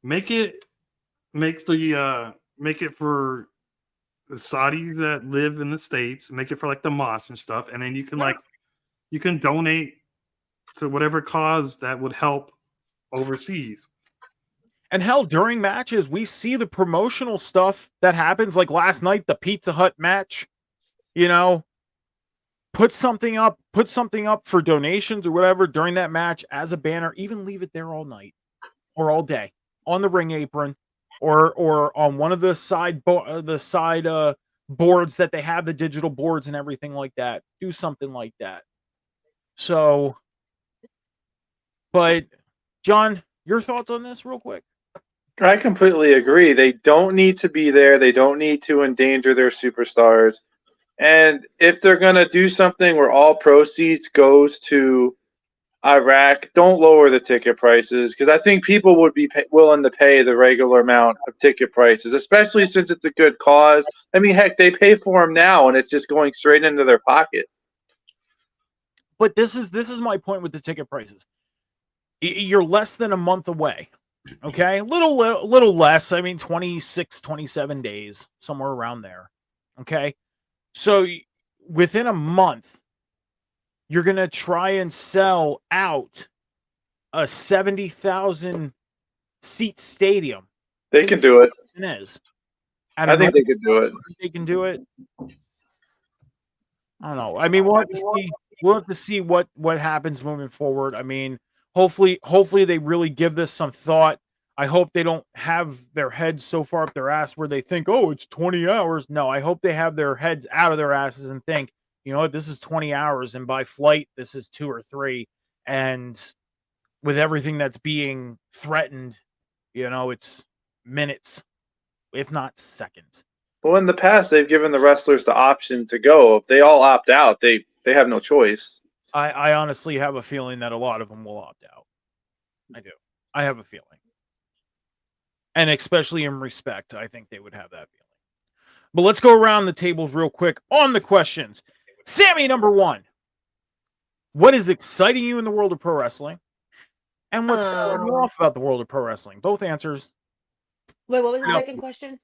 make it for the Saudis that live in the States, make it for like the mosques and stuff, and then you can you can donate to whatever cause that would help overseas. And hell, during matches, we see the promotional stuff that happens. Like last night, the Pizza Hut match, put something up for donations or whatever during that match as a banner. Even leave it there all night or all day on the ring apron or on one of the side boards that they have, the digital boards and everything like that. Do something like that. So, but John, your thoughts on this real quick? I completely agree. They don't need to be there. They don't need to endanger their superstars. And if they're going to do something where all proceeds goes to Iraq, don't lower the ticket prices, because I think people would be willing to pay the regular amount of ticket prices, especially since it's a good cause. I mean, heck, they pay for them now, and it's just going straight into their pocket. But this is my point with the ticket prices. You're less than a month away. Okay, little less. I mean, 26, 27 days, somewhere around there. Okay, so within a month, you're gonna try and sell out a 70,000 seat stadium. They can do it. It is. I think they could do it. They can do it. I don't know. I mean, we'll have to see. We'll have to see what happens moving forward. I mean, hopefully they really give this some thought. I hope they don't have their heads so far up their ass where they think, oh, it's 20 hours. No, I hope they have their heads out of their asses and think, you know what, this is 20 hours, and by flight, this is 2 or 3. And with everything that's being threatened, it's minutes, if not seconds. Well, in the past, they've given the wrestlers the option to go. If they all opt out, they have no choice. I honestly have a feeling that a lot of them will opt out. I do. I have a feeling. And especially in respect, I think they would have that feeling. But let's go around the tables real quick on the questions. Sammy, number 1. What is exciting you in the world of pro wrestling? And what's throwing you off about the world of pro wrestling? Both answers. Wait, what was the second question?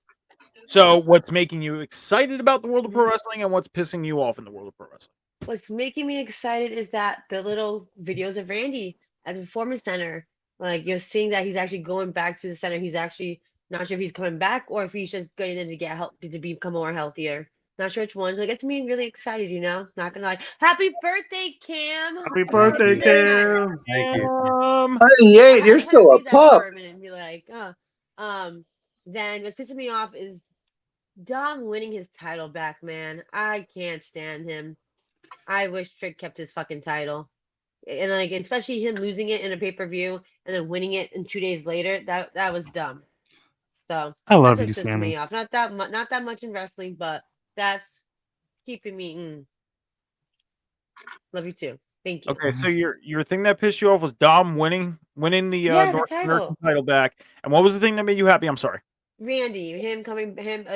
So, what's making you excited about the world of pro wrestling, and what's pissing you off in the world of pro wrestling? What's making me excited is that the little videos of Randy at the Performance Center, like you're seeing that he's actually going back to the center. He's actually not sure if he's coming back or if he's just going in to get help to become more healthier. Not sure which one. So it gets me really excited, Not gonna lie. Happy birthday, Cam! Happy birthday, Cam! Thank you. 28, you're still a pup. And be like, then what's pissing me off is Dom winning his title back, man. I can't stand him. I wish Trick kept his fucking title. And like especially him losing it in a pay-per-view and then winning it and 2 days later, that was dumb. So I love that's you, what pissed Sammy. me off. Not that much in wrestling, but that's keeping me Love you too. Thank you. Okay, so your thing that pissed you off was Dom winning the Yeah, the North American title. title back. And what was the thing that made you happy? I'm sorry. Randy, him,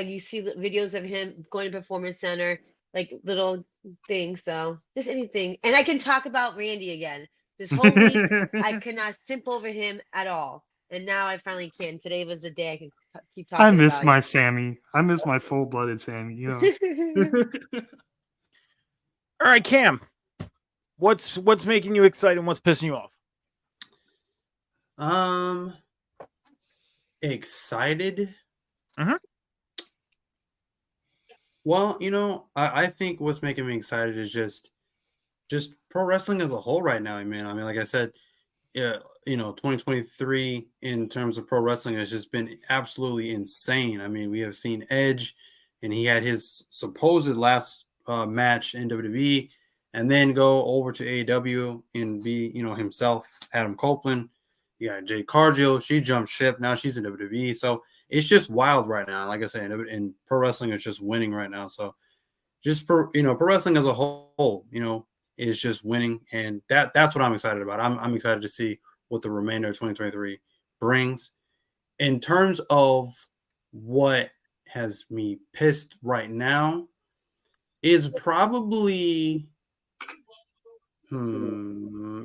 you see the videos of him going to Performance Center, like little things. So just anything, and I can talk about Randy again. This whole week, I could not simp over him at all, and now I finally can. Today was the day I can keep I talking miss about my it. Sammy. I miss my full-blooded Sammy. You know. All right, Cam. What's making you excited and what's pissing you off? Excited. Mm-hmm. Well, I think what's making me excited is just pro wrestling as a whole right now. I mean, like I said, yeah, 2023 in terms of pro wrestling has just been absolutely insane. I mean, we have seen Edge, and he had his supposed last match in WWE, and then go over to AEW and be, himself, Adam Copeland. You got Jade Cargill. She jumped ship. Now she's in WWE. So it's just wild right now. Like I said, and pro wrestling is just winning right now. So just pro wrestling as a whole, is just winning, and that's what I'm excited about. I'm excited to see what the remainder of 2023 brings. In terms of what has me pissed right now is probably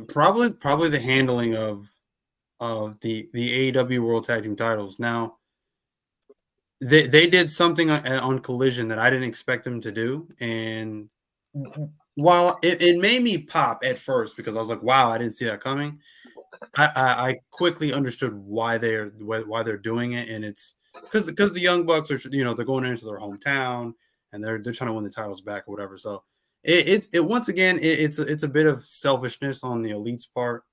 probably the handling of the AEW World Tag Team titles. Now they did something on Collision that I didn't expect them to do, and while it made me pop at first because I was like, wow, I didn't see that coming. I quickly understood why they're doing it, and it's because the Young Bucks are they're going into their hometown and they're trying to win the titles back or whatever. So it's once again it's a bit of selfishness on the Elite's part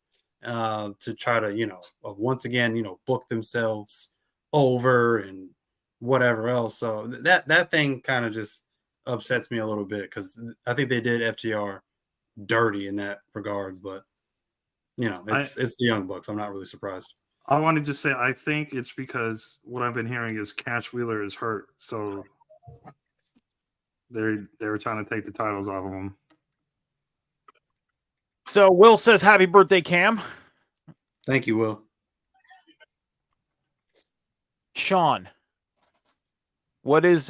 to try to once again book themselves over and whatever else. So that thing kind of just upsets me a little bit because I think they did FTR dirty in that regard, but it's the Young Bucks. I'm not really surprised. I want to just say I think it's because what I've been hearing is Cash Wheeler is hurt, so they're trying to take the titles off of him. So Will says, "Happy birthday, Cam." Thank you, Will. Sean, what is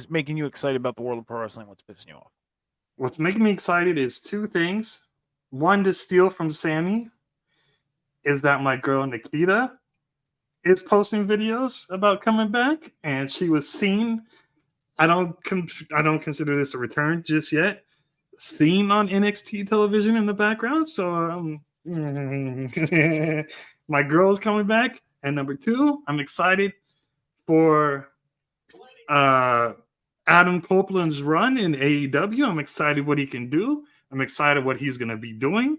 making you excited about the world of pro wrestling? What's pissing you off? What's making me excited is two things. One, to steal from Sammy, is that my girl Nikita is posting videos about coming back, and she was seen. I don't consider this a return just yet. Seen on NXT television in the background, so my girl's coming back. And number two, I'm excited for Adam Copeland's run in AEW. I'm excited what he can do. I'm excited what he's going to be doing,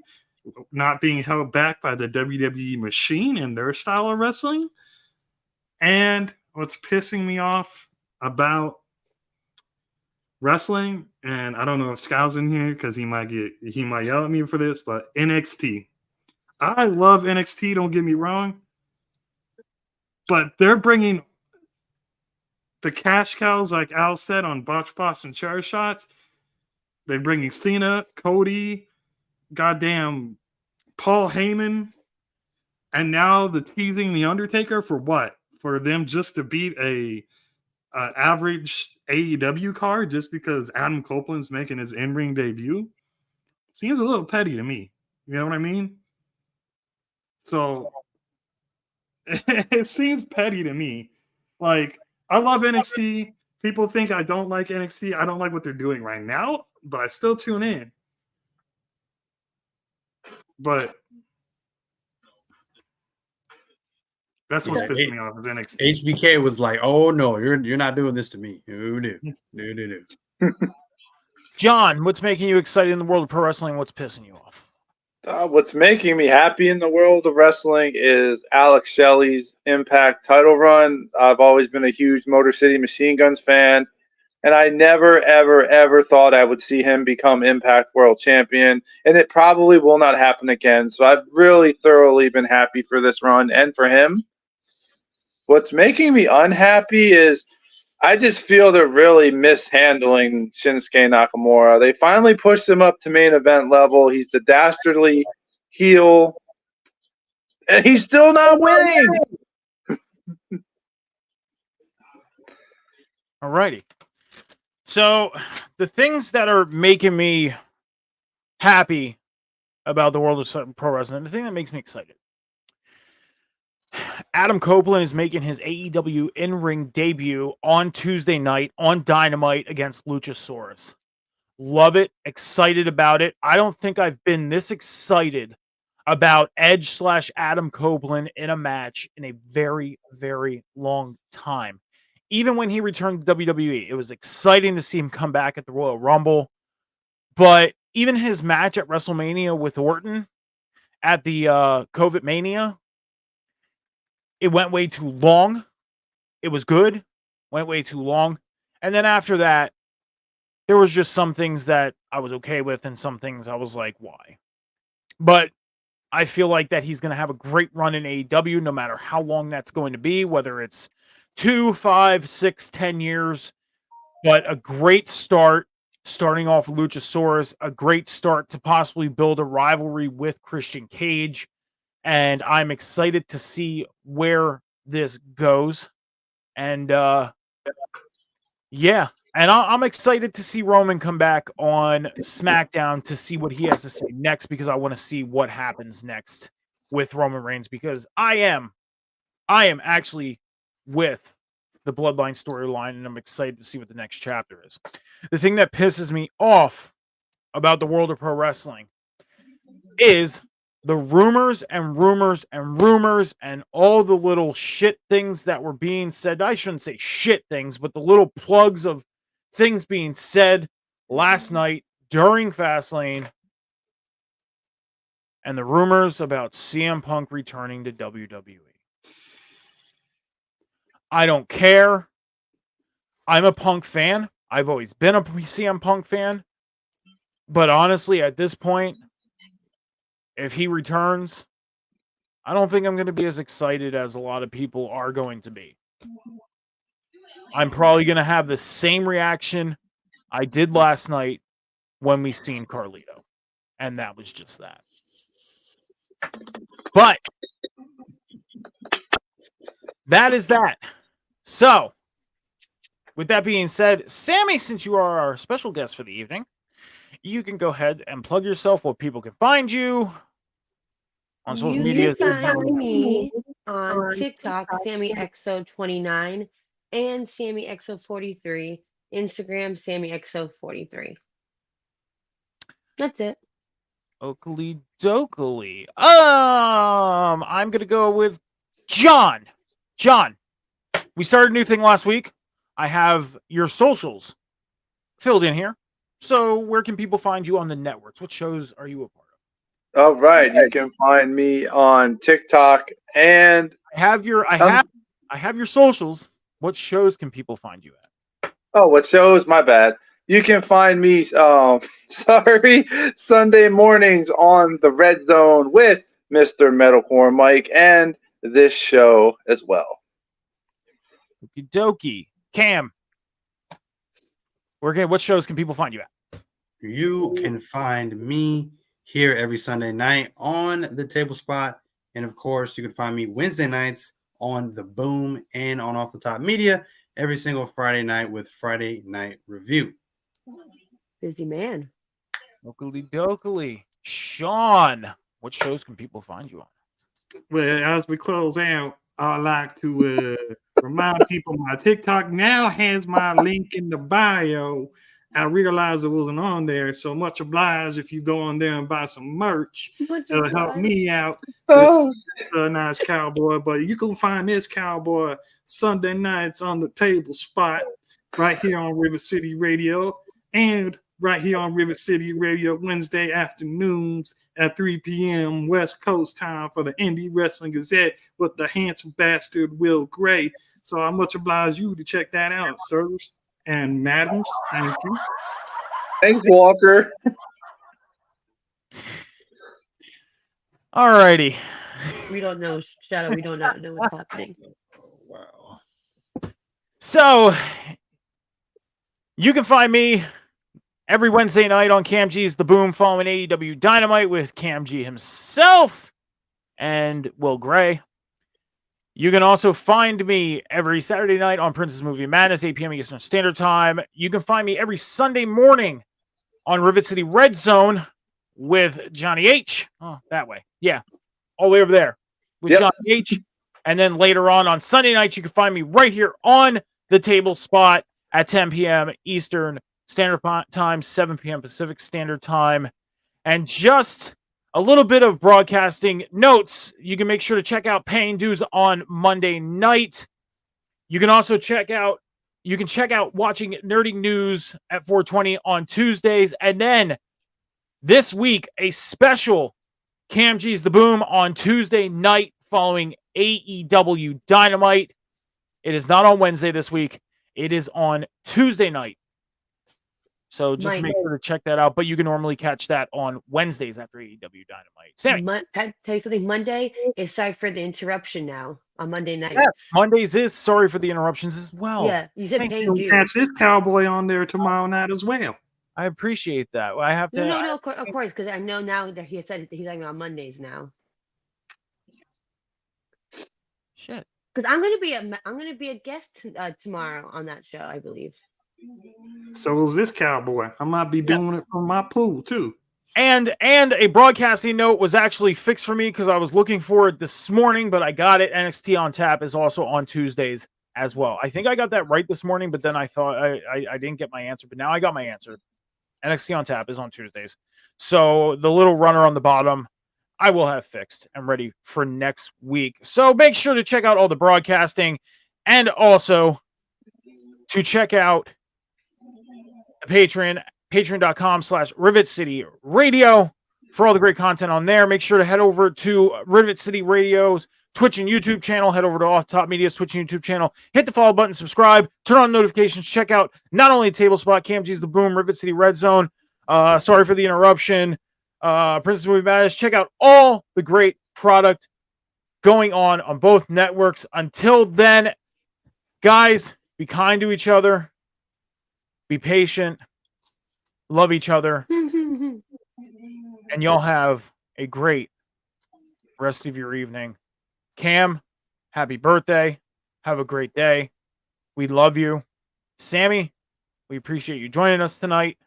not being held back by the WWE machine and their style of wrestling. And what's pissing me off about wrestling, and I don't know if Scal's in here because he might yell at me for this, but NXT. I love NXT, don't get me wrong, but they're bringing the cash cows, like Al said, on Botch Boss and Chair Shots. They're bringing Cena, Cody, goddamn Paul Heyman, and now the teasing the Undertaker for what? For them just to beat a average AEW card just because Adam Copeland's making his in-ring debut? Seems a little petty to me. You know what I mean? So it seems petty to me. Like, I love NXT. People think I don't like NXT. I don't like what they're doing right now, but I still tune in. But that's what's pissing me off is NXT. HBK was like, "Oh no, you're not doing this to me." No. John, what's making you excited in the world of pro wrestling? What's pissing you off? What's making me happy in the world of wrestling is Alex Shelley's Impact title run. I've always been a huge Motor City Machine Guns fan, and I never, ever, ever thought I would see him become Impact World Champion, and it probably will not happen again. So I've really thoroughly been happy for this run and for him. What's making me unhappy is I just feel they're really mishandling Shinsuke Nakamura. They finally pushed him up to main event level. He's the dastardly heel, and he's still not winning. Alrighty. So the things that are making me happy about the world of pro wrestling, the thing that makes me excited. Adam Copeland is making his AEW in-ring debut on Tuesday night on Dynamite against Luchasaurus. Love it. Excited about it. I don't think I've been this excited about Edge / Adam Copeland in a match in a very, very long time. Even when he returned to WWE, it was exciting to see him come back at the Royal Rumble. But even his match at WrestleMania with Orton at the COVID Mania, it went way too long. It was good, went way too long. And then after that, there was just some things that I was okay with and some things I was like, why? But I feel like that he's going to have a great run in AEW, no matter how long that's going to be, whether it's 2, 5, 6, 10 years. But a great start, starting off with Luchasaurus, a great start to possibly build a rivalry with Christian Cage. And I'm excited to see where this goes. And yeah, and I'm excited to see Roman come back on SmackDown to see what he has to say next, because I want to see what happens next with Roman Reigns, because I am actually with the Bloodline storyline, and I'm excited to see what the next chapter is. The thing that pisses me off about the world of pro wrestling is the rumors and rumors and rumors and all the little shit things that were being said. I shouldn't say shit things, but the little plugs of things being said last night during FastLane, and the rumors about CM Punk returning to WWE. I don't care. I'm a Punk fan. I've always been a CM Punk fan. But honestly, at this point, if he returns, I don't think I'm going to be as excited as a lot of people are going to be. I'm probably going to have the same reaction I did last night when we seen Carlito. And that was just that. But that is that. So, with that being said, Sammy, since you are our special guest for the evening, you can go ahead and plug yourself where people can find you on social media. You can find me on TikTok, SammyXO29, and SammyXO43. Instagram, SammyXO43. That's it. Oakley Dokley. I'm gonna go with John. John, we started a new thing last week. I have your socials filled in here. So where can people find you on the networks? What shows are you a part of? All right, you can find me on TikTok, and I have your socials. What shows can people find you at? Oh, what shows? My bad. You can find me, Sunday mornings on the Red Zone with Mr. Metalcore Mike and this show as well. Okie dokie. Cam, what shows can people find you at? You can find me here every Sunday night on the Table Spot. And of course, you can find me Wednesday nights on the Boom and on Off the Top Media every single Friday night with Friday Night Review. Busy man. Oakley dokley. Sean, what shows can people find you on? Well, as we close out, I'd like to remind people my TikTok now has my link in the bio. I realized it wasn't on there, so much obliged if you go on there and buy some merch. It'll help me out. This a nice cowboy, but you can find this cowboy Sunday nights on the Table Spot right here on River City Radio, and right here on River City Radio Wednesday afternoons at 3 p.m. West Coast time for the Indie Wrestling Gazette with the handsome bastard Will Gray. So I much oblige you to check that out, sirs and madams. Thank you. Thanks, Walker. All righty. We don't know, Shadow. We do not know what's happening. Wow. So you can find me every Wednesday night on Cam G's The Boom following AEW Dynamite with Cam G himself and Will Gray. You can also find me every Saturday night on Princess Movie Madness, 8 p.m. Eastern Standard Time. You can find me every Sunday morning on Rivet City Red Zone with Johnny H. Oh, that way. Yeah, all the way over there with Johnny H. And then later on Sunday nights, you can find me right here on the table spot at 10 p.m. Eastern Standard Time, 7 p.m. Pacific Standard Time. And just a little bit of broadcasting notes. You can make sure to check out Paying Dues on Monday night. You can also check out watching Nerdy News at 420 on Tuesdays. And then this week, a special Cam G's The Boom on Tuesday night following AEW Dynamite. It is not on Wednesday this week. It is on Tuesday night. So just make sure to check that out. But you can normally catch that on Wednesdays after AEW Dynamite. Sammy. Can I tell you something? Monday is sorry for the interruption now on Monday nights. Yes, Mondays is sorry for the interruptions as well. Yeah, you said Paying Dues. Catch this cowboy on there tomorrow night as well. I appreciate that. I have to. No, of course, because I know now that he said he's like on Mondays now. Shit. Because I'm gonna be a guest tomorrow on that show, I believe. So is this cowboy. I might be doing it from my pool too. And a broadcasting note was actually fixed for me because I was looking for it this morning, but I got it. NXT on Tap is also on Tuesdays as well. I think I got that right this morning, but then I thought I didn't get my answer. But now I got my answer. NXT on Tap is on Tuesdays. So the little runner on the bottom, I will have fixed and ready for next week. So make sure to check out all the broadcasting and also to check out Patreon, patreon.com/Rivet City Radio for all the great content on there. Make sure to head over to Rivet City Radio's Twitch and YouTube channel. Head over to Off Top Media's Twitch and YouTube channel. Hit the follow button, subscribe, turn on notifications. Check out not only Table Spot, Cam G's The Boom, Rivet City Red Zone. Sorry for the interruption. Princess Movie Madness. Check out all the great product going on both networks. Until then, guys, be kind to each other. Be patient. Love each other. And y'all have a great rest of your evening. Cam, happy birthday. Have a great day. We love you. Sammy, we appreciate you joining us tonight.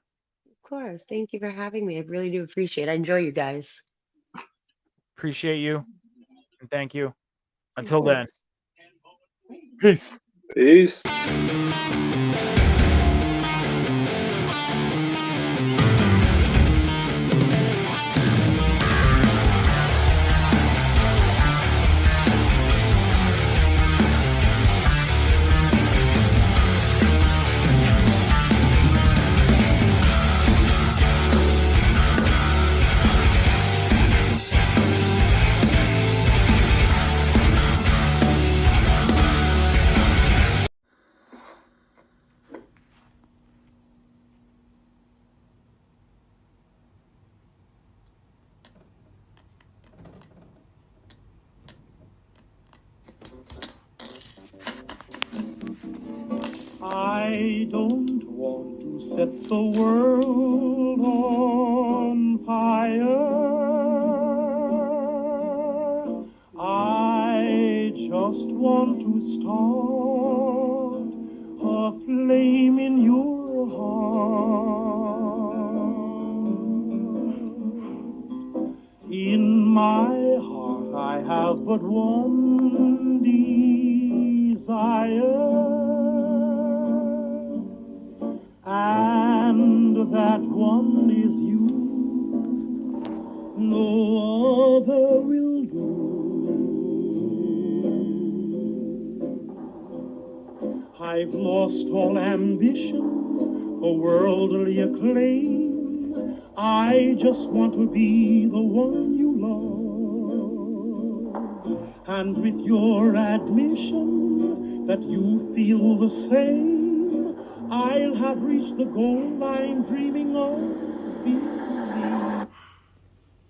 Of course. Thank you for having me. I really do appreciate it. I enjoy you guys. Appreciate you. And thank you. Until then. Peace. Peace. I don't want to set the world on fire. I just want to start a flame in your heart. In my heart I have but one desire. And that one is you. No other will do. I've lost all ambition for worldly acclaim. I just want to be the one you love. And with your admission that you feel the same, I'll have reached the goal I'm dreaming of. Believe